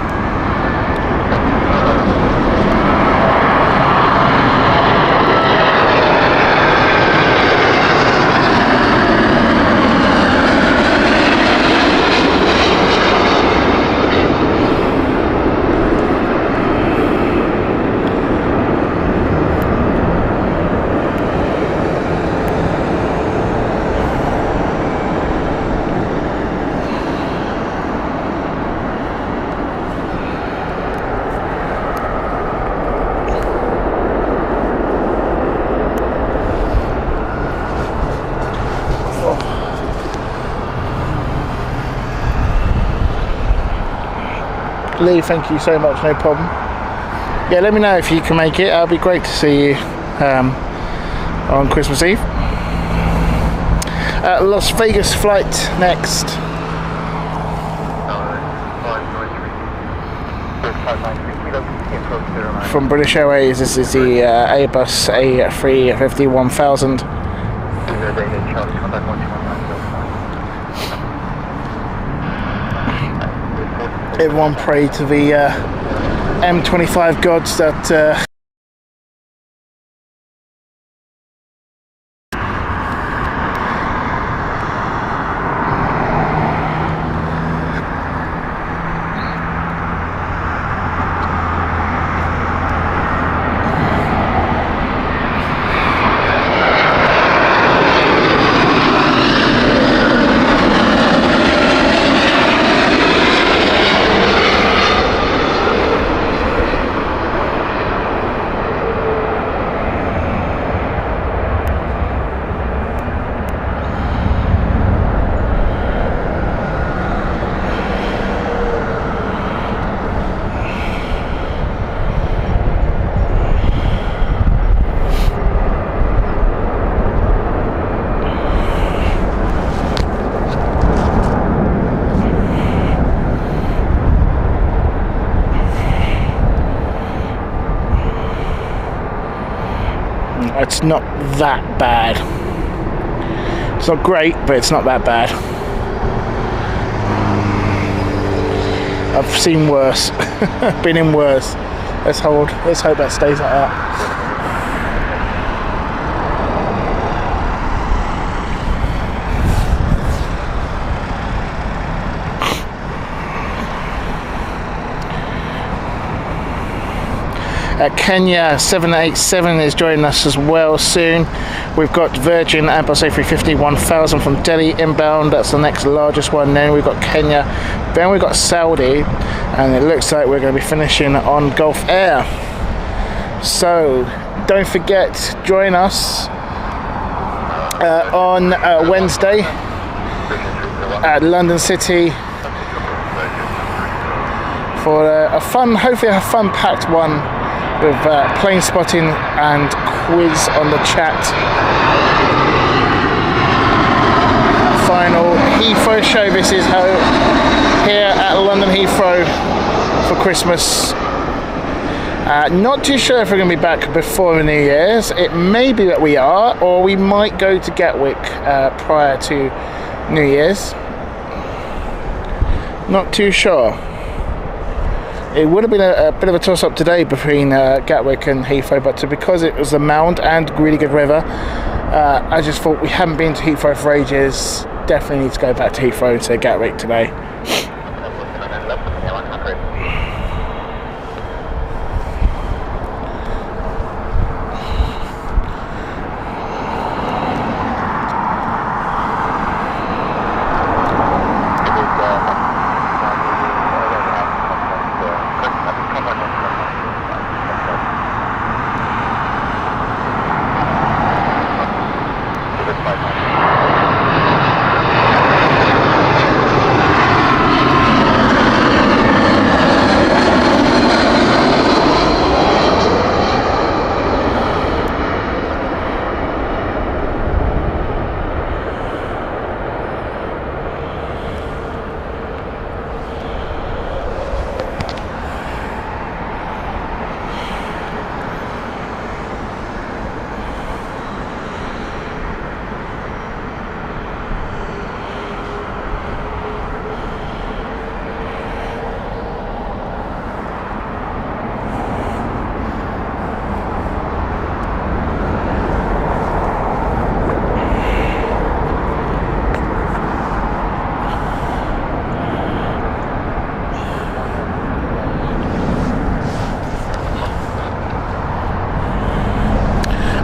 Lee, thank you so much, no problem. Yeah, let me know if you can make it. It'll be great to see you on Christmas Eve. Las Vegas flight next. From British Airways, this is the Airbus A350-1000. Everyone pray to the M25 gods that it's not that bad. It's not great, but it's not that bad. I've seen worse. Been in worse. Let's hope that stays like that. Kenya 787 is joining us as well soon. We've got Virgin Airbus A350 1000 from Delhi inbound. That's the next largest one. Then we've got Kenya. Then we've got Saudi, and it looks like we're going to be finishing on Gulf Air. So don't forget, join us on Wednesday at London City for a fun, hopefully a fun-packed one with plane spotting and quiz on the chat. Final Heathrow show. This is here at London Heathrow for Christmas. Not too sure if we're going to be back before the New Year's. It may be that we are, or we might go to Gatwick prior to New Year's. Not too sure. It would have been a bit of a toss-up today between Gatwick and Heathrow, but because it was a mound and really good weather, I just thought we hadn't been to Heathrow for ages. Definitely need to go back to Heathrow to Gatwick today.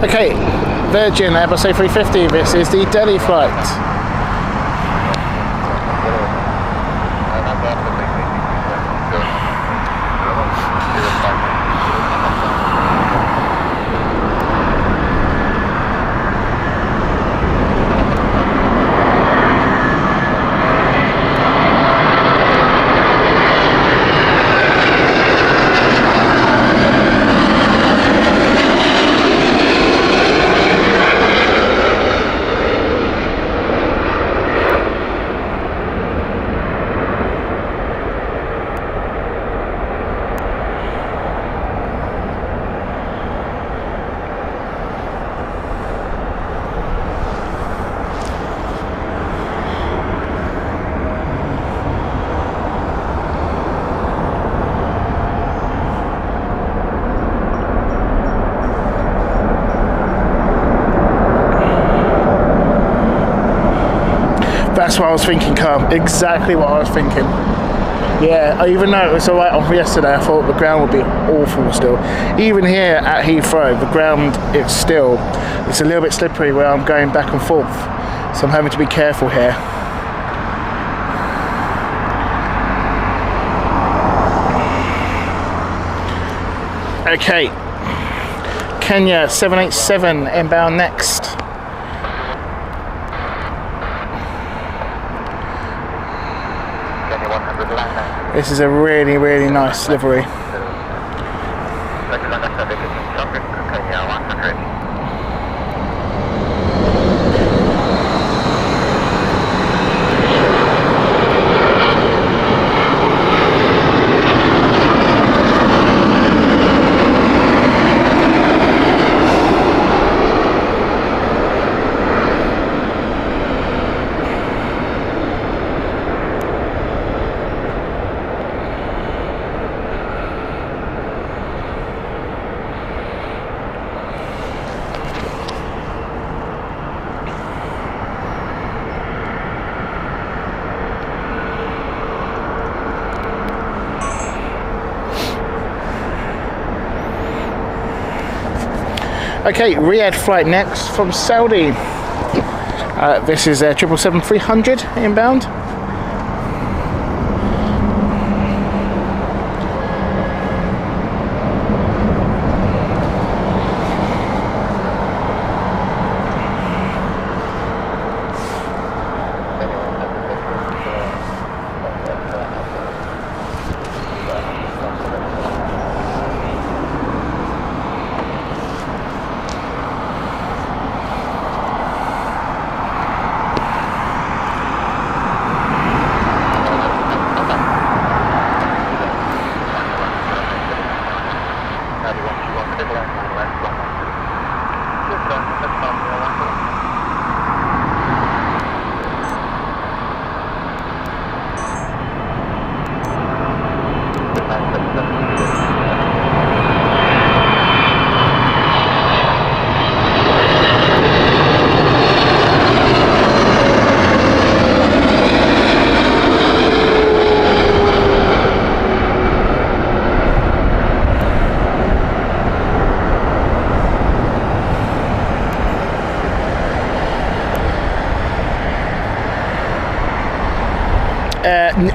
Okay, Virgin Airbus A350, this is the Delhi flight. That's what I was thinking, Carl. Exactly what I was thinking. Yeah, even though it was alright on yesterday, I thought the ground would be awful still. Even here at Heathrow, the ground, it's a little bit slippery where I'm going back and forth. So I'm having to be careful here. Okay. Kenya 787 inbound next. This is a really, really nice livery. Okay, Riyadh flight next from Saudi. This is 777-300 inbound.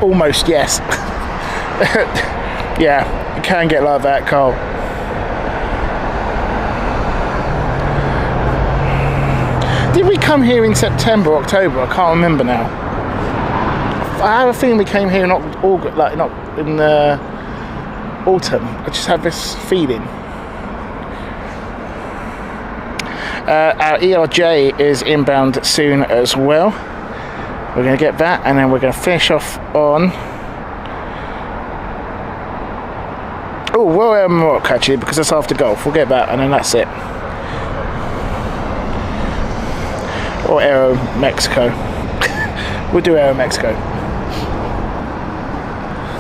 Almost, yes. Yeah, it can get like that, Carl. Did we come here in September, October? I can't remember now. I have a feeling we came here in August, like not in the autumn. I just have this feeling. Our ERJ is inbound soon as well. We're going to get that, and then we're going to finish off on Royal Morocco, actually, because that's after golf. We'll get that, and then that's it. Or Aero Mexico. We'll do Aero Mexico,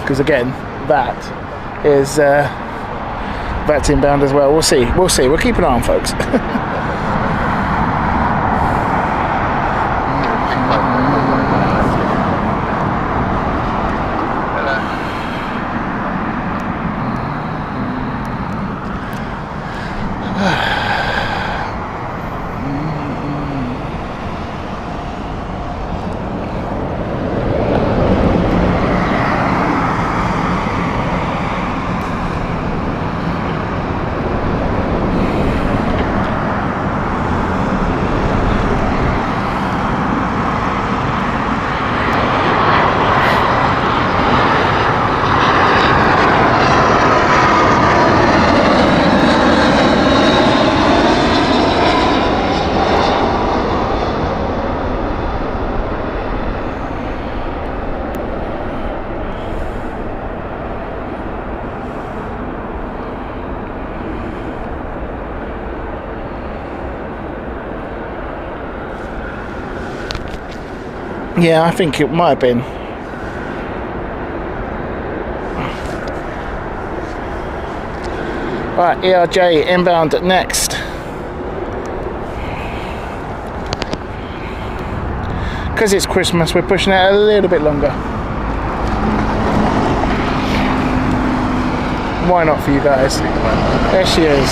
because again, that is that's inbound as well. We'll see. We'll keep an eye on, folks. Yeah, I think it might have been. Right, ERJ inbound next. Because it's Christmas, we're pushing it a little bit longer. Why not for you guys? There she is.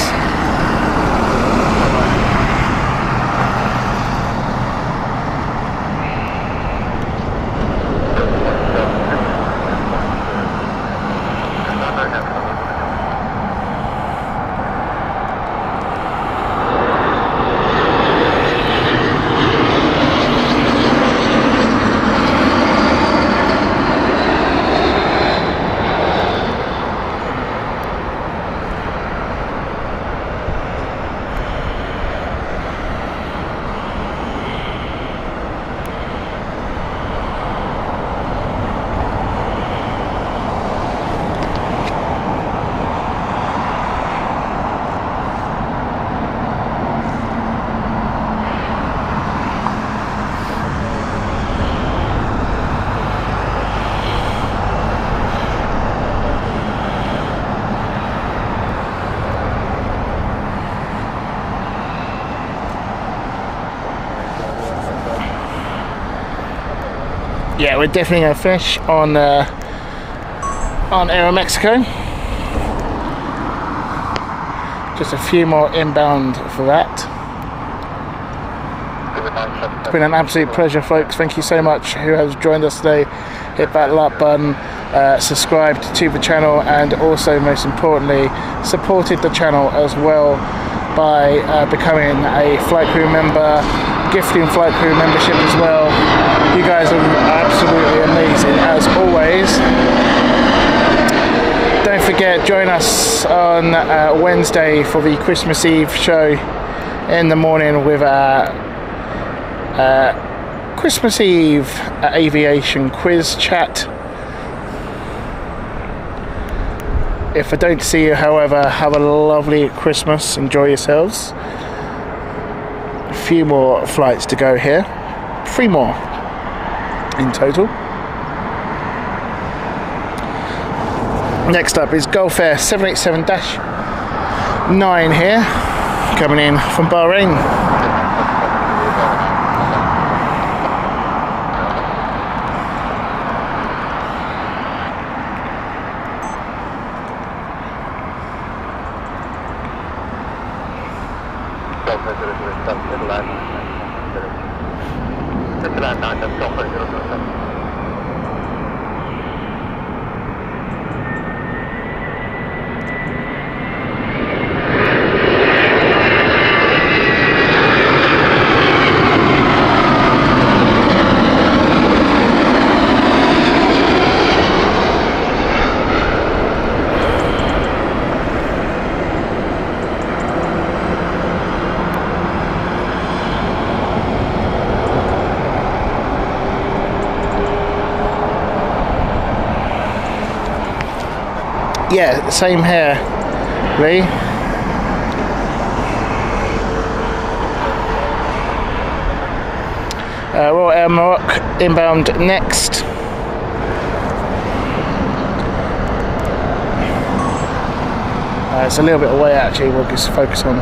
Yeah, we're definitely going to finish on Aero Mexico. Just a few more inbound for that. It's been an absolute pleasure, folks. Thank you so much who has joined us today. Hit that like button, subscribed to the channel, and also most importantly supported the channel as well by becoming a flight crew member, gifting flight crew membership as well. You guys are absolutely amazing as always. Don't forget, join us on Wednesday for the Christmas Eve show in the morning with our Christmas Eve aviation quiz chat. If I don't see you, however, have a lovely Christmas. Enjoy yourselves. A few more flights to go here. 3 more in total. Next up is Gulf Air 787-9 here, coming in from Bahrain. Yeah, same here, Lee. Royal Air Morocco inbound next. It's a little bit away actually, we'll just focus on.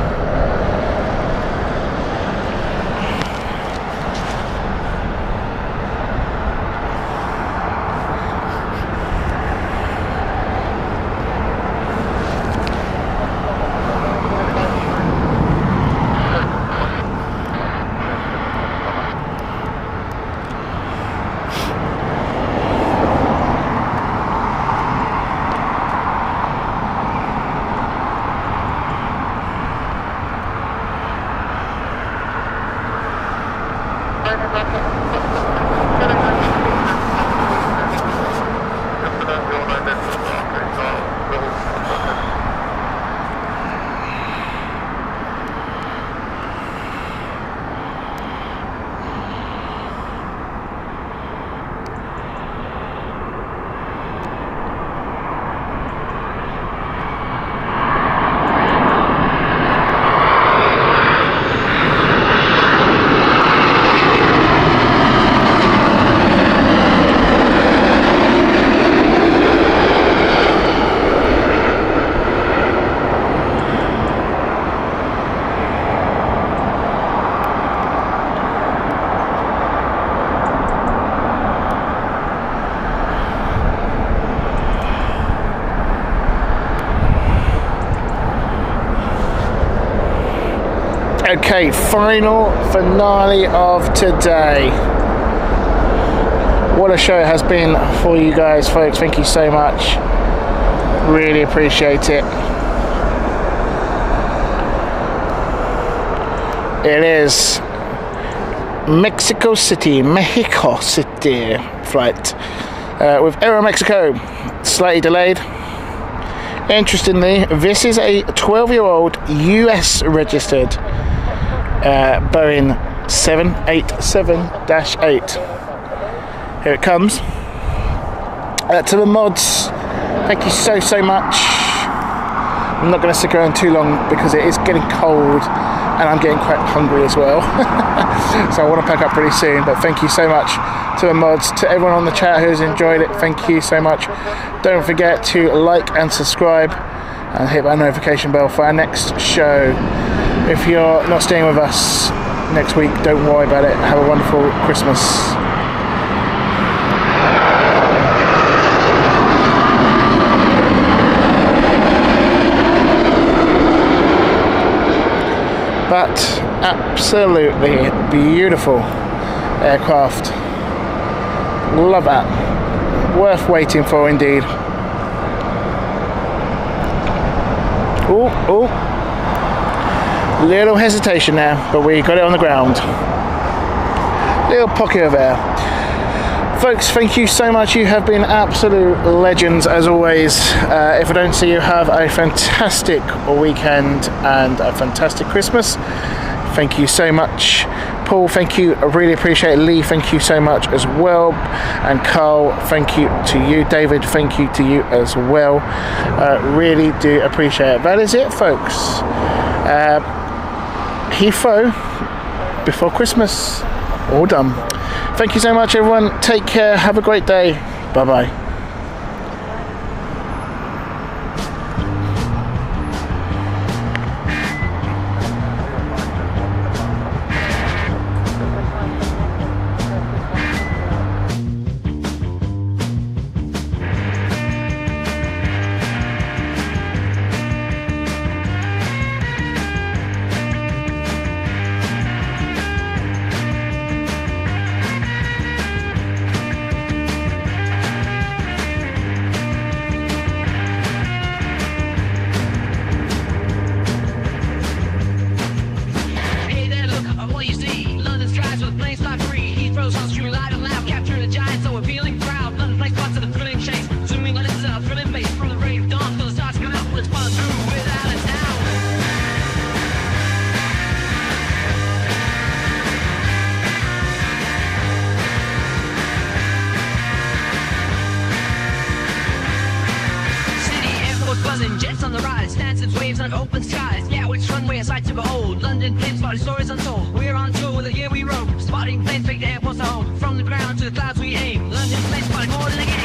Okay, final finale of today. What a show it has been for you guys, folks. Thank you so much. Really appreciate it. It is Mexico City flight with Aeromexico, slightly delayed. Interestingly, this is a 12-year-old US registered Boeing 787-8. Here it comes. To the mods, thank you so much. I'm not going to stick around too long because it is getting cold and I'm getting quite hungry as well. So I want to pack up pretty soon, but thank you so much to the mods, to everyone on the chat who has enjoyed it. Thank you so much. Don't forget to like and subscribe and hit that notification bell for our next show. If you're not staying with us next week, don't worry about it. Have a wonderful Christmas. But absolutely beautiful aircraft. Love that. Worth waiting for indeed. Oh, little hesitation there, but we got it on the ground. Little pocket of air. Folks, thank you so much. You have been absolute legends as always. If I don't see you, have a fantastic weekend and a fantastic Christmas. Thank you so much. Paul, thank you. I really appreciate it. Lee, thank you so much as well. And Carl, thank you to you. David, thank you to you as well. Really do appreciate it. That is it, folks. Heathrow before Christmas. All done. Thank you so much, everyone. Take care. Have a great day. Bye-bye. Jets on the rise, dancing waves on open skies. Yeah, which runway a sight to behold. London Planespotting, stories untold. We're on tour with the year we rode. Spotting planes, fake the airports to home. From the ground to the clouds we aim. London Planespotting, more than a game.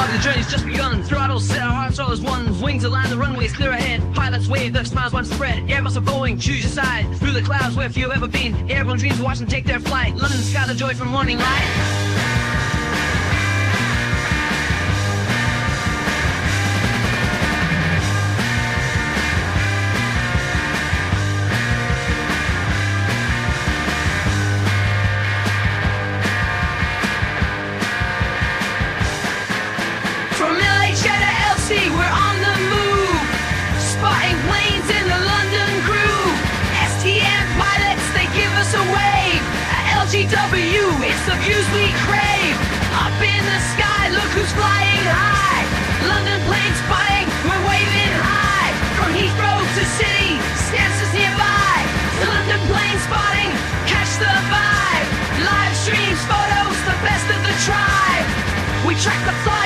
The journey's just begun. Throttles set, our hearts all as one. Wings align, the runway's clear ahead. Pilots wave, their smiles once spread. Airbus are Boeing, choose your side. Through the clouds where few have ever been. Airborne dreams watch them take their flight. London sky, the joy from morning light. We're on the move, spotting planes in the London groove. STM pilots, they give us a wave. At LGW, it's the views we crave. Up in the sky, look who's flying high. London planes spotting, we're waving high. From Heathrow to City, stances nearby. London plane spotting, catch the vibe. Live streams, photos, the best of the tribe. We track the flight.